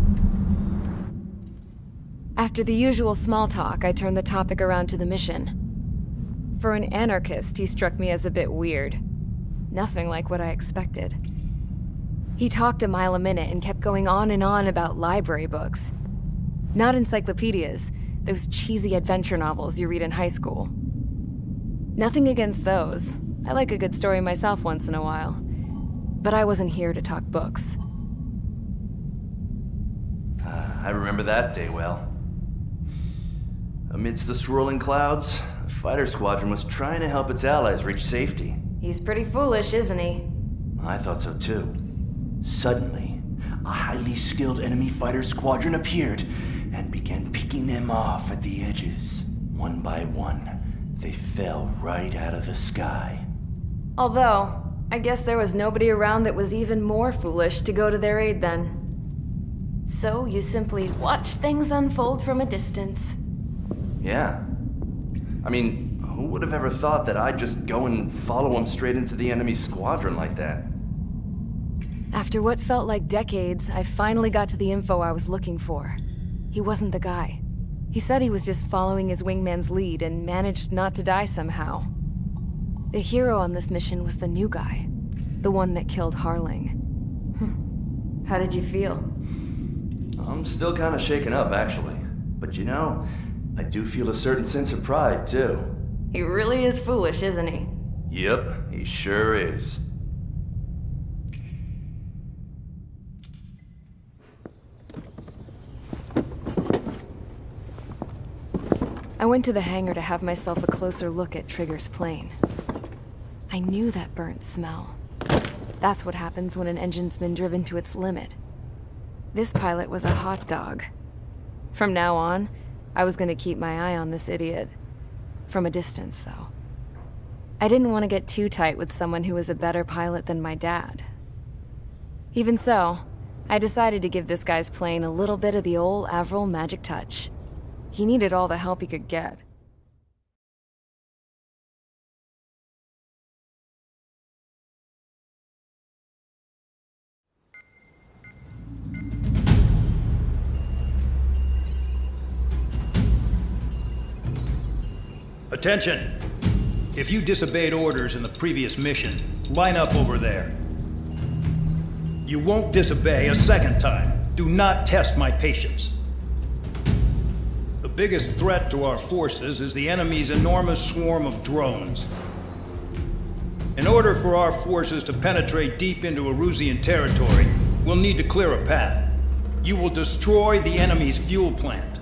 After the usual small talk, I turned the topic around to the mission. For an anarchist, he struck me as a bit weird. Nothing like what I expected. He talked a mile a minute and kept going on and on about library books. Not encyclopedias, those cheesy adventure novels you read in high school. Nothing against those. I like a good story myself once in a while. But I wasn't here to talk books. I remember that day well. Amidst the swirling clouds, the fighter squadron was trying to help its allies reach safety. He's pretty foolish, isn't he? I thought so too. Suddenly, a highly skilled enemy fighter squadron appeared and began picking them off at the edges. One by one, they fell right out of the sky. Although, I guess there was nobody around that was even more foolish to go to their aid then. So you simply watch things unfold from a distance. Yeah. I mean, who would have ever thought that I'd just go and follow him straight into the enemy squadron like that? After what felt like decades, I finally got to the info I was looking for. He wasn't the guy. He said he was just following his wingman's lead and managed not to die somehow. The hero on this mission was the new guy, the one that killed Harling. How did you feel? I'm still kind of shaken up, actually. But you know, I do feel a certain sense of pride, too. He really is foolish, isn't he? Yep, he sure is. I went to the hangar to have myself a closer look at Trigger's plane. I knew that burnt smell. That's what happens when an engine's been driven to its limit. This pilot was a hot dog. From now on, I was going to keep my eye on this idiot. From a distance, though. I didn't want to get too tight with someone who was a better pilot than my dad. Even so, I decided to give this guy's plane a little bit of the old Avril magic touch. He needed all the help he could get. Attention! If you disobeyed orders in the previous mission, line up over there. You won't disobey a second time. Do not test my patience. The biggest threat to our forces is the enemy's enormous swarm of drones. In order for our forces to penetrate deep into Erusian territory, we'll need to clear a path. You will destroy the enemy's fuel plant.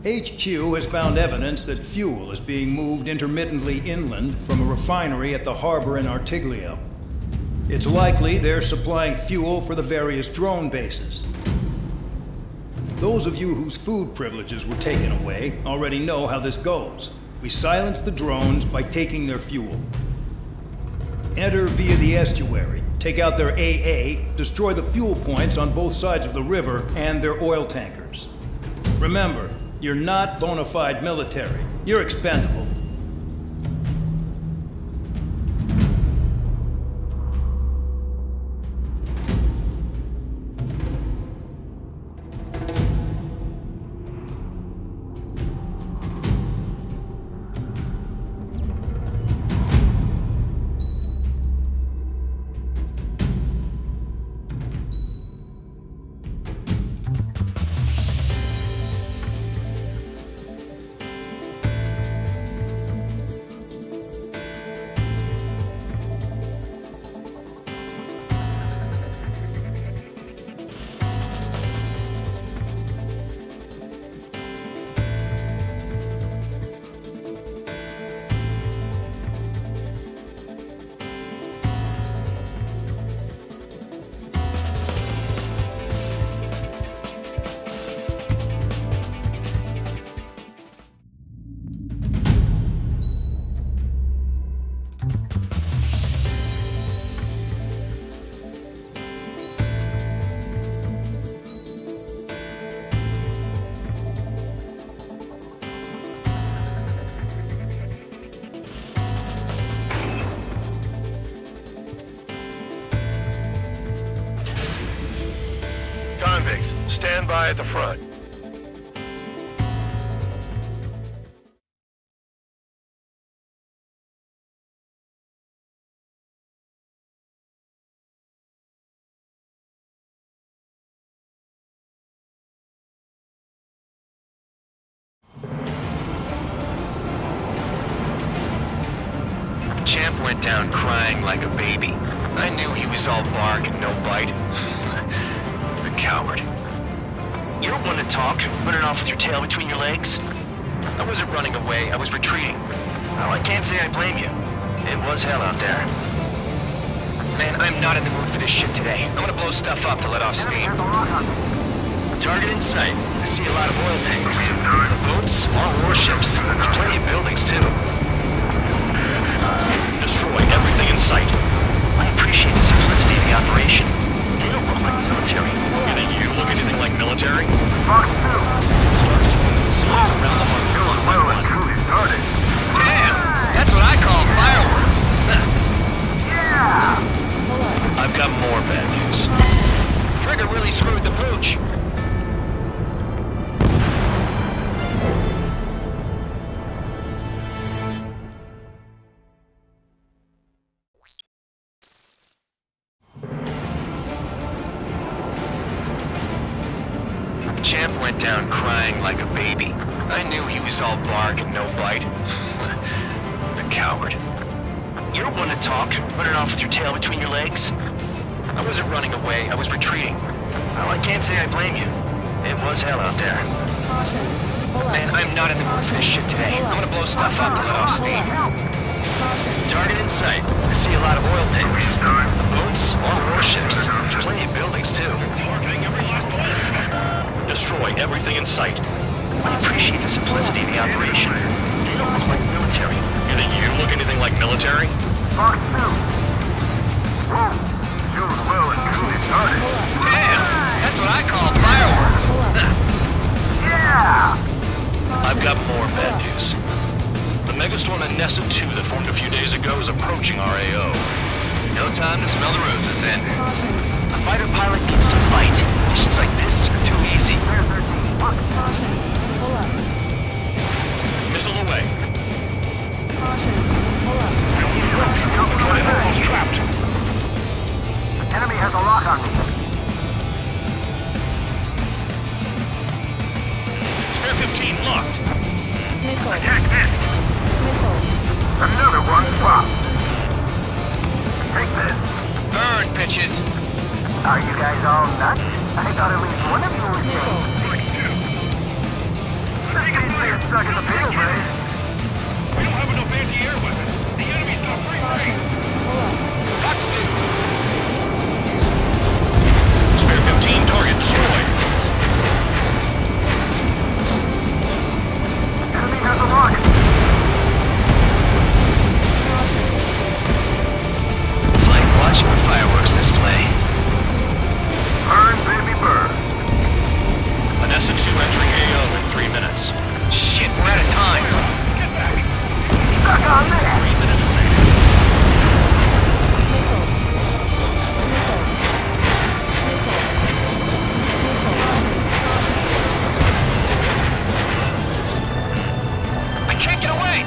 HQ has found evidence that fuel is being moved intermittently inland from a refinery at the harbor in Artiglio. It's likely they're supplying fuel for the various drone bases. Those of you whose food privileges were taken away already know how this goes. We silence the drones by taking their fuel. Enter via the estuary, take out their AA, destroy the fuel points on both sides of the river and their oil tankers. Remember, you're not bona fide military. You're expendable. Convicts, stand by at the front. Champ went down crying like a baby. I knew he was all bark and no bite. The coward. You're one to talk, running off with your tail between your legs. I wasn't running away, I was retreating. Well, I can't say I blame you. It was hell out there. Man, I'm not in the mood for this shit today. I'm gonna blow stuff up to let off steam. Target in sight. I see a lot of oil tanks. Boats, all warships. There's plenty of buildings, too. Destroy everything in sight. I appreciate the simplicity of the operation. They don't look like military. You think you look anything like military? Start destroying the facilities around the harbor. Damn! That's what I call fireworks. I've got more bad news. Trigger really screwed the pooch. Champ went down crying like a baby. I knew he was all bark and no bite. The coward. You're one to talk, running off with your tail between your legs. I wasn't running away, I was retreating. Well, I can't say I blame you. It was hell out there. Man, I'm not in the mood for this shit today. I'm gonna blow stuff up to let off steam. Target in sight. I see a lot of oil tanks. Boats, all warships. There's plenty of buildings, too. Destroy everything in sight. I appreciate the simplicity of the operation. They don't look like military. You think you look anything like military? Part 2. Whoa. Shows well and truly started. Damn! That's what I call fireworks. Yeah! I've got more bad news. The megastorm at Nessa 2 that formed a few days ago is approaching our AO. No time to smell the roses, then. A fighter pilot needs to fight. Missions like this are too easy. Missile away. Almost trapped. Enemy has a lock on me. Spare 15 locked. Attack this. Another one dropped. Take this. Burn, bitches. Are you guys all nuts? I thought at least one of you was safe. You can stay stuck in the field, man. We don't have enough anti-air weapons. The enemy's got free reign. Box 2. Spare 15 target destroyed. Enemy has a lock. It's like watching a fireworks display. Burn, baby, burn. An Nessa 2 entering AO in 3 minutes. Shit, we're out of time. Get back. Stuck on this. 3 minutes remaining. I can't get away.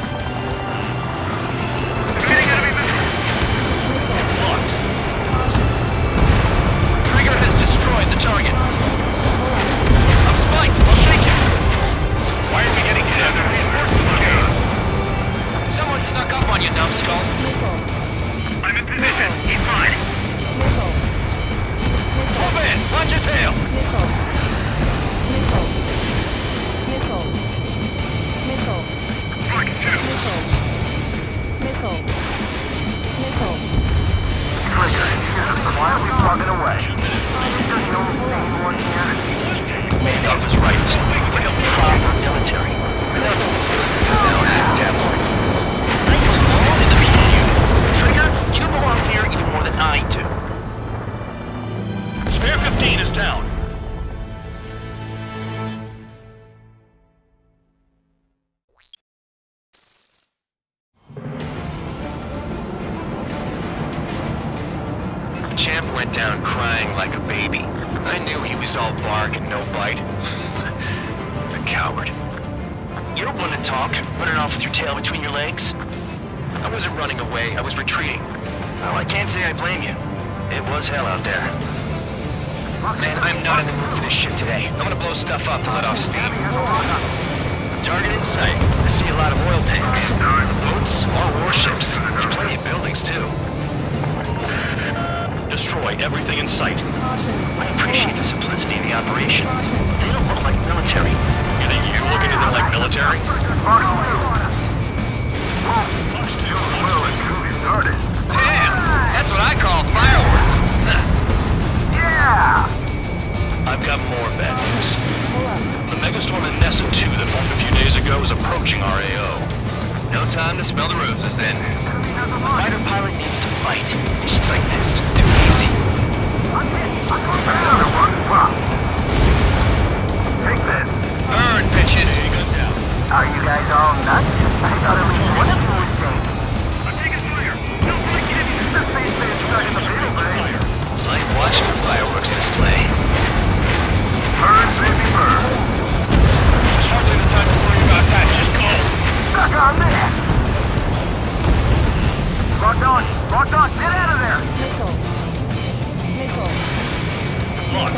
Locked. Trigger has destroyed the target. I'm spiked. I'll take it. Why are we getting hit? Someone snuck up on you, numbskull. I'm in position. He's mine. Move in. Watch your tail. Strike 2. Trigger, here's quietly plugging away. 2 minutes remaining. You're the only thing one here. Maybe I was right. Real proper military. Now act devil. I belong in the PU. Trigger, you belong here even more than I do. Spare 15 is down. Champ went down crying like a baby. I knew he was all bark and no bite. The coward. You're one to talk, running off with your tail between your legs. I wasn't running away, I was retreating. Well, I can't say I blame you. It was hell out there. Man, I'm not in the mood for this shit today. I'm gonna blow stuff up to let off steam. Target in sight. I see a lot of oil tanks. Boats, all warships. There's plenty of buildings, too. Destroy everything in sight. I appreciate the simplicity of the operation. They don't look like military. You think you look anything like military? Box 2. Box 2. Started. Damn! That's what I call fireworks. Yeah! I've got more bad news. The megastorm at Nessa 2 that formed a few days ago is approaching our AO. No time to smell the roses, then. A fighter pilot needs to fight. Missions like this are too easy. Another one dropped. Take this. Burn, bitches! Are you guys all nuts? I thought at least one of you was safe. I'm taking fire. No break it. This thing's been stuck in the field, man. It's like watching a fireworks display. Burn, baby, burn. There's hardly the time to worry about that. Just go. Stuck on this. Locked on. Locked on. Get out of there. Locked.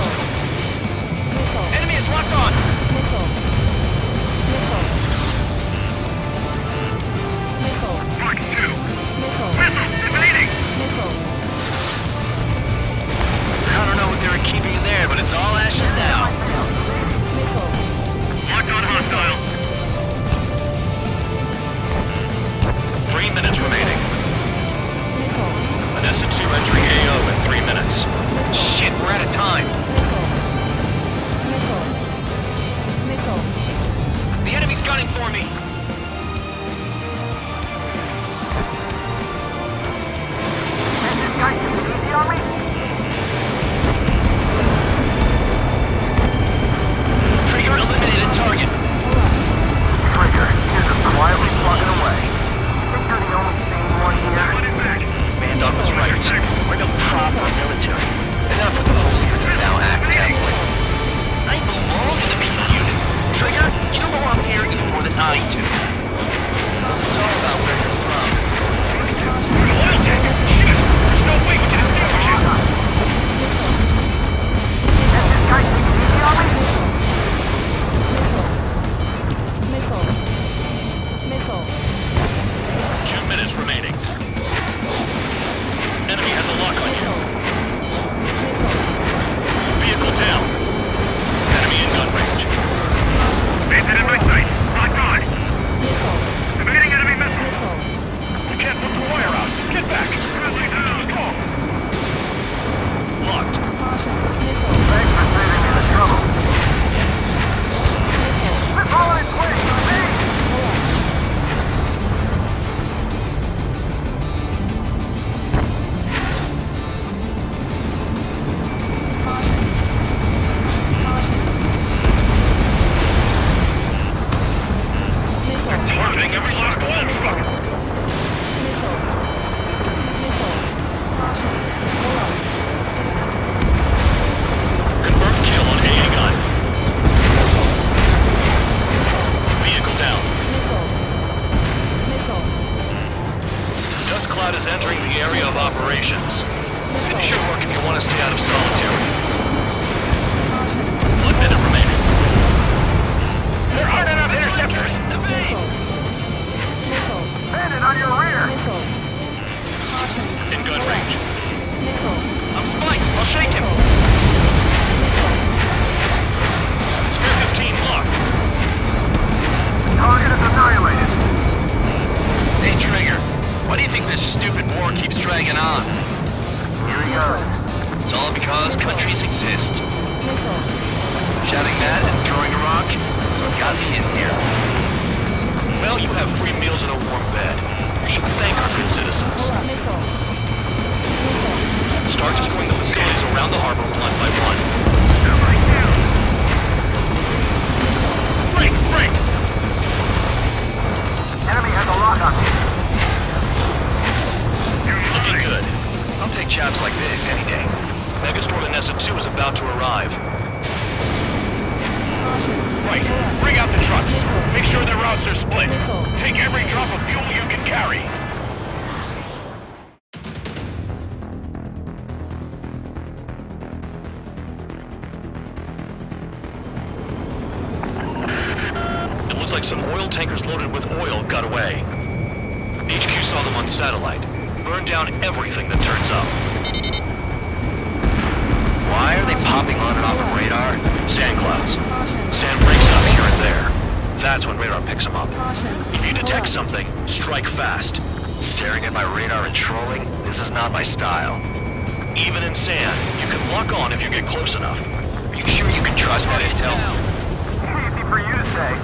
trying to. It's all about where you're from. There's no way we can extinguish him! Has this guy taken it easy on me? Missile. 2 minutes remaining. Enemy has a lock on you. Vehicle down. Enemy in gun range. Bandit in my sight. Locked on. Evading enemy missile. We can't put the wire out. Get back. Friendly down. Go. Locked. Thanks for saving me the trouble. We're falling in place. Targeting every last one. Confirmed kill on AA gun. Vehicle down. Dust cloud is entering the area of operations. Finish your work if you want to stay out of solitary. 1 minute remaining. There aren't enough interceptors. Bandit on your rear. In gun range. I'm spiked. I'll shake him. Spare 15 locked. Target is annihilated. Hey, Trigger. Why do you think this stupid war keeps dragging on? Here he goes. It's all because countries exist. Shouting that and throwing a rock got me in here. Well, you have free meals and a warm bed. You should thank our good citizens. Start destroying the facilities around the harbor one by one. Break! Break! Enemy has a lock on me. Looking good. I'll take jobs like this any day. Megastorm Inessa 2 is about to arrive. Right. Bring out the trucks. Make sure their routes are split. Take every drop of fuel you can carry. It looks like some oil tankers loaded with oil got away. HQ saw them on satellite. Burned down everything that turns up. Why are they popping on and off of radar? Sand clouds. Sand breaks up here and there. That's when radar picks them up. If you detect something, strike fast. Staring at my radar and trolling? This is not my style. Even in sand, you can lock on if you get close enough. Are you sure you can trust that intel? Easy for you to say.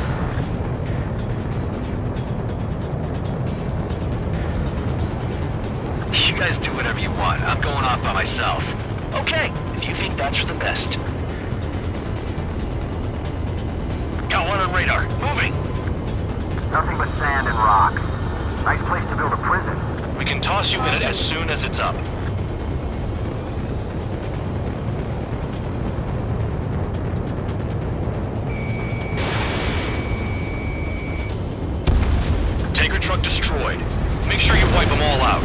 You guys do whatever you want. I'm going off by myself. Okay, if you think that's for the best. Got one on radar. Moving. Nothing but sand and rocks. Nice place to build a prison. We can toss you in it as soon as it's up. Tanker truck destroyed. Make sure you wipe them all out.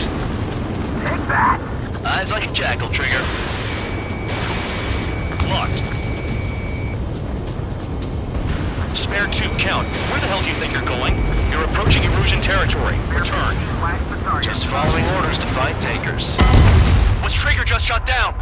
Take that. Eyes like a jackal, Trigger. Locked. Spare 2 count. Where the hell do you think you're going? You're approaching Erusian territory. Return. Just following orders to find tankers. Was Trigger just shot down?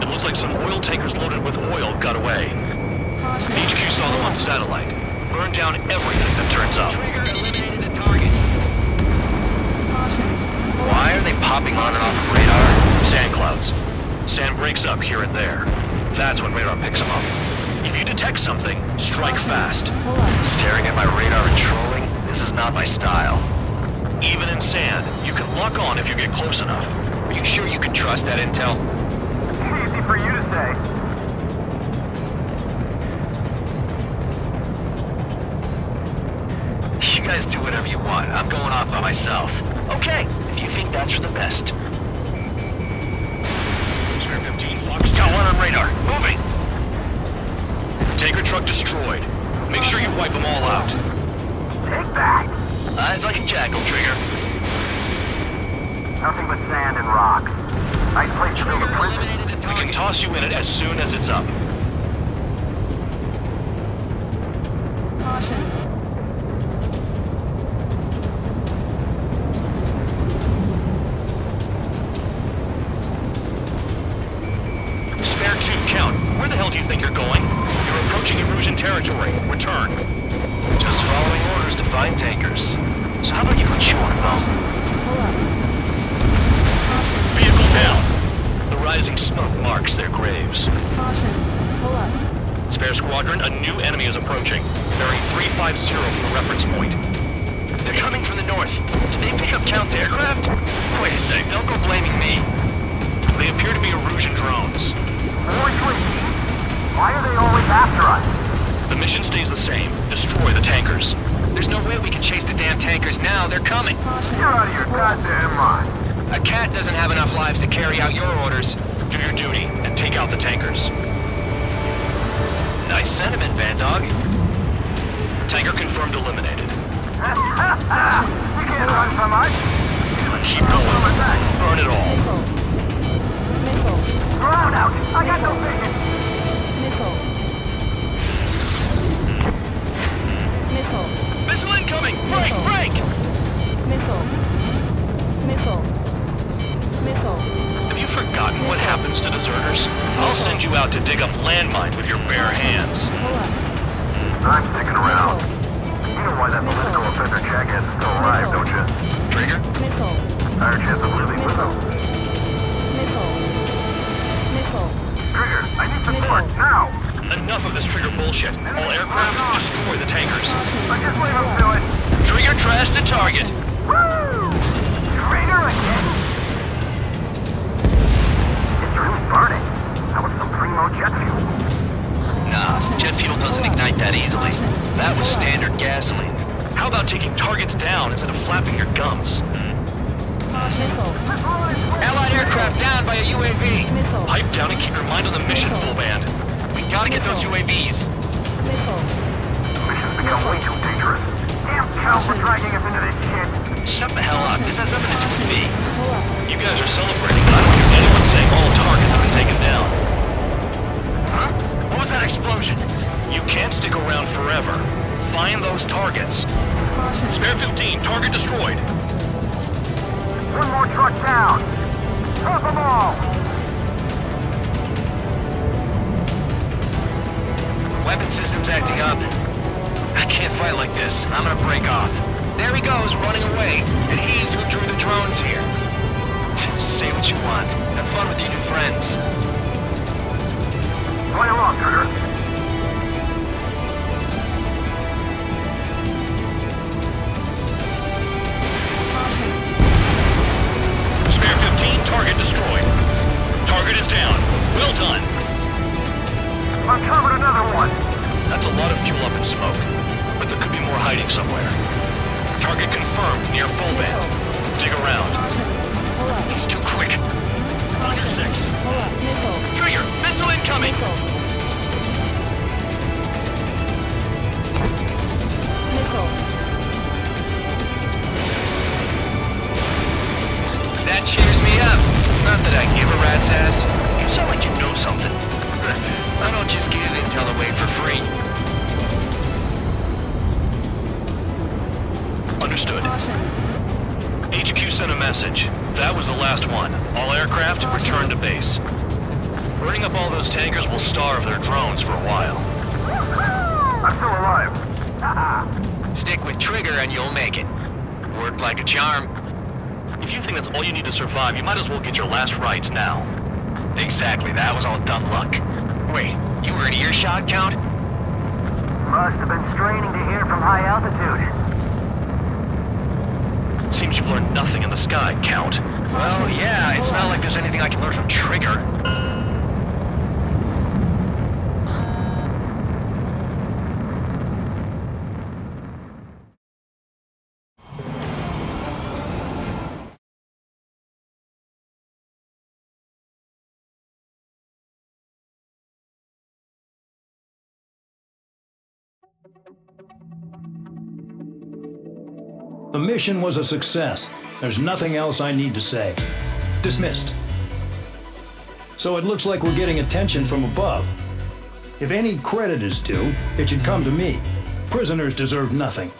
It looks like some oil tankers loaded with oil got away. HQ saw them on satellite. Burned down everything that turns up. Trigger eliminated the target. Why are they popping on and off of radar? Sand clouds. Sand breaks up here and there. That's when radar picks them up. If you detect something, strike fast. Staring at my radar and trolling? This is not my style. Even in sand, you can lock on if you get close enough. Are you sure you can trust that intel? Easy for you to say. You guys do whatever you want. I'm going off by myself. Okay, if you think that's for the best. Spare 15, Fox. Got one on radar. Moving. Tanker truck destroyed. Make sure you wipe them all out. Take that! Eyes like a jackal, Trigger. Nothing but sand and rocks. Nice place to build a prison. We can toss you in it as soon as it's up. Spare 2, Count. Where the hell do you think you're going? You're approaching Erusian territory. Return. Just following orders to find tankers. So how about you put you on a phone? Vehicle down. The rising smoke marks their graves. Spare Squadron, a new enemy is approaching. Bearing 350 from the reference point. They're coming from the north. Did they pick up Count's aircraft? Wait a sec, don't go blaming me. They appear to be Erusian drones. Why are they always after us? The mission stays the same. Destroy the tankers. There's no way we can chase the damn tankers now. They're coming. You're out of your goddamn mind. A cat doesn't have enough lives to carry out your orders. Do your duty and take out the tankers. Nice sentiment, Van Dog. Tanker confirmed eliminated. You can't run from us. Keep going. Burn it all. Ground out. I got no vision. Missile incoming! Break! Break! Have you forgotten what happens to deserters? I'll send you out to dig up landmine with your bare hands. I'm sticking around. You know why that political offender jackass is still alive, don't you? Trigger? Higher chance of living with him. Trigger, I need support, now! Enough of this Trigger bullshit. All aircraft, destroy the tankers. I just leave him to it. Trigger trash the target. Woo! Trigger again? Mister, who's burning? That was some primo jet fuel. Nah, jet fuel doesn't ignite that easily. That was standard gasoline. How about taking targets down instead of flapping your gums? Allied aircraft down by a UAV. Pipe down and keep your mind on the mission, full band. We gotta get those UAVs. Mission's become way too dangerous. Damn cow for dragging us into this shit. Shut the hell up. This has nothing to do with me. You guys are celebrating, but I don't hear anyone saying all targets have been taken down. Huh? What was that explosion? You can't stick around forever. Find those targets. Spare 15, target destroyed. One more truck down. Drop them all. Weapon system's acting up. I can't fight like this. I'm gonna break off. There he goes, running away. And he's who drew the drones here. Say what you want. Have fun with your new friends. Right along, Trigger. Spare 15, target destroyed. Target is down. Well done. Uncovered another one. That's a lot of fuel up in smoke, but there could be more hiding somewhere. Target confirmed near full band. Dig around. He's too quick. On your 6. Trigger, missile incoming. That cheers me up. Not that I give a rat's ass. You sound like you know something. I don't just give intel away for free. Understood. HQ sent a message. That was the last one. All aircraft, return to base. Burning up all those tankers will starve their drones for a while. I'm still alive. Stick with Trigger and you'll make it. Worked like a charm. If you think that's all you need to survive, you might as well get your last rites now. Exactly, that was all dumb luck. Wait, you were in earshot, Count? Must have been straining to hear from high altitude. Seems you've learned nothing in the sky, Count. Well, yeah, it's not like there's anything I can learn from Trigger. The mission was a success. There's nothing else I need to say. Dismissed. So it looks like we're getting attention from above. If any credit is due, it should come to me. Prisoners deserve nothing.